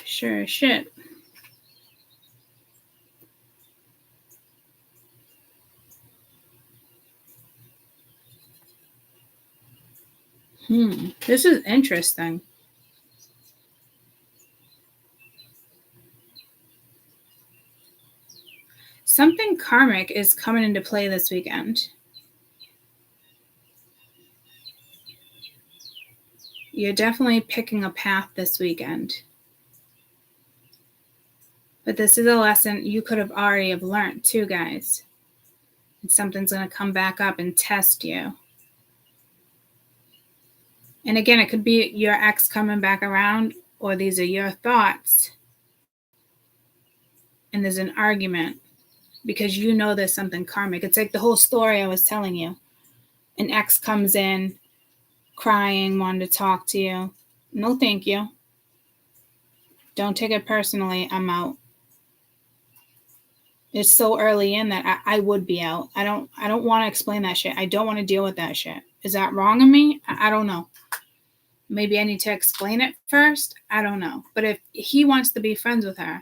sure as shit. This is interesting. Something karmic is coming into play this weekend. You're definitely picking a path this weekend. But this is a lesson you could have already have learned too, guys. And something's going to come back up and test you. And again, it could be your ex coming back around, or these are your thoughts. And there's an argument because you know there's something karmic. It's like the whole story I was telling you. An ex comes in crying, wanting to talk to you. No, thank you. Don't take it personally. I'm out. It's so early in that I would be out. I don't want to explain that shit. I don't want to deal with that shit. Is that wrong of me? I don't know. Maybe I need to explain it first. I don't know. But if he wants to be friends with her,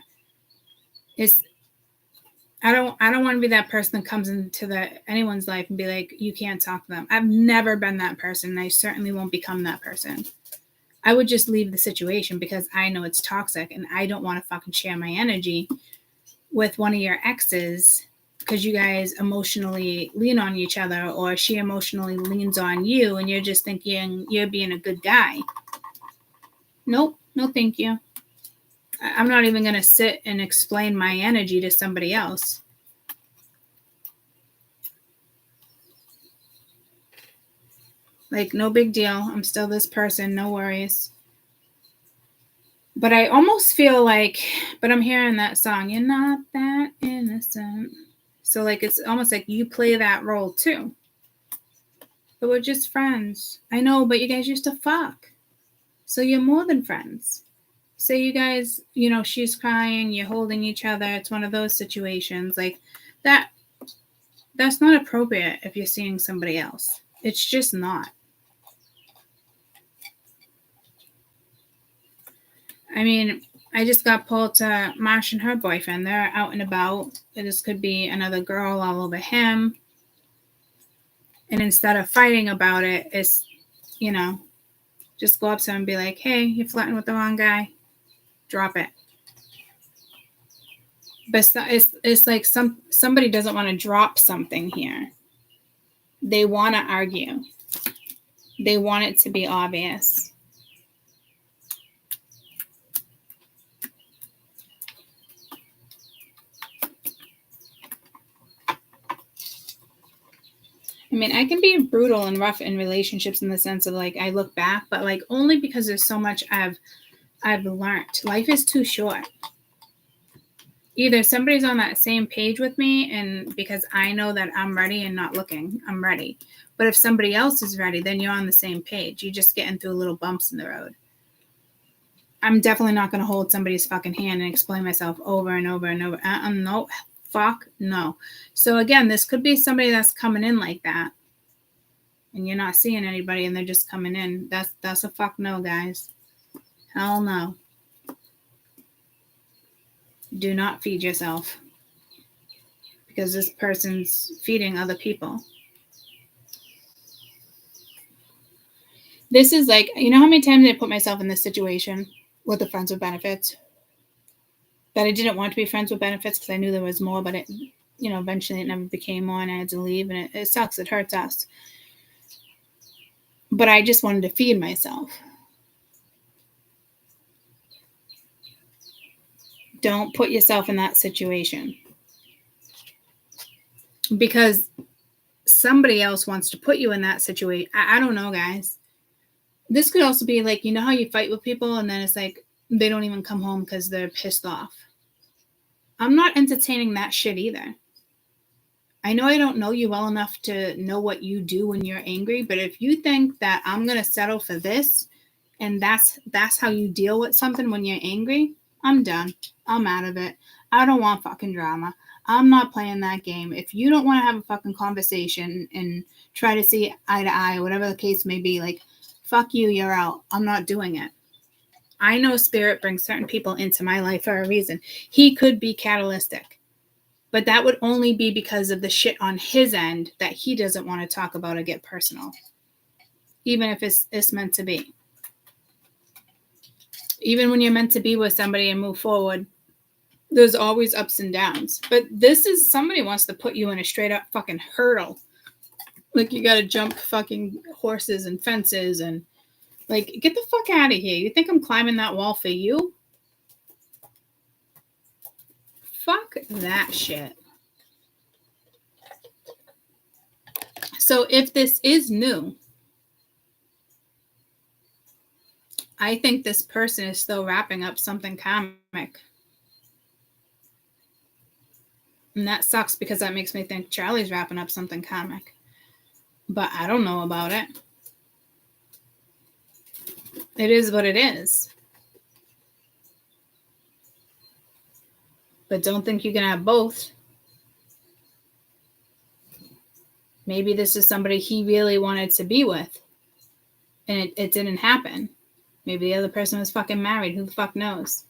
I don't want to be that person that comes into anyone's life and be like, you can't talk to them. I've never been that person, and I certainly won't become that person. I would just leave the situation because I know it's toxic, and I don't want to fucking share my energy with one of your exes because you guys emotionally lean on each other, or she emotionally leans on you, and you're just thinking you're being a good guy. Nope. No, thank you. I'm not even going to sit and explain my energy to somebody else. Like, no big deal. I'm still this person. No worries. But I almost feel like, but I'm hearing that song, you're not that innocent. So, like, it's almost like you play that role too. But we're just friends. I know, but you guys used to fuck. So you're more than friends. Say you guys, she's crying, you're holding each other. It's one of those situations. Like, that's not appropriate if you're seeing somebody else. It's just not. I mean, I just got pulled to Marsh and her boyfriend. They're out and about. This could be another girl all over him. And instead of fighting about it, it's, just go up to him and be like, hey, you're flirting with the wrong guy. Drop it. But it's like somebody doesn't want to drop something here. They want to argue. They want it to be obvious. I mean, I can be brutal and rough in relationships in the sense of, like, I look back, but, like, only because there's so much I've learned. Life is too short. Either somebody's on that same page with me, and because I know that I'm ready and not looking, I'm ready. But if somebody else is ready, then you're on the same page. You're just getting through little bumps in the road. I'm definitely not going to hold somebody's fucking hand and explain myself over and over and over. No. Fuck no. So again, this could be somebody that's coming in like that, and you're not seeing anybody, and they're just coming in. That's a fuck no, guys. Hell no. Do not feed yourself, because this person's feeding other people. This is like, how many times I put myself in this situation with the friends with benefits? That I didn't want to be friends with benefits because I knew there was more, but it, eventually it never became more, and I had to leave, and it sucks. It hurts us. But I just wanted to feed myself. Don't put yourself in that situation, because somebody else wants to put you in that situation. I don't know, guys. This could also be like, how you fight with people and then it's like they don't even come home because they're pissed off. I'm not entertaining that shit either. I know I don't know you well enough to know what you do when you're angry, but if you think that I'm going to settle for this and that's how you deal with something when you're angry, I'm done. I'm out of it. I don't want fucking drama. I'm not playing that game. If you don't want to have a fucking conversation and try to see eye to eye, whatever the case may be, like, fuck you, you're out. I'm not doing it. I know Spirit brings certain people into my life for a reason. He could be catalytic, but that would only be because of the shit on his end that he doesn't want to talk about or get personal, even if it's meant to be. Even when you're meant to be with somebody and move forward, there's always ups and downs. But this is somebody wants to put you in a straight up fucking hurdle. Like you got to jump fucking horses and fences and like, get the fuck out of here. You think I'm climbing that wall for you? Fuck that shit. So if this is new, I think this person is still wrapping up something karmic. And that sucks because that makes me think Charlie's wrapping up something karmic. But I don't know about it. It is what it is. But don't think you can have both. Maybe this is somebody he really wanted to be with. And it didn't happen. Maybe the other person was fucking married. Who the fuck knows?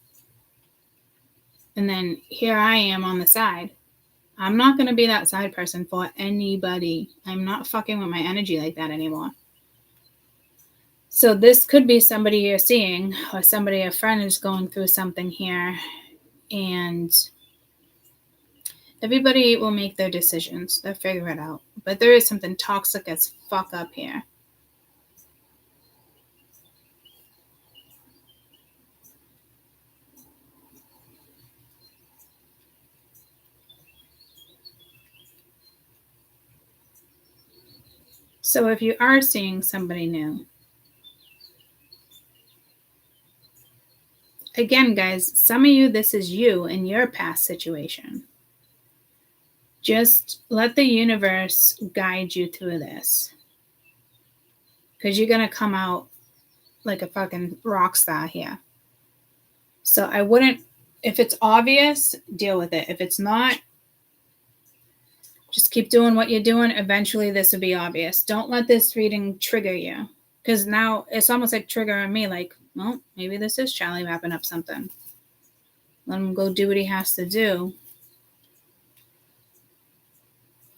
And then here I am on the side. I'm not going to be that side person for anybody. I'm not fucking with my energy like that anymore. So this could be somebody you're seeing or somebody, a friend is going through something here. And everybody will make their decisions. They'll figure it out. But there is something toxic as fuck up here. So if you are seeing somebody new, again, guys, some of you, this is you in your past situation. Just let the universe guide you through this. Because you're going to come out like a fucking rock star here. So I wouldn't, if it's obvious, deal with it. If it's not, just keep doing what you're doing. Eventually this will be obvious. Don't let this reading trigger you. Because now it's almost like triggering me like, well, maybe this is Charlie wrapping up something. Let him go do what he has to do.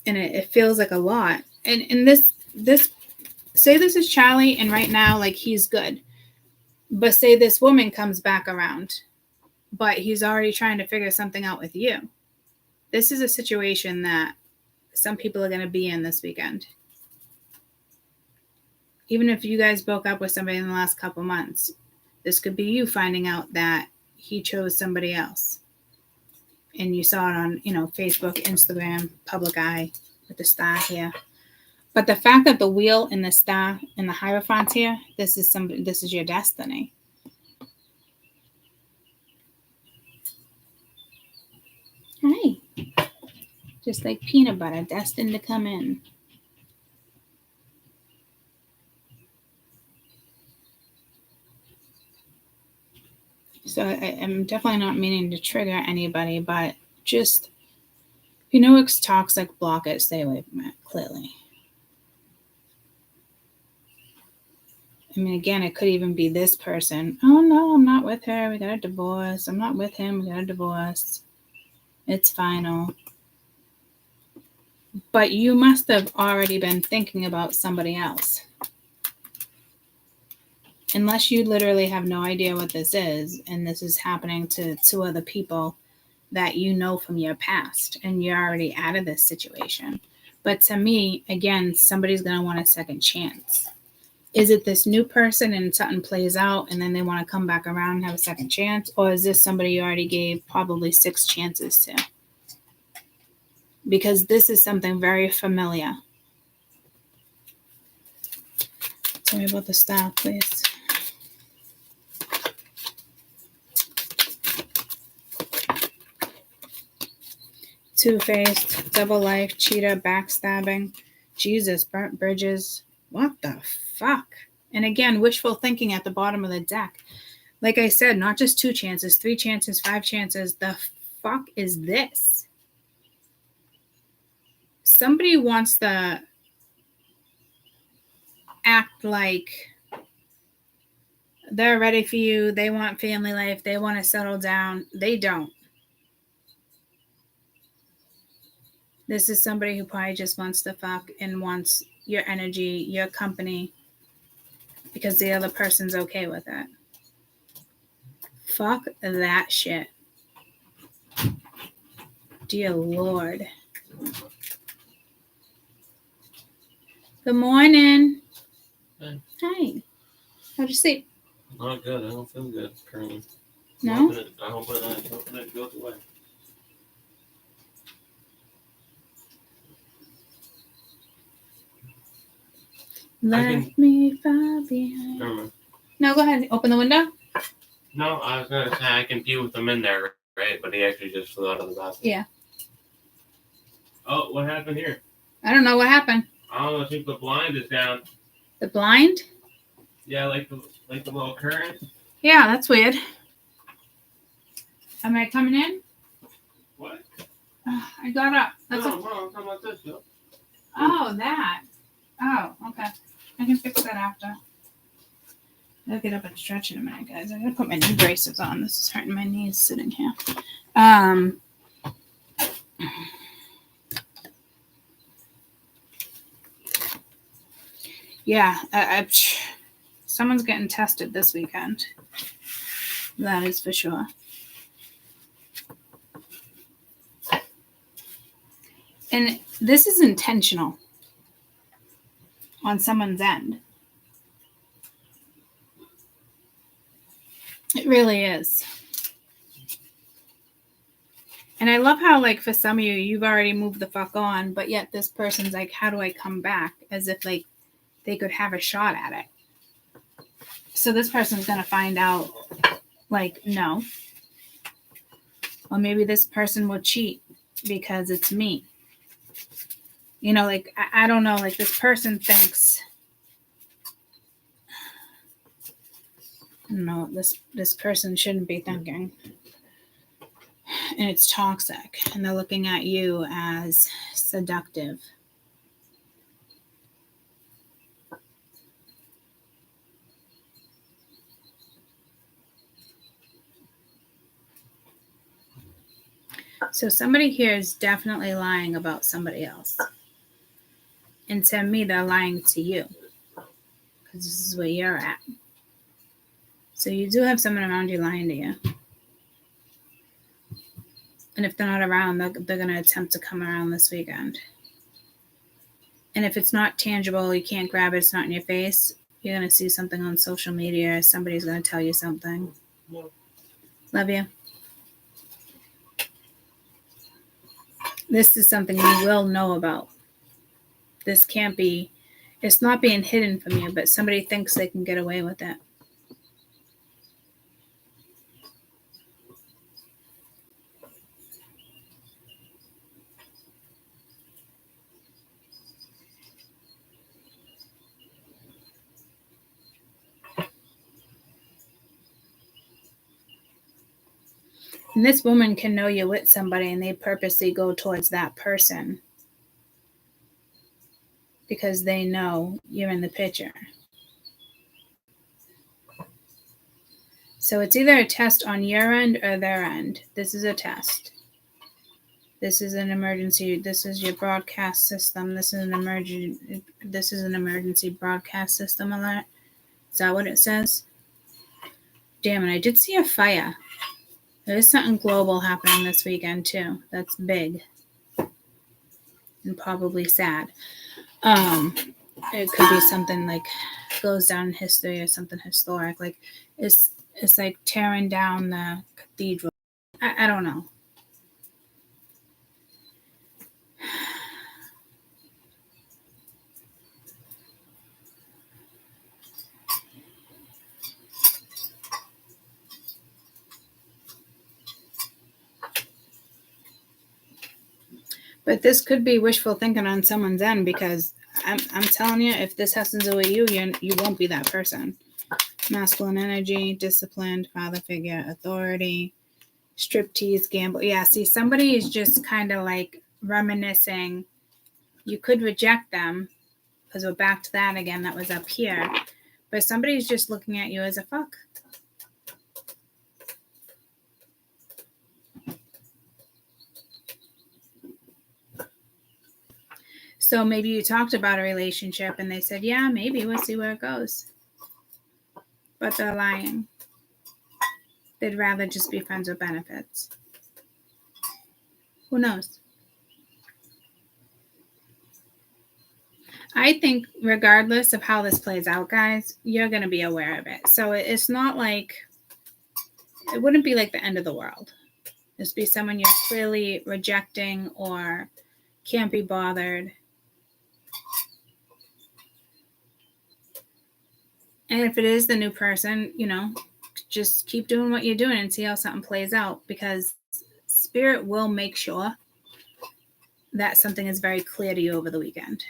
And it feels like a lot. And this, say this is Charlie and right now, like he's good. But say this woman comes back around, but he's already trying to figure something out with you. This is a situation that some people are going to be in this weekend. Even if you guys broke up with somebody in the last couple months, this could be you finding out that he chose somebody else. And you saw it on, Facebook, Instagram, public eye with the star here. But the fact that the wheel and the star and the Hierophant here, this is your destiny. Hi. Just like peanut butter, destined to come in. So I'm definitely not meaning to trigger anybody, but just, if you know it's toxic, block it, stay away from it, clearly. I mean, again, it could even be this person. Oh, no, I'm not with her. We got a divorce. I'm not with him. We got a divorce. It's final. But you must have already been thinking about somebody else. Unless you literally have no idea what this is, and this is happening to two other people that you know from your past, and you're already out of this situation. But to me, again, somebody's going to want a second chance. Is it this new person and something plays out and then they want to come back around and have a second chance? Or is this somebody you already gave probably 6 chances to? Because this is something very familiar. Tell me about the star, please. Two-faced, double life, cheater, backstabbing, Jesus, burnt bridges. What the fuck? And again, wishful thinking at the bottom of the deck. Like I said, not just 2 chances, 3 chances, 5 chances. The fuck is this? Somebody wants to act like they're ready for you. They want family life. They want to settle down. They don't. This is somebody who probably just wants to fuck and wants your energy, your company, because the other person's okay with it. Fuck that shit. Dear Lord. Good morning. Hey. Hi. How'd you sleep? Not good. I don't feel good currently. No? I hope it goes away. Left me far behind. Never mind. No, go ahead. Open the window. No, I was gonna say I can pee with him in there, right? But he actually just flew out of the bathroom. Yeah. Oh, what happened here? I don't know what happened. I don't know. I think the blind is down. The blind? Yeah, like the little current. Yeah, that's weird. Am I coming in? What? I got up. That's No, I'm talking about this, yo. Oh, that. Oh, okay. I can fix that after. I'll get up and stretch in a minute, guys. I gotta put my knee braces on. This is hurting my knees sitting here. Yeah, someone's getting tested this weekend. That is for sure. And this is intentional on someone's end. It really is. And I love how, like, for some of you, you've already moved the fuck on, but yet this person's like, how do I come back? As if, like, they could have a shot at it. So this person's going to find out, like, no. Or maybe this person will cheat because it's me. You know, like, I don't know, like, this person thinks, no, this person shouldn't be thinking. And it's toxic. And they're looking at you as seductive. So somebody here is definitely lying about somebody else. And to me, they're lying to you. Because this is where you're at. So you do have someone around you lying to you. And if they're not around, they're going to attempt to come around this weekend. And if it's not tangible, you can't grab it, it's not in your face, you're going to see something on social media. Somebody's going to tell you something. No. Love you. This is something you will know about. This can't be, it's not being hidden from you, but somebody thinks they can get away with it. And this woman can know you're with somebody and they purposely go towards that person because they know you're in the picture. So it's either a test on your end or their end. This is a test. This is an emergency. This is your broadcast system. This is an emergency broadcast system alert. Is that what it says? Damn it, I did see a fire. There's something global happening this weekend too. That's big. And probably sad. It could be something like goes down in history or something historic. Like it's like tearing down the cathedral. I don't know. But this could be wishful thinking on someone's end because I'm telling you, if this has to do with you, you won't be that person. Masculine energy, disciplined, father figure, authority, striptease, gamble. Yeah, see, somebody is just kind of like reminiscing. You could reject them because we're back to that again. That was up here. But somebody's just looking at you as a fuck. So maybe you talked about a relationship and they said, yeah, maybe we'll see where it goes. But they're lying. They'd rather just be friends with benefits. Who knows? I think regardless of how this plays out, guys, you're going to be aware of it. So it's not like, it wouldn't be like the end of the world. This be someone you're clearly rejecting or can't be bothered. And if it is the new person, you know, just keep doing what you're doing and see how something plays out, because Spirit will make sure that something is very clear to you over the weekend.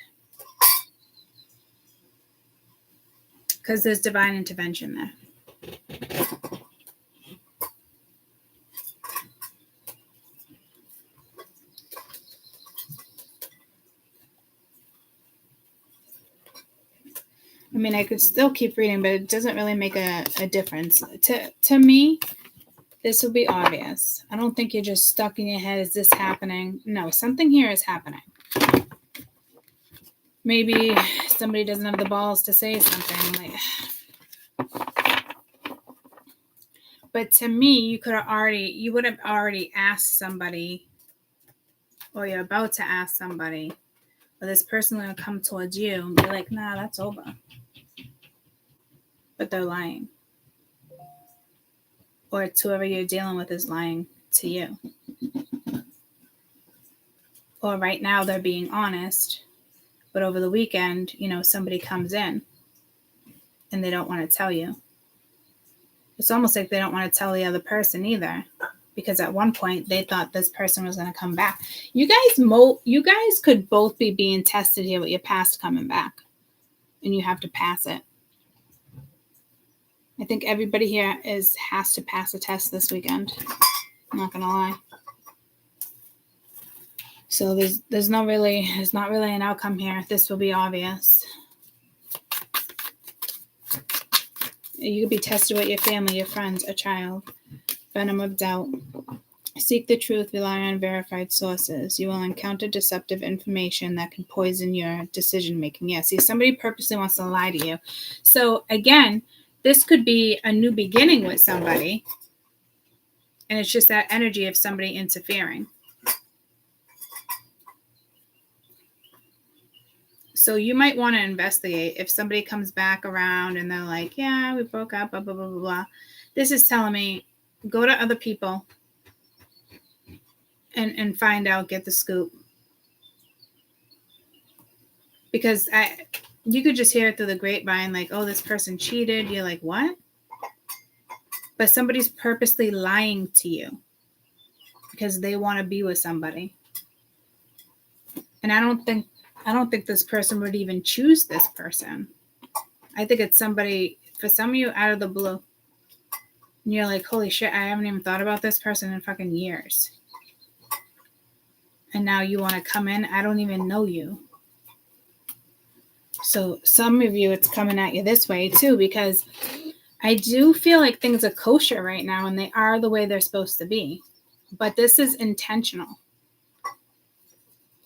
Because there's divine intervention there. I mean, I could still keep reading, but it doesn't really make a difference. To me, this will be obvious. I don't think you're just stuck in your head, is this happening? No, something here is happening. Maybe somebody doesn't have the balls to say something. But to me, you would have already asked somebody, or you're about to ask somebody, or this person will come towards you and be like, nah, that's over. But they're lying. Or it's whoever you're dealing with is lying to you. Or right now they're being honest, but over the weekend, you know, somebody comes in and they don't want to tell you. It's almost like they don't want to tell the other person either, because at one point they thought this person was going to come back. You guys could both be being tested here with your past coming back, and you have to pass it. I think everybody here has to pass a test this weekend. I'm not gonna lie. So there's not really an outcome here. This will be obvious. You could be tested with your family, your friends, a child. Venom of doubt. Seek the truth, rely on verified sources. You will encounter deceptive information that can poison your decision making. Yeah, see, somebody purposely wants to lie to you. So again, this could be a new beginning with somebody, and it's just that energy of somebody interfering. So you might want to investigate if somebody comes back around and they're like, yeah, we broke up, blah, blah, blah, blah, blah. This is telling me, go to other people and find out, get the scoop. Because you could just hear it through the grapevine, like, oh, this person cheated. You're like, what? But somebody's purposely lying to you because they want to be with somebody. And I don't think this person would even choose this person. I think it's somebody, for some of you, out of the blue. And you're like, holy shit, I haven't even thought about this person in fucking years. And now you want to come in? I don't even know you. So some of you, it's coming at you this way too, because I do feel like things are kosher right now and they are the way they're supposed to be. But this is intentional.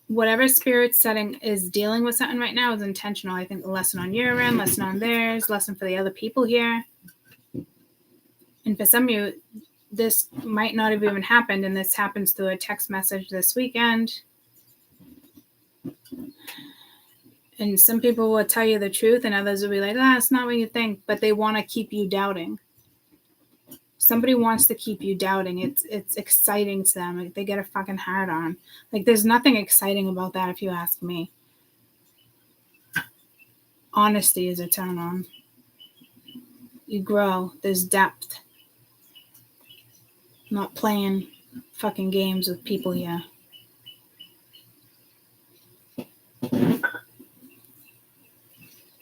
Whatever spirit setting is dealing with something right now is intentional. I think a lesson on your end, lesson on theirs, lesson for the other people here. And for some of you, this might not have even happened, and this happens through a text message this weekend. And some people will tell you the truth, and others will be like, it's not what you think. But they want to keep you doubting. Somebody wants to keep you doubting. It's exciting to them. Like, they get a fucking hard on. Like, there's nothing exciting about that, if you ask me. Honesty is a turn on. You grow. There's depth. I'm not playing fucking games with people here.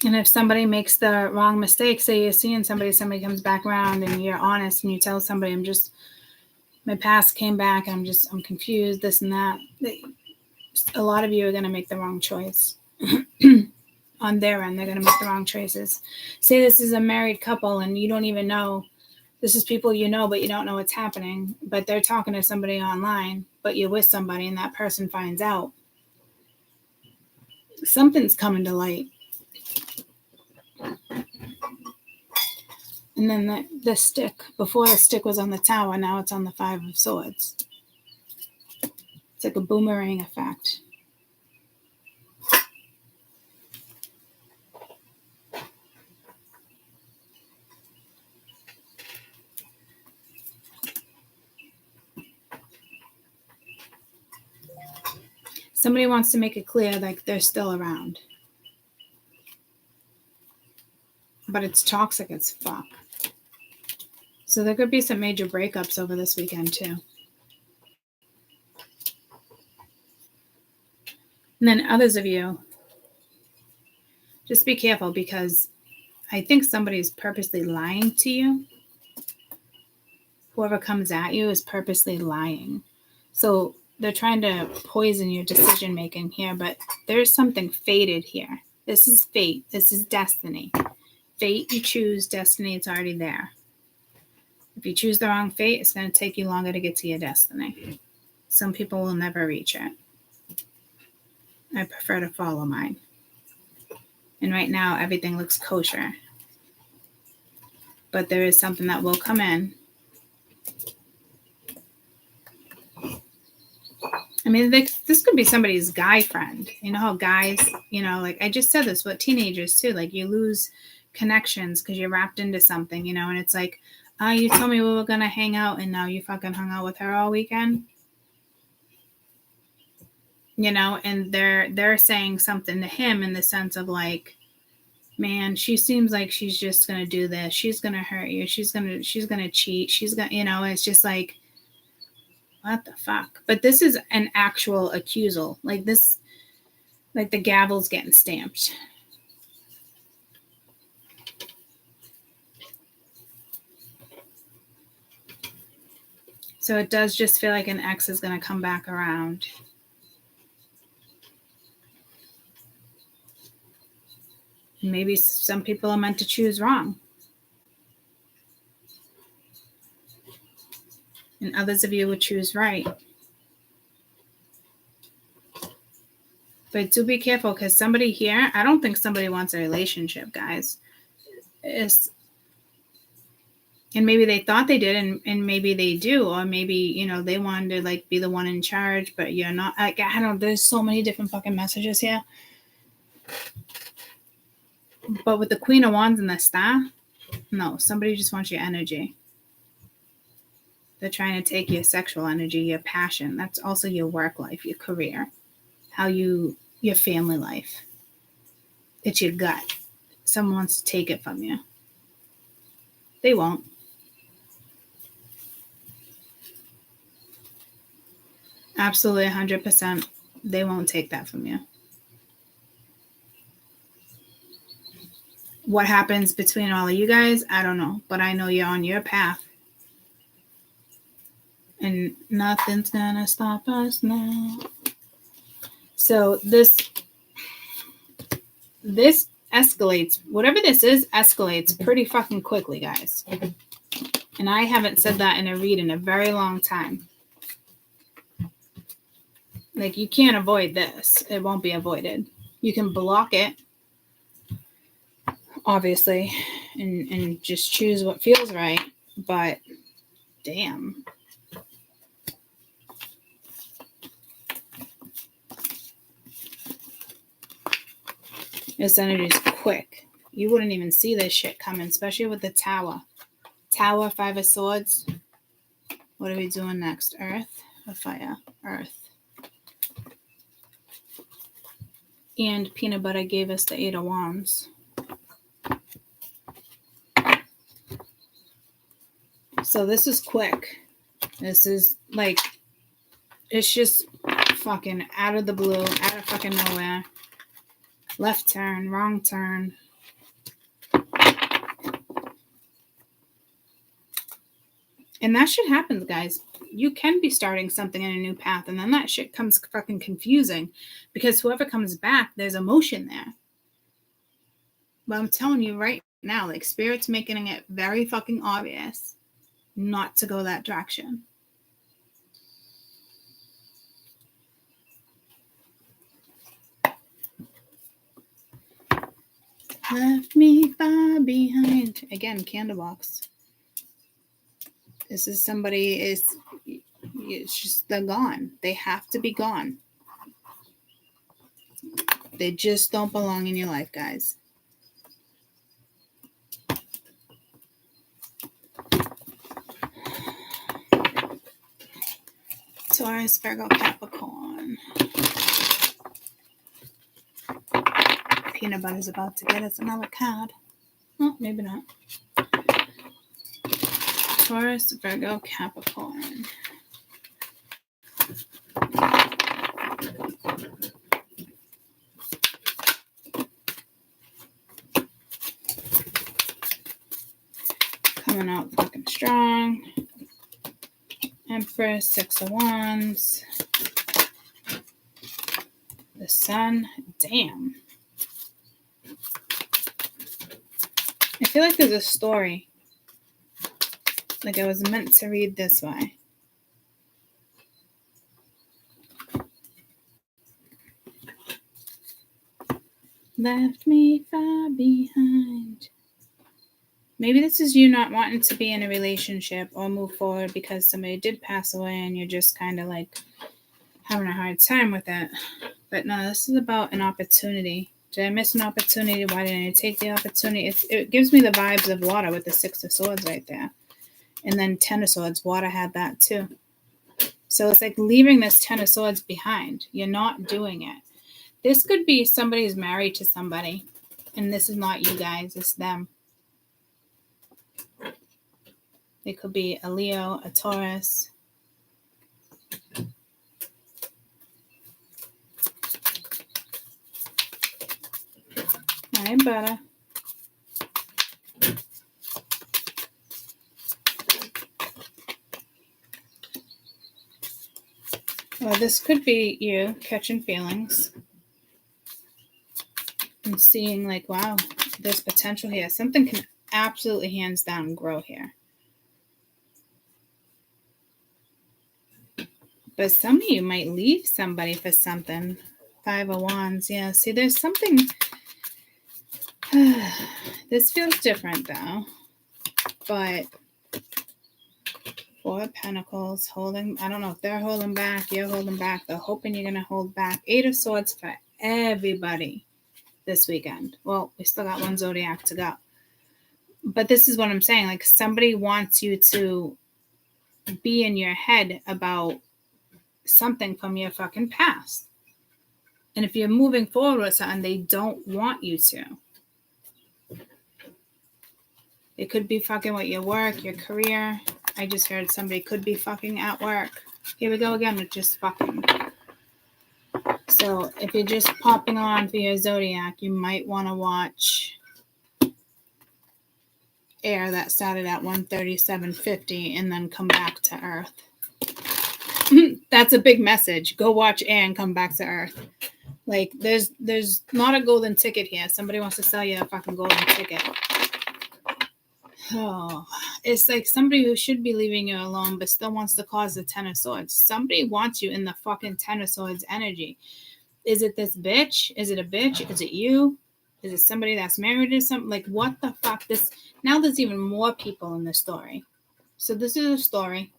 And And if somebody makes the wrong mistake, say you're seeing somebody comes back around and you're honest and you tell somebody, my past came back, I'm confused, this and that. A lot of you are going to make the wrong choice. On their end, they're going to make the wrong choices. Say this is a married couple and you don't even know. This is people you know, but you don't know what's happening. But they're talking to somebody online, but you're with somebody and that person finds out. Something's coming to light. And then the stick, before the stick was on the tower, now it's on the 5 of Swords. It's like a boomerang effect. Somebody wants to make it clear like they're still around. But it's toxic as fuck. So there could be some major breakups over this weekend too. And then others of you, just be careful because I think somebody's purposely lying to you. Whoever comes at you is purposely lying. So they're trying to poison your decision making here, but there's something fated here. This is fate. This is destiny. Fate you choose, destiny it's already there. If you choose the wrong fate, it's going to take you longer to get to your destiny. Some people will never reach it. I prefer to follow mine. And right now, everything looks kosher. But there is something that will come in. I mean, this could be somebody's guy friend. You know how guys, like I just said this with teenagers too. Like you lose connections because you're wrapped into something, and it's like, you told me we were going to hang out and now you fucking hung out with her all weekend. And they're saying something to him in the sense of like, man, she seems like she's just going to do this. She's going to hurt you. She's going to cheat. She's going to, it's just like, what the fuck? But this is an actual accusal. Like this, like the gavel's getting stamped. So it does just feel like an ex is going to come back around. Maybe some people are meant to choose wrong. And others of you would choose right. But do be careful because somebody here, I don't think somebody wants a relationship, guys. And maybe they thought they did, and maybe they do, or maybe, they wanted to like be the one in charge, but you're not. Like, I don't. There's so many different fucking messages here. But with the Queen of Wands and the Star, no, somebody just wants your energy. They're trying to take your sexual energy, your passion. That's also your work life, your career, your family life. It's your gut. Someone wants to take it from you. They won't. Absolutely 100%. They won't take that from you. What happens between all of you guys, I don't know. But I know you're on your path. And nothing's gonna stop us now. So this escalates. Whatever this is, escalates pretty fucking quickly, guys. And I haven't said that in a read in a very long time. Like, you can't avoid this. It won't be avoided. You can block it, obviously, and just choose what feels right. But, damn. This energy is quick. You wouldn't even see this shit coming, especially with the Tower. Tower, 5 of Swords. What are we doing next? Earth or fire? Earth. And Peanut Butter gave us the 8 of Wands. So this is quick. This is like, it's just fucking out of the blue, out of fucking nowhere. Left turn, wrong turn. And that shit happens, guys. You can be starting something in a new path, and then that shit comes fucking confusing because whoever comes back, there's emotion there. But I'm telling you right now, like, Spirit's making it very fucking obvious not to go that direction. Left me far behind. Again, Candlebox. This is somebody it's just, they're gone. They have to be gone. They just don't belong in your life, guys. Taurus, Virgo, Capricorn. Peanut Butter's about to get us another card. Oh, maybe not. Taurus, Virgo, Capricorn. Coming out fucking strong. Empress, Six of Wands. The Sun. Damn. I feel like there's a story. Like I was meant to read this way. Left me far behind. Maybe this is you not wanting to be in a relationship or move forward because somebody did pass away and you're just kind of like having a hard time with it. But no, this is about an opportunity. Did I miss an opportunity? Why didn't I take the opportunity? It gives me the vibes of water with the Six of Swords right there. And then Ten of Swords. Water had that too. So it's like leaving this Ten of Swords behind. You're not doing it. This could be somebody who's married to somebody. And this is not you guys. It's them. It could be a Leo, a Taurus. All right, butter. Well, this could be you catching feelings and seeing like, wow, there's potential here. Something can absolutely hands down grow here. But some of you might leave somebody for something. Five of Wands. Yeah, see, there's something. This feels different, though. But Four of Pentacles holding. I don't know if they're holding back. You're holding back. They're hoping you're going to hold back. Eight of Swords for everybody this weekend. Well, we still got one zodiac to go. But this is what I'm saying. Like, somebody wants you to be in your head about something from your fucking past. And if you're moving forward with something, they don't want you to. It could be fucking with your work, your career. I just heard somebody could be fucking at work. Here we go again with just fucking. So if you're just popping on for your zodiac, you might want to watch Air that started at 137.50 and then come back to Earth. That's a big message. Go watch Air and come back to Earth. Like, there's not a golden ticket here. Somebody wants to sell you a fucking golden ticket. Oh, it's like somebody who should be leaving you alone but still wants to cause the Ten of Swords. Somebody wants you in the fucking Ten of Swords energy. Is it this bitch? Is it a bitch? Is it you? Is it somebody that's married or something? Like, what the fuck? Now there's even more people in this story. So this is a story.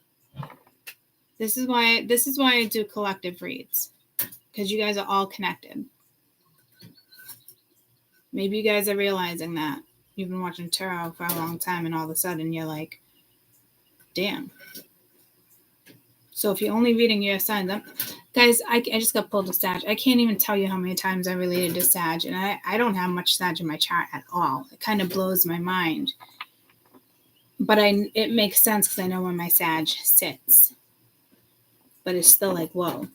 This is why I do collective reads. Because you guys are all connected. Maybe you guys are realizing that. You've been watching tarot for a long time and all of a sudden you're like, damn. So if you're only reading your signs, guys, I just got pulled to Sag. I can't even tell you how many times I related to Sag. And I don't have much Sag in my chart at all. It kind of blows my mind. But it makes sense because I know where my Sag sits. But it's still like, whoa.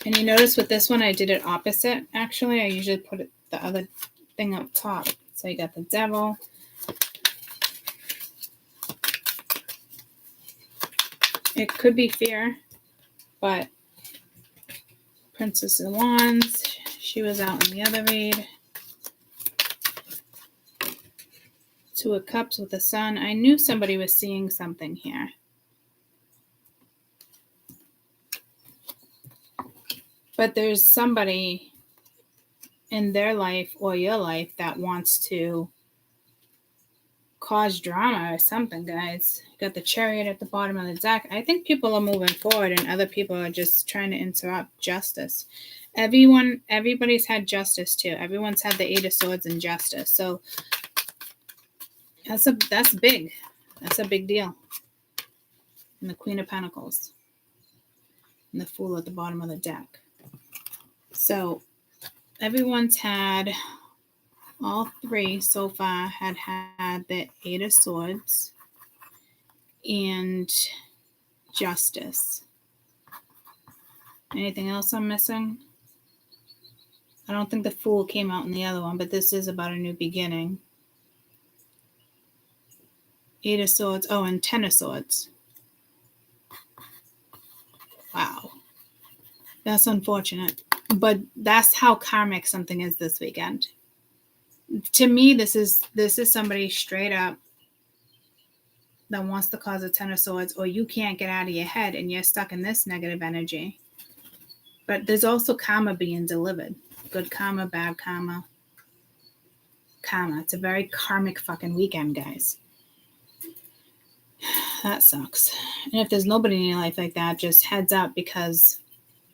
And you notice with this one, I did it opposite. Actually, I usually put it, the other thing up top. So you got the Devil. It could be fear, but Princess of Wands, she was out in the other read. Two of Cups with the Sun. I knew somebody was seeing something here. But there's somebody in their life or your life that wants to cause drama or something, guys. You got the Chariot at the bottom of the deck. I think people are moving forward and other people are just trying to interrupt justice. Everybody's had justice too. Everyone's had the Eight of Swords and justice. So that's big. That's a big deal. And the Queen of Pentacles. And the Fool at the bottom of the deck. So everyone's had, all three so far had the Eight of Swords and Justice. Anything else I'm missing? I don't think the Fool came out in the other one, but this is about a new beginning. Eight of Swords. Oh, and 10 of Swords. Wow. That's unfortunate. But that's how karmic something is this weekend. To me, this is somebody straight up that wants to cause a 10 of Swords, or you can't get out of your head and you're stuck in this negative energy. But there's also karma being delivered. Good karma, bad karma. Karma. It's a very karmic fucking weekend, guys. That sucks. And if there's nobody in your life like that, just heads up, because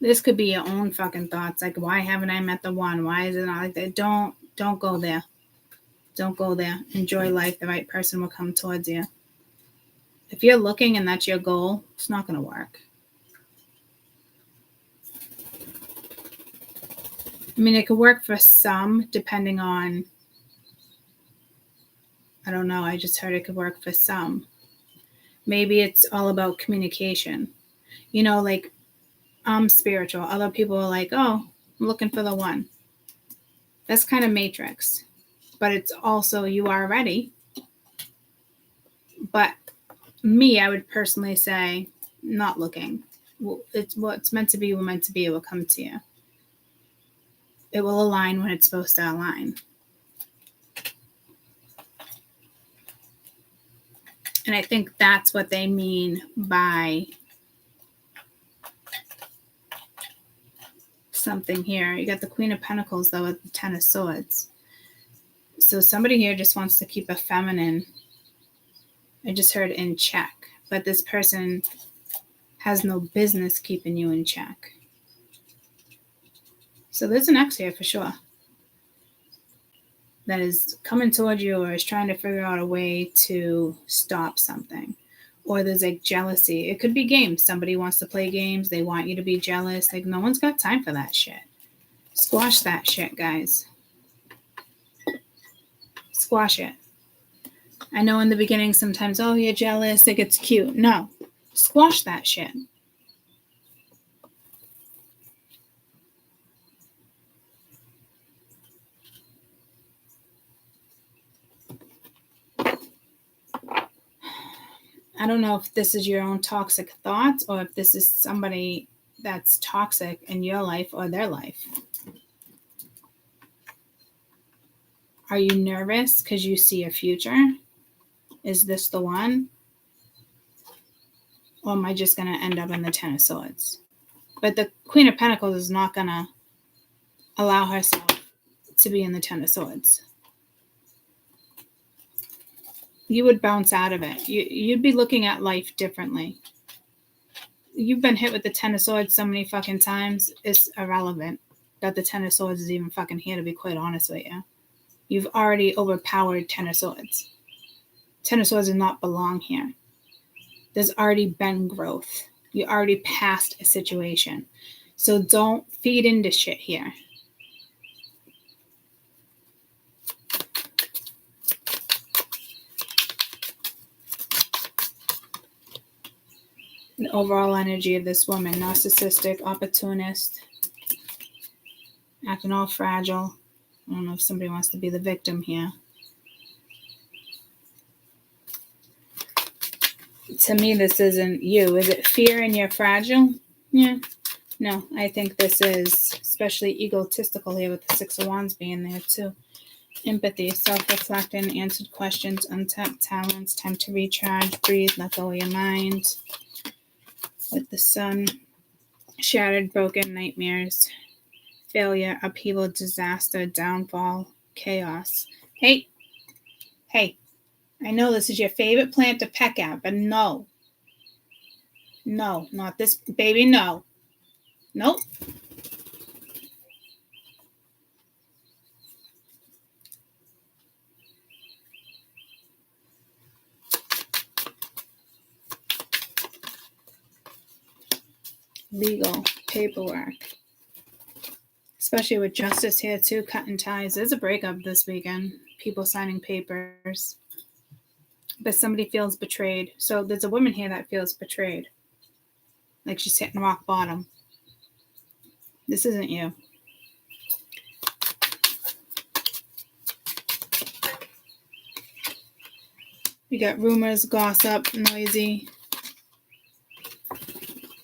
this could be your own fucking thoughts. Like, why haven't I met the one? Why is it not like that? Don't go there. Don't go there. Enjoy life. The right person will come towards you. If you're looking and that's your goal, it's not going to work. I mean, it could work for some, depending on, I don't know. I just heard it could work for some. Maybe it's all about communication. You know, like, I'm spiritual. Other people are like, oh, I'm looking for the one. That's kind of Matrix. But it's also, you are ready. But me, I would personally say, not looking. It's what's meant to be, what meant to be, it will come to you. It will align when it's supposed to align. And I think that's what they mean by something here. You got the Queen of Pentacles, though, with the 10 of Swords. So somebody here just wants to keep a feminine, I just heard, in check. But this person has no business keeping you in check. So there's an X here for sure that is coming toward you or is trying to figure out a way to stop something. Or there's like jealousy. It could be games. Somebody wants to play games. They want you to be jealous. Like, no one's got time for that shit. Squash that shit, guys. Squash it. I know in the beginning sometimes, oh, you're jealous. Like, it's cute. No. Squash that shit. I don't know if this is your own toxic thoughts or if this is somebody that's toxic in your life or their life. Are you nervous because you see a future? Is this the one? Or am I just going to end up in the 10 of Swords? But the Queen of Pentacles is not going to allow herself to be in the 10 of Swords. You would bounce out of it. You'd be looking at life differently. You've been hit with the 10 of Swords so many fucking times, it's irrelevant that the 10 of Swords is even fucking here, to be quite honest with you. You've already overpowered 10 of Swords. 10 of Swords does not belong here. There's already been growth. You already passed a situation. So don't feed into shit here. The overall energy of this woman, narcissistic, opportunist. acting all fragile. I don't know if somebody wants to be the victim here. To me, this isn't you. Is it fear and you're fragile? Yeah. No, I think this is especially egotistical here with the Six of Wands being there too. Empathy, self-reflecting, answered questions, untapped talents, time to recharge, breathe, let go of your mind. With the Sun, shattered, broken, nightmares, failure, upheaval, disaster, downfall, chaos. Hey, I know this is your favorite plant to peck at, but no. No, not this, baby, no. Nope. Legal, paperwork. Especially with justice here too, cutting ties. There's a breakup this weekend. People signing papers. But somebody feels betrayed. So there's a woman here that feels betrayed. Like she's hitting rock bottom. This isn't you. You got rumors, gossip, noisy.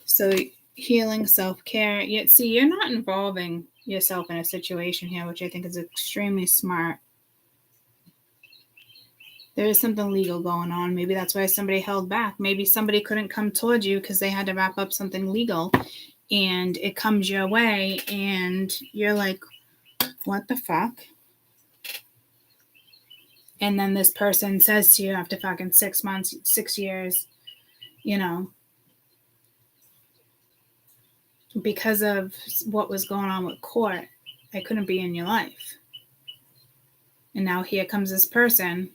So healing, self-care. Yet, see, you're not involving yourself in a situation here, which I think is extremely smart. There is something legal going on. Maybe that's why somebody held back. Maybe somebody couldn't come towards you because they had to wrap up something legal, and it comes your way, and you're like, what the fuck? And then this person says to you after fucking 6 months, 6 years, you know, because of what was going on with court, I couldn't be in your life. And now here comes this person.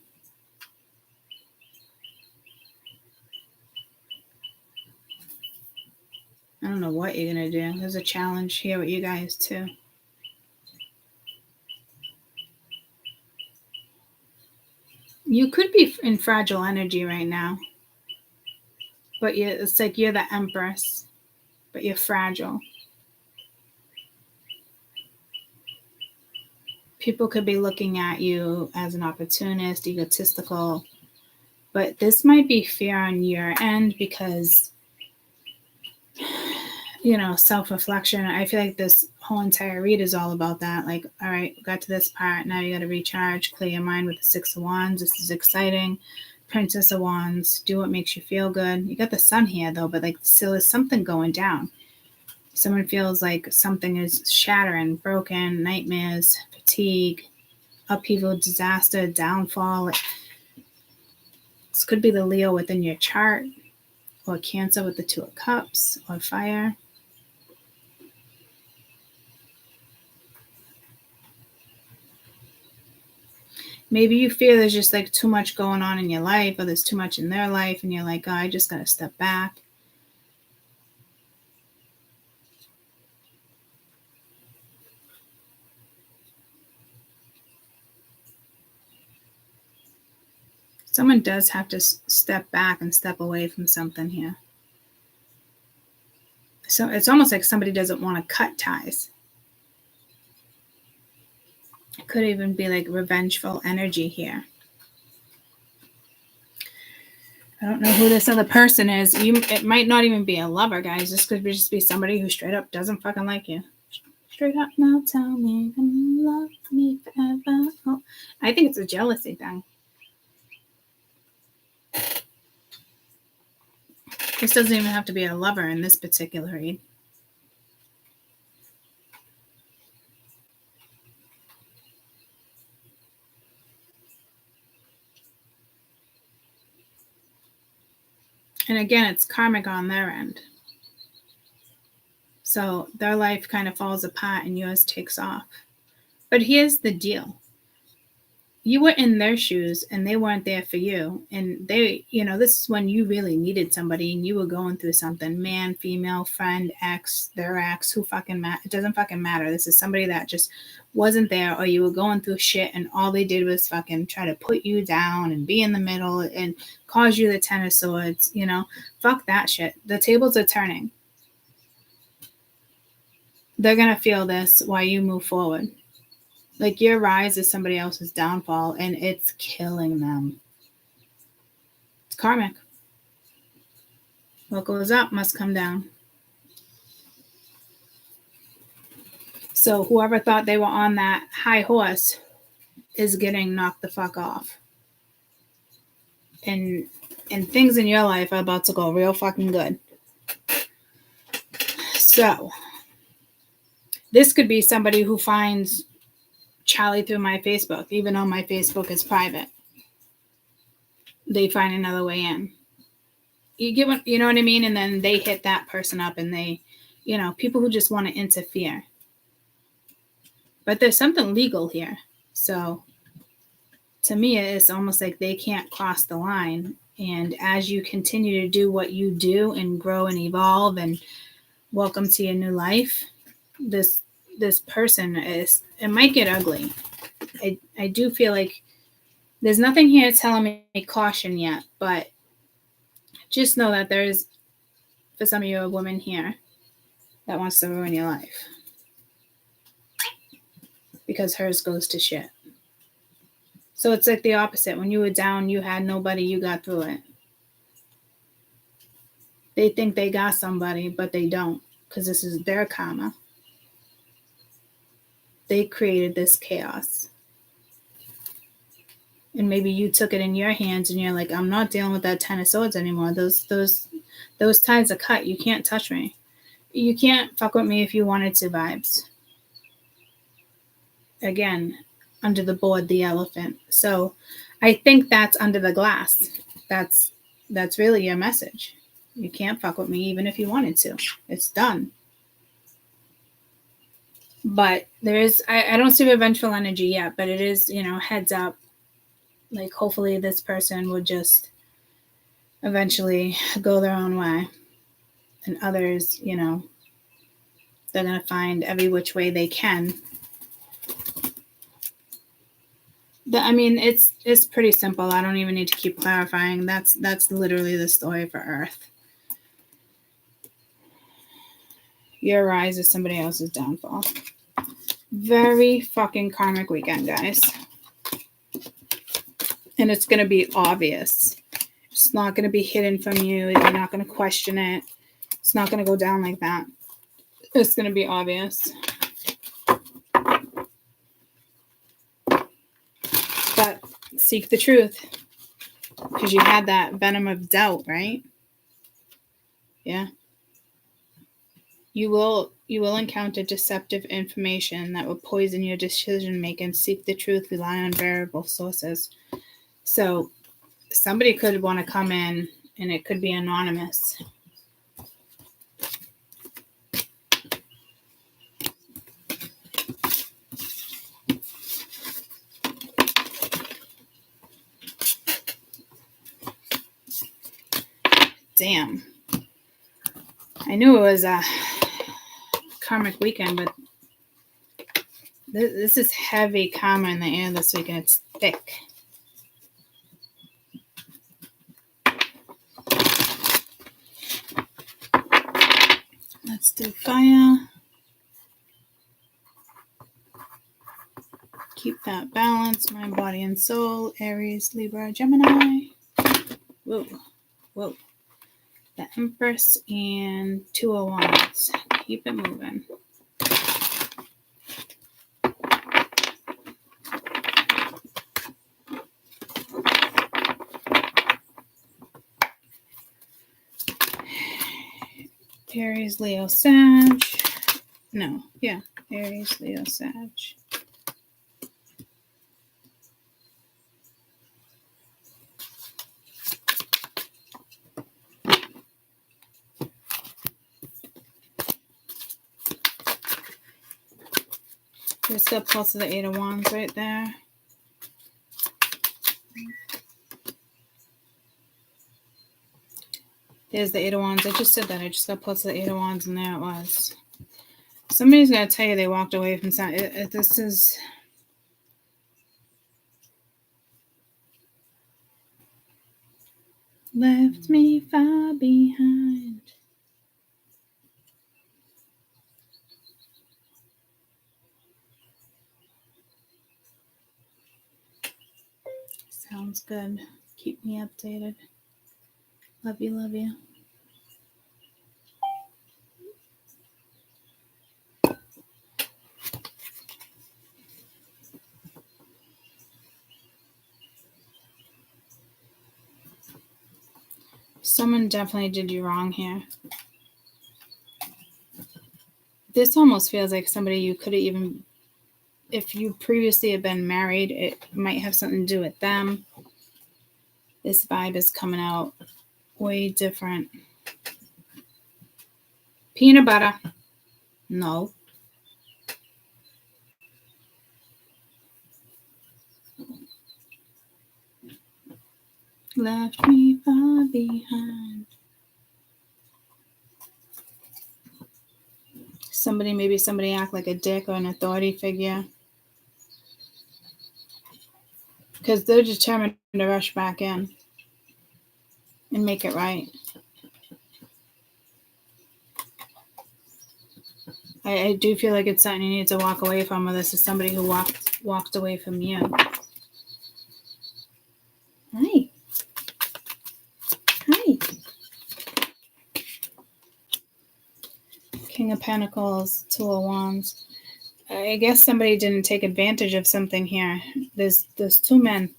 I don't know what you're going to do. There's a challenge here with you guys too. You could be in fragile energy right now. But it's like you're the Empress. But you're fragile. People could be looking at you as an opportunist, egotistical. But this might be fear on your end because, you know, self-reflection. I feel like this whole entire read is all about that. Like, all right, we got to this part. Now you got to recharge, clear your mind with the Six of Wands. This is exciting. Princess of Wands, do what makes you feel good. You got the Sun here, though, but like still is something going down. Someone feels like something is shattering, broken, nightmares, fatigue, upheaval, disaster, downfall. This could be the Leo within your chart, or Cancer with the Two of Cups, or fire. Maybe you feel there's just like too much going on in your life, or there's too much in their life, and you're like, oh, I just got to step back. Someone does have to step back and step away from something here. So it's almost like somebody doesn't want to cut ties. It could even be like revengeful energy here. I don't know who this other person is. It might not even be a lover, guys. This could just be somebody who straight up doesn't fucking like you. Straight up, now tell me you love me forever. Oh, I think it's a jealousy thing. This doesn't even have to be a lover in this particular read. And again, it's karmic on their end. So their life kind of falls apart and yours takes off. But here's the deal. You were in their shoes and they weren't there for you. And they, you know, this is when you really needed somebody and you were going through something. Man, female, friend, ex, their ex, who fucking matter. It doesn't fucking matter. This is somebody that just wasn't there, or you were going through shit and all they did was fucking try to put you down and be in the middle and cause you the Ten of Swords, you know. Fuck that shit. The tables are turning. they're going to feel this while you move forward. Like your rise is somebody else's downfall, and it's killing them. It's karmic. What goes up must come down. So whoever thought they were on that high horse is getting knocked the fuck off. And things in your life are about to go real fucking good. So this could be somebody who finds Charlie through my Facebook, even though my Facebook is private. They find another way in. You know what I mean? And then they hit that person up, and they, people who just want to interfere. But there's something legal here. So to me, it's almost like they can't cross the line. And as you continue to do what you do and grow and evolve and welcome to your new life, this person it might get ugly. I do feel like there's nothing here telling me caution yet, but just know that there's, for some of you, a woman here that wants to ruin your life because hers goes to shit. So it's like the opposite. When you were down, you had nobody, you got through it. They think they got somebody, but they don't, because this is their karma. They created this chaos. And maybe you took it in your hands and you're like, I'm not dealing with that 10 of swords anymore. Those ties are cut. You can't touch me. You can't fuck with me if you wanted to vibes. Again, under the board, the elephant. So I think that's under the glass. That's really your message. You can't fuck with me even if you wanted to. It's done. But there is, I don't see revengeful energy yet, but it is, heads up. Like, hopefully this person would just eventually go their own way. And others, they're going to find every which way they can. It's pretty simple. I don't even need to keep clarifying. That's literally the story for Earth. Your rise is somebody else's downfall. Very fucking karmic weekend, guys. And it's going to be obvious. It's not going to be hidden from you. You're not going to question it. It's not going to go down like that. It's going to be obvious. But seek the truth. Because you had that venom of doubt, right? Yeah. You will encounter deceptive information that will poison your decision making. Seek the truth. Rely on variable sources. So somebody could want to come in, and it could be anonymous. Damn. I knew it was a karmic weekend, but this is heavy karma in the air this weekend. It's thick. Let's do fire. Keep that balance. Mind, body, and soul. Aries, Libra, Gemini. Whoa. The Empress and 2 of Wands. Keep it moving. Aries, Leo, Sag. No, yeah. Aries, Leo, Sag. There's the pulse of the 8 of Wands right there. There's the 8 of Wands. I just said that. I just got pulse of the 8 of Wands, and there it was. Somebody's going to tell you they walked away from something. This is... Left me far behind. good. Keep me updated. Love you, love you. Someone definitely did you wrong here. This almost feels like somebody you could have even, if you previously had been married, it might have something to do with them. This vibe is coming out way different. Peanut butter. No. Left me far behind. Maybe somebody act like a dick or an authority figure. Because they're determined to rush back in and make it right. I do feel like it's something you need to walk away from, or this is somebody who walked away from you. Hi. Hi. King of Pentacles, Two of Wands. I guess somebody didn't take advantage of something here. There's two men.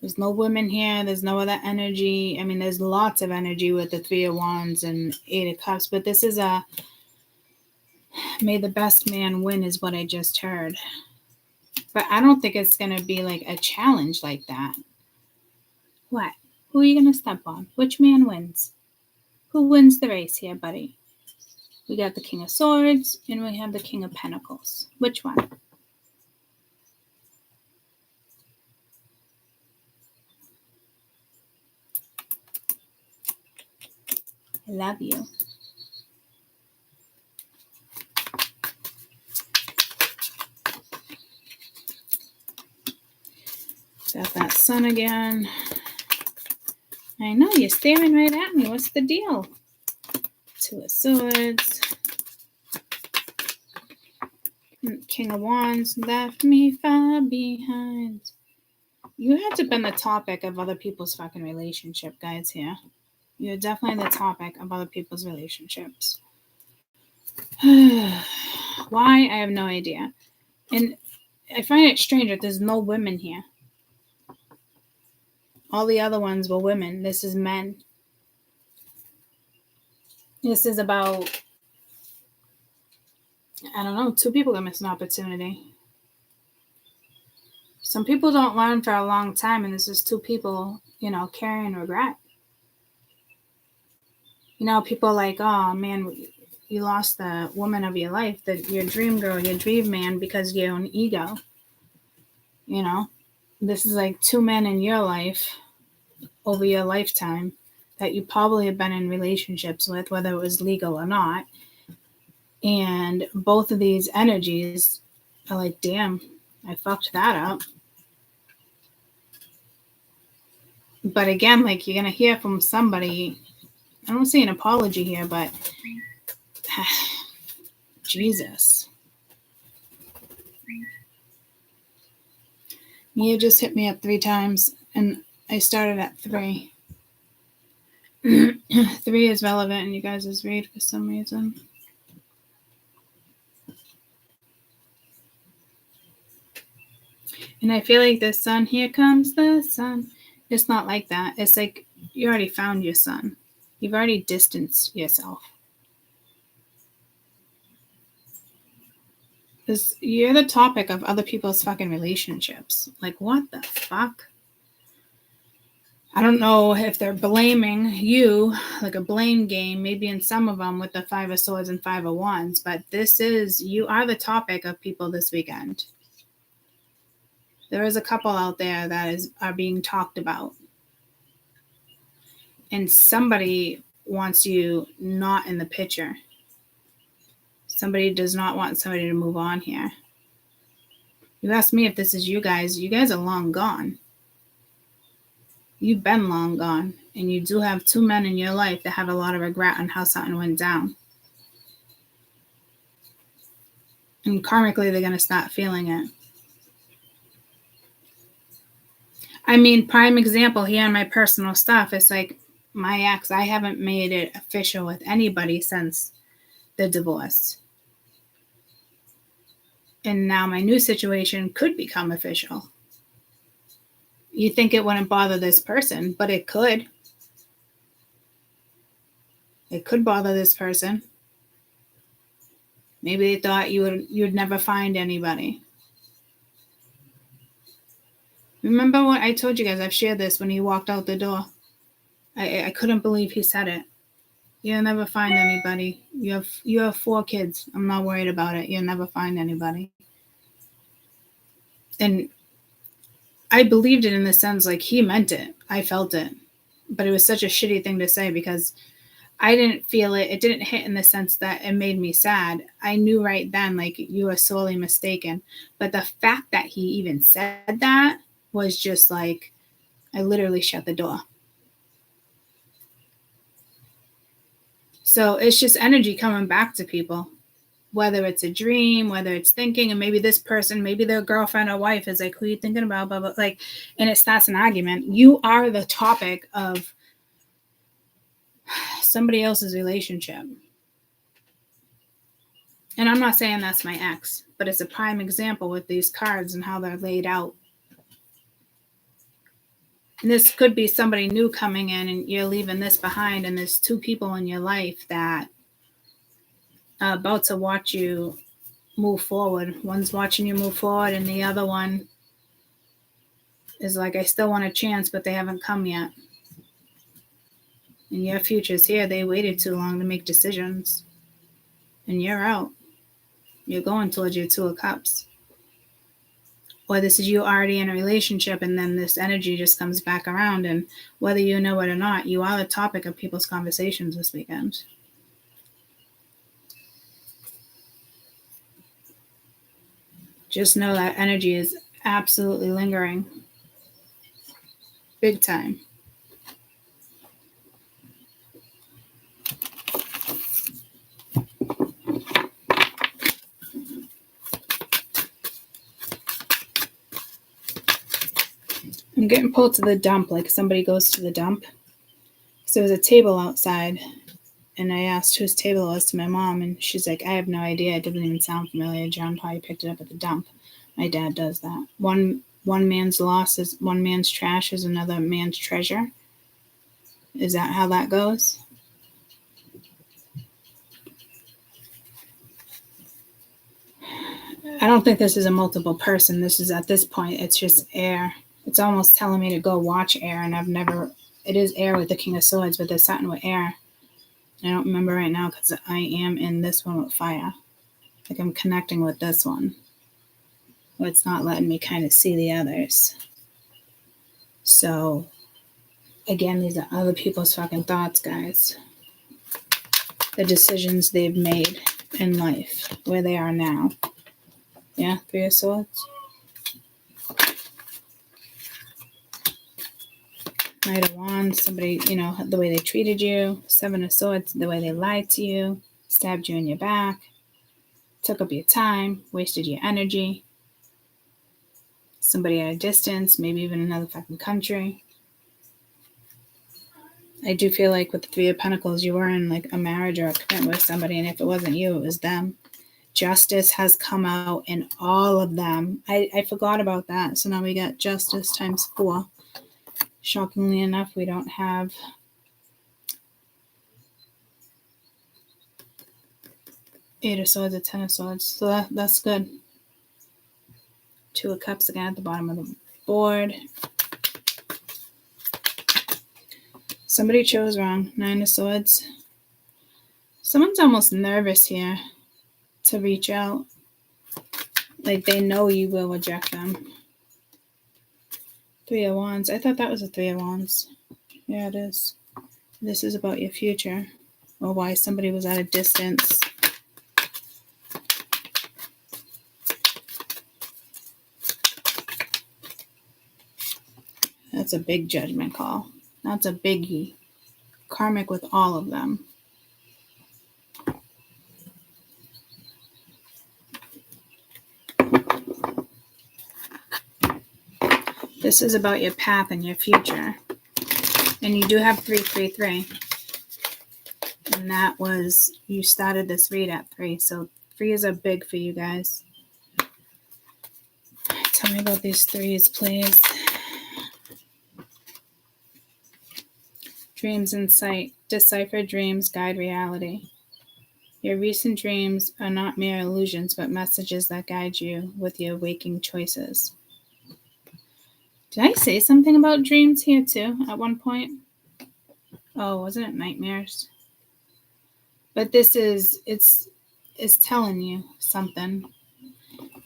There's no women here. There's no other energy. I mean, there's lots of energy with the Three of Wands and Eight of Cups, but this is a may the best man win is what I just heard. But I don't think it's going to be like a challenge like that. What? Who are you going to step on? Which man wins? Who wins the race here, buddy? We got the King of Swords and we have the King of Pentacles. Which one? I love you. Got that sun again. I know, you're staring right at me. What's the deal? Two of Swords. King of Wands left me far behind. You had to have been the topic of other people's fucking relationship, guys, here. You're definitely the topic of other people's relationships. Why? I have no idea. And I find it strange that there's no women here. All the other ones were women. This is men. This is about, I don't know, two people that miss an opportunity. Some people don't learn for a long time, and this is two people, carrying regret. People are like, oh, man, you lost the woman of your life, your dream girl, your dream man, because of your own ego. This is like two men in your life over your lifetime that you probably have been in relationships with, whether it was legal or not. And both of these energies are like, damn, I fucked that up. But again, like, you're going to hear from somebody. I don't see an apology here, but Jesus. Mia just hit me up 3 times, and I started at 3. 3 is relevant in you guys' read for some reason. And I feel like the sun, here comes the sun. It's not like that. It's like you already found your sun. You've already distanced yourself. Because you're the topic of other people's fucking relationships. Like, what the fuck? I don't know if they're blaming you, like a blame game, maybe in some of them with the 5 of Swords and 5 of Wands, but you are the topic of people this weekend. There is a couple out there that are being talked about. And somebody wants you not in the picture. Somebody does not want somebody to move on here. You ask me if this is you guys are long gone. You've been long gone. And you do have 2 men in your life that have a lot of regret on how something went down. And karmically, they're going to start feeling it. I mean, prime example here on my personal stuff. It's like my ex, I haven't made it official with anybody since the divorce. And now my new situation could become official. You think it wouldn't bother this person, but it could. It could bother this person. Maybe they thought you'd never find anybody. Remember what I told you guys? I've shared this when he walked out the door. I couldn't believe he said it. You'll never find anybody. You have 4 kids. I'm not worried about it. You'll never find anybody. And I believed it in the sense like he meant it. I felt it. But it was such a shitty thing to say because I didn't feel it. It didn't hit in the sense that it made me sad. I knew right then, like, you are sorely mistaken. But the fact that he even said that was just like, I literally shut the door. So it's just energy coming back to people, whether it's a dream, whether it's thinking, and maybe this person, maybe their girlfriend or wife is like, who are you thinking about? Blah, blah, like, and it starts an argument. You are the topic of somebody else's relationship. And I'm not saying that's my ex, but it's a prime example with these cards and how they're laid out. And this could be somebody new coming in and you're leaving this behind, and there's 2 people in your life that are about to watch you move forward. One's watching you move forward, and the other one is like, I still want a chance, but they haven't come yet. And your future's here. They waited too long to make decisions. And you're out. You're going towards your 2 of Cups. Or this is you already in a relationship, and then this energy just comes back around. And whether you know it or not, you are the topic of people's conversations this weekend. Just know that energy is absolutely lingering. Big time. I'm getting pulled to the dump, like somebody goes to the dump. So there was a table outside, and I asked whose table it was to my mom, and she's like, I have no idea. It doesn't even sound familiar. John probably picked it up at the dump. My dad does that. One man's loss is one man's trash is another man's treasure. Is that how that goes? I don't think this is a multiple person. This is, at this point, it's just air. It's almost telling me to go watch air, and it is air with the King of Swords, but there's something with air. I don't remember right now because I am in this one with fire. Like I'm connecting with this one. Well, it's not letting me kind of see the others. So, again, these are other people's fucking thoughts, guys. The decisions they've made in life, where they are now. Yeah, 3 of Swords. Knight of Wands, somebody, the way they treated you. 7 of Swords, the way they lied to you, stabbed you in your back, took up your time, wasted your energy. Somebody at a distance, maybe even another fucking country. I do feel like with the 3 of Pentacles, you were in like a marriage or a commitment with somebody, and if it wasn't you, it was them. Justice has come out in all of them. I forgot about that. So now we got Justice times 4. Shockingly enough, we don't have Eight of Swords or 10 of Swords. So that's good. 2 of Cups again at the bottom of the board. Somebody chose wrong. 9 of Swords. Someone's almost nervous here to reach out. Like they know you will reject them. 3 of Wands. I thought that was a 3 of Wands. Yeah, it is. This is about your future, or why somebody was at a distance. That's a big judgment call. That's a biggie. Karmic with all of them. This is about your path and your future. And you do have 333. And that was, you started this read at 3. So 3s are big for you guys. Tell me about these 3s, please. Dreams in sight. Decipher dreams, guide reality. Your recent dreams are not mere illusions, but messages that guide you with your waking choices. Did I say something about dreams here too at one point? Oh, wasn't it nightmares? But this is, it's telling you something.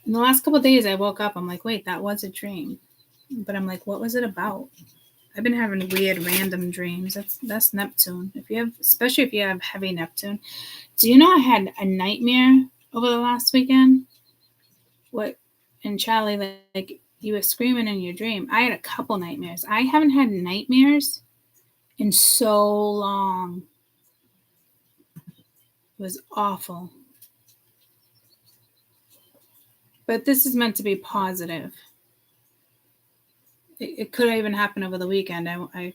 In the last couple of days, I woke up, I'm like, wait, that was a dream. But I'm like, what was it about? I've been having weird random dreams. That's Neptune. Especially if you have heavy Neptune. Do you know I had a nightmare over the last weekend? And Charlie, like you were screaming in your dream. I had a couple nightmares. I haven't had nightmares in so long. It was awful. But this is meant to be positive. It could even happen over the weekend. I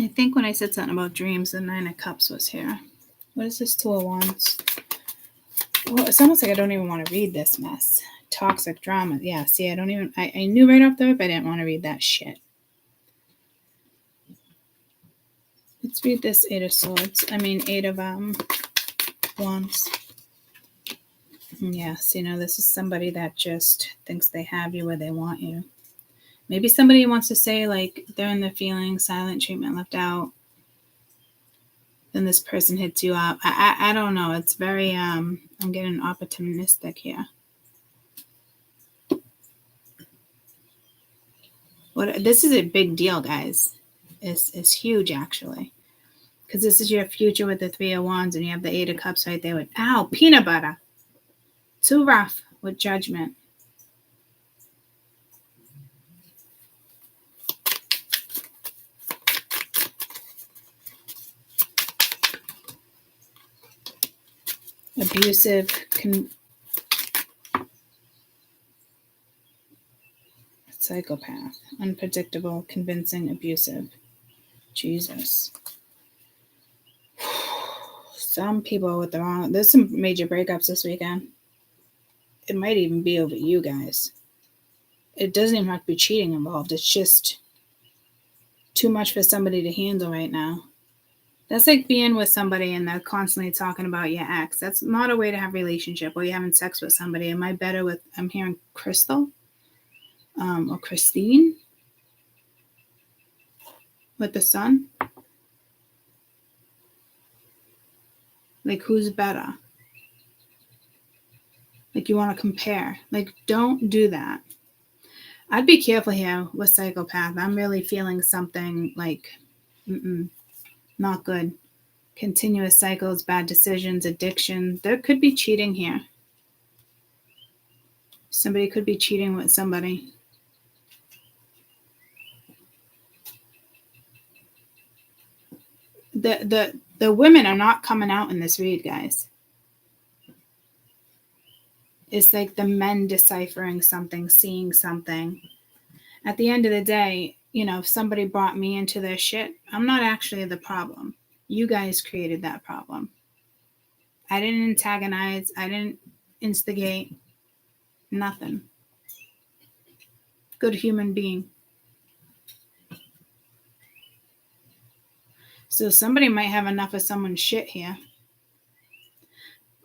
think when I said something about dreams, the 9 of Cups was here. What is this 2 of Wands? Well, it's almost like I don't even want to read this mess. Toxic drama. Yeah, see, I knew right off the rip I didn't want to read that shit. Let's read this 8 of Swords. 8 of Wands. Yes, this is somebody that just thinks they have you where they want you. Maybe somebody wants to say, like, they're in their feelings, silent treatment left out. Then this person hits you up. I don't know. It's very, I'm getting opportunistic here. This is a big deal, guys. It's huge, actually. Because this is your future with the 3 of Wands, and you have the 8 of Cups right there with, peanut butter. Too rough with Judgment. Abusive, psychopath, unpredictable, convincing, abusive. Jesus. Some people with the wrong, there's some major breakups this weekend. It might even be over you guys. It doesn't even have to be cheating involved. It's just too much for somebody to handle right now. That's like being with somebody and they're constantly talking about your ex. That's not a way to have a relationship. Or you're having sex with somebody. Am I better with, I'm hearing Crystal or Christine with the sun? Like, who's better? Like, you want to compare. Like, don't do that. I'd be careful here with psychopath. I'm really feeling something like, not good. Continuous cycles, bad decisions, addiction. There could be cheating here. Somebody could be cheating with somebody. The women are not coming out in this read, guys. It's like the men deciphering something, seeing something. At the end of the day, if somebody brought me into their shit, I'm not actually the problem. You guys created that problem. I didn't antagonize. I didn't instigate. Nothing. Good human being. So somebody might have enough of someone's shit here.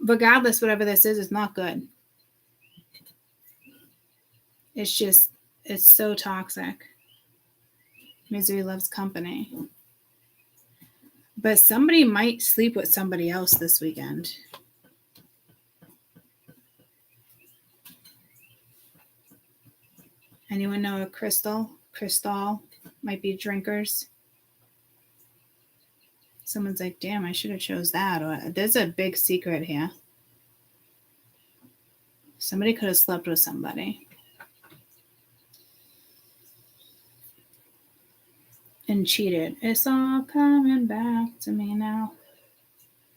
Regardless, whatever this is not good. It's so toxic. Misery loves company. But somebody might sleep with somebody else this weekend. Anyone know a Crystal? Crystal might be drinkers. Someone's like, damn, I should have chose that. Or there's a big secret here. Somebody could have slept with somebody. And cheated. It's all coming back to me now.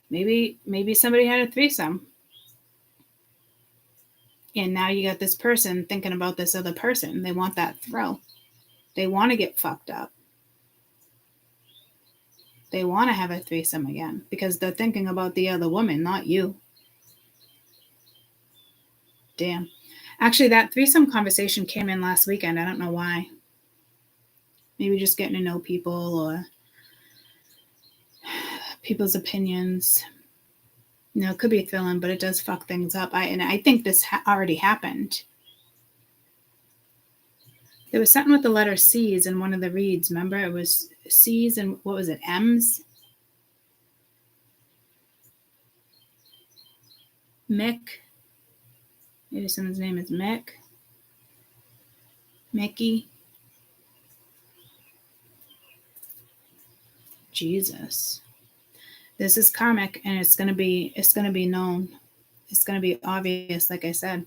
Maybe somebody had a threesome. And now you got this person thinking about this other person. They want that thrill. They want to get fucked up. They want to have a threesome again because they're thinking about the other woman, not you. Damn. Actually, that threesome conversation came in last weekend. I don't know why. Maybe just getting to know people or people's opinions. You know, it could be thrilling, but it does fuck things up. I think this already happened. There was something with the letter C's in one of the reads. Remember? It was C's and what was it? M's? Mick. Maybe someone's name is Mick. Mickey. Jesus. This is karmic, and it's gonna be known. It's gonna be obvious, like I said.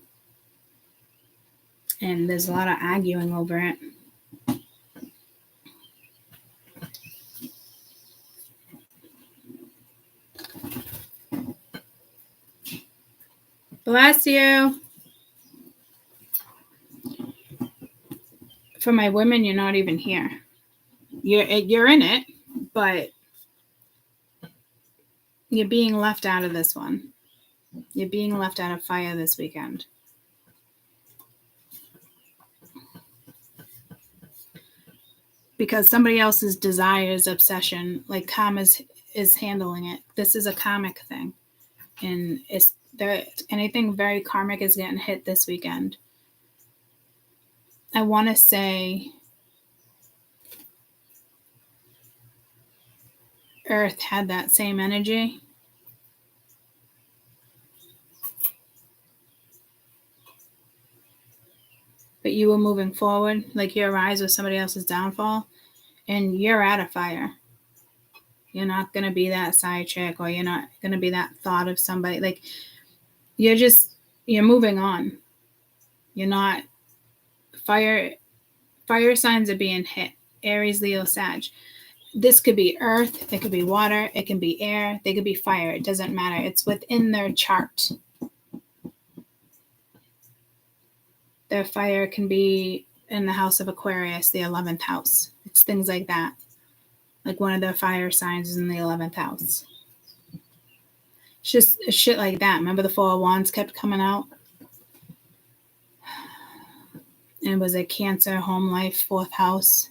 And there's a lot of arguing over it. Bless you. For my women, you're not even here. You're in it, but you're being left out of this one. You're being left out of fire this weekend. Because somebody else's desires, obsession, like karma is handling it. This is a karmic thing. And anything very karmic is getting hit this weekend. I want to say Earth had that same energy. But you were moving forward, like your rise was somebody else's downfall, and you're out of fire. You're not going to be that side chick, or you're not going to be that thought of somebody. Like, you're moving on. You're not, fire signs are being hit. Aries, Leo, Sag. This could be earth, it could be water, it can be air, they could be fire. It doesn't matter. It's within their chart. Their fire can be in the house of Aquarius, the 11th house. It's things like that. Like one of their fire signs is in the 11th house. It's just shit like that. Remember the Four of Wands kept coming out? And it was a Cancer, home life, 4th house.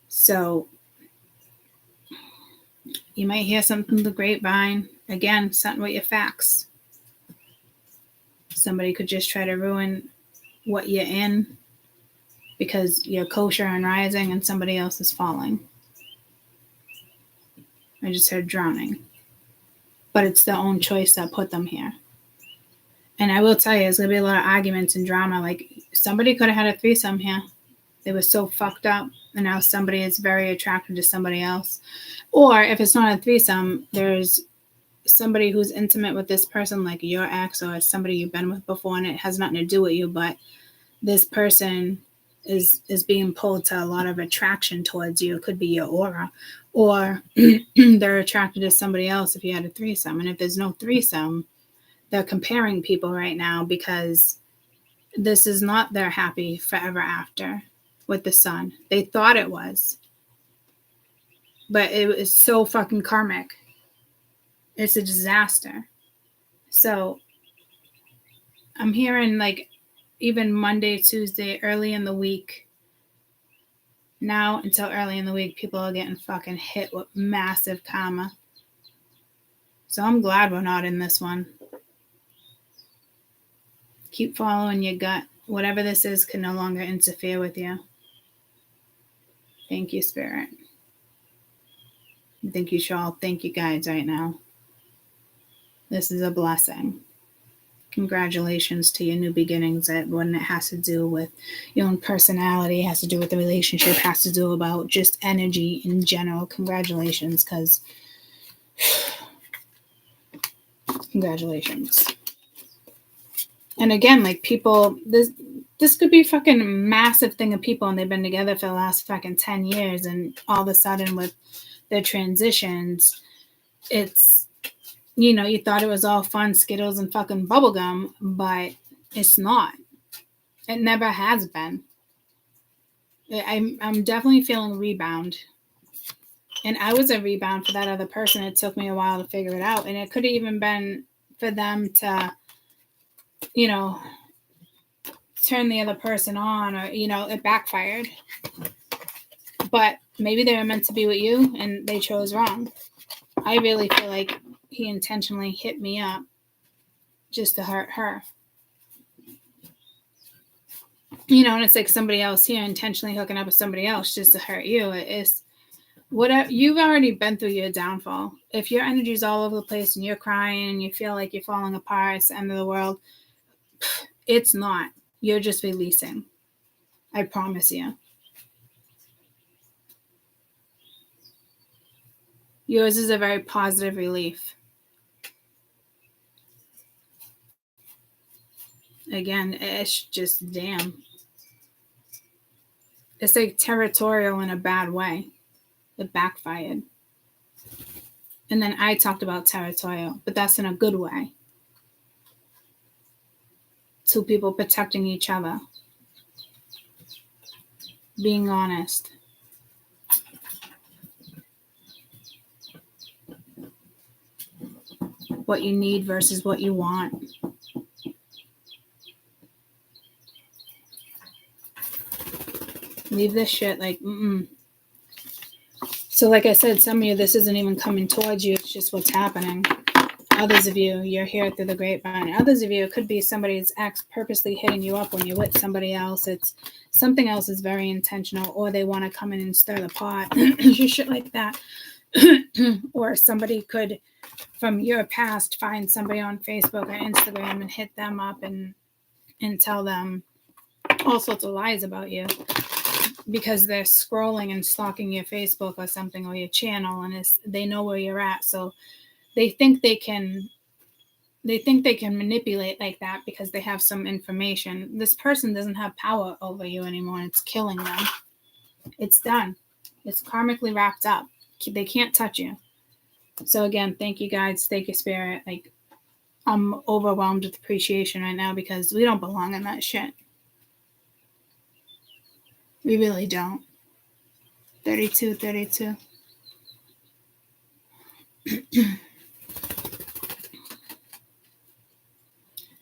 So you might hear something through the grapevine. Again, something with your facts. Somebody could just try to ruin what you're in because you're kosher and rising and somebody else is falling. I just heard drowning. But it's their own choice that put them here. And I will tell you, there's going to be a lot of arguments and drama. Like, somebody could have had a threesome here. They were so fucked up, and now somebody is very attracted to somebody else. Or if it's not a threesome, there's somebody who's intimate with this person, like your ex or somebody you've been with before, and it has nothing to do with you, but this person is being pulled to a lot of attraction towards you. It could be your aura, or they're attracted to somebody else if you had a threesome. And if there's no threesome, they're comparing people right now because this is not their happy forever after with the sun. They thought it was, but it was so fucking karmic. It's a disaster. So I'm hearing like even Monday, Tuesday, early in the week, now until early in the week, people are getting fucking hit with massive karma. So I'm glad we're not in this one. Keep following your gut. Whatever this is can no longer interfere with you. Thank you, Spirit. Thank you, Shawl. Thank you, guides, right now. This is a blessing. Congratulations to your new beginnings. When it has to do with your own personality, has to do with the relationship, has to do about just energy in general. Congratulations, because congratulations. And again, like people, this could be a fucking massive thing of people, and they've been together for the last fucking 10 years, and all of a sudden with their transitions, it's, you know, you thought it was all fun, Skittles and fucking bubblegum, but It's not. It never has been. I'm definitely feeling a rebound. And I was a rebound for that other person. It took me a while to figure it out. And it could have even been for them to, you know, turn the other person on, or, you know, it backfired. But maybe they were meant to be with you and they chose wrong. I really feel like he intentionally hit me up just to hurt her. You know, and it's like somebody else here intentionally hooking up with somebody else just to hurt you. It's whatever. You've already been through your downfall. If your energy's all over the place and you're crying and you feel like you're falling apart, it's the end of the world, it's not. You're just releasing. I promise you. Yours is a very positive relief. Again, it's just damn. It's like territorial in a bad way. It backfired. And then I talked about territorial, but that's in a good way. Two people protecting each other. Being honest. What you need versus what you want. Leave this shit like, So like I said, some of you, this isn't even coming towards you. It's just what's happening. Others of you, you're here through the grapevine. Others of you, it could be somebody's ex purposely hitting you up when you're with somebody else. It's something else is very intentional, or they want to come in and stir the pot. Just shit like that. Or somebody could, from your past, find somebody on Facebook or Instagram and hit them up and tell them all sorts of lies about you. Because they're scrolling and stalking your Facebook or something, or your channel, and they know where you're at. So they think they can manipulate like that because they have some information. This person doesn't have power over you anymore. It's killing them. It's done. It's karmically wrapped up. They can't touch you. So again, thank you guys. Thank you, Spirit. Like, I'm overwhelmed with appreciation right now because we don't belong in that shit. We really don't. 32.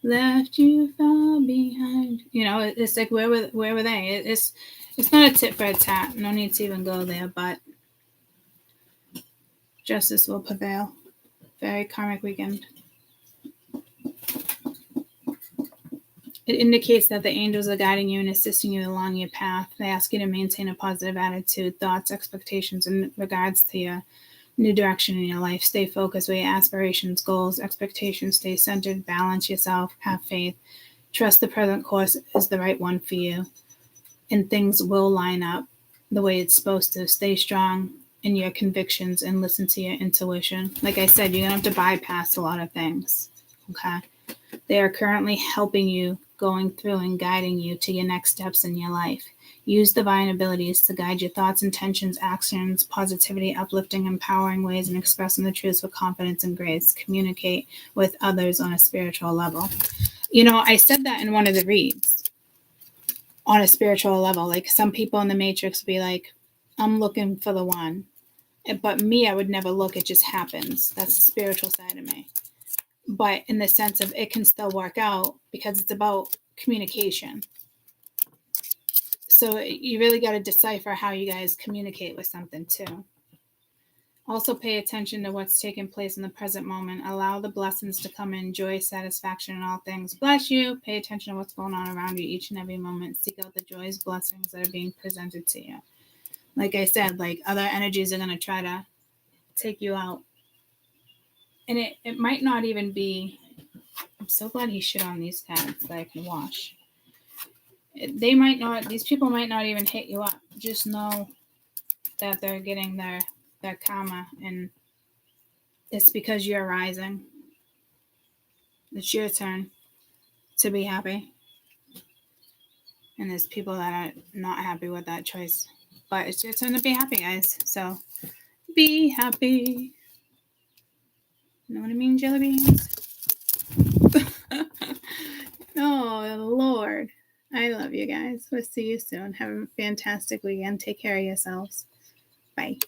Left you far behind. You know, it's like, where were they? It's not a tit for a tat. No need to even go there, but justice will prevail. Very karmic weekend. It indicates that the angels are guiding you and assisting you along your path. They ask you to maintain a positive attitude, thoughts, expectations in regards to your new direction in your life. Stay focused with your aspirations, goals, expectations. Stay centered, balance yourself, have faith. Trust the present course is the right one for you, and things will line up the way it's supposed to. Stay strong in your convictions and listen to your intuition. Like I said, you're going to have to bypass a lot of things, okay? They are currently helping you, going through and guiding you to your next steps in your life. Use divine abilities to guide your thoughts, intentions, actions, positivity, uplifting, empowering ways, and expressing the truth with confidence and grace. Communicate with others on a spiritual level. You know, I said that in one of the reads. On a spiritual level. Like, some people in the Matrix be like, I'm looking for the one. But me, I would never look. It just happens. That's the spiritual side of me. But in the sense of it can still work out because it's about communication. So you really got to decipher how you guys communicate with something too. Also pay attention to what's taking place in the present moment. Allow the blessings to come in, joy, satisfaction in all things. Bless you. Pay attention to what's going on around you each and every moment. Seek out the joys, blessings that are being presented to you. Like I said, like, other energies are going to try to take you out. And it might not even be, I'm so glad he shit on these cards that I can wash. These people might not even hit you up. Just know that they're getting their karma, and it's because you're rising. It's your turn to be happy. And there's people that are not happy with that choice. But it's your turn to be happy, guys. So be happy. You know what I mean, jelly beans? No, guys. We'll see you soon. Have a fantastic weekend. Take care of yourselves. Bye.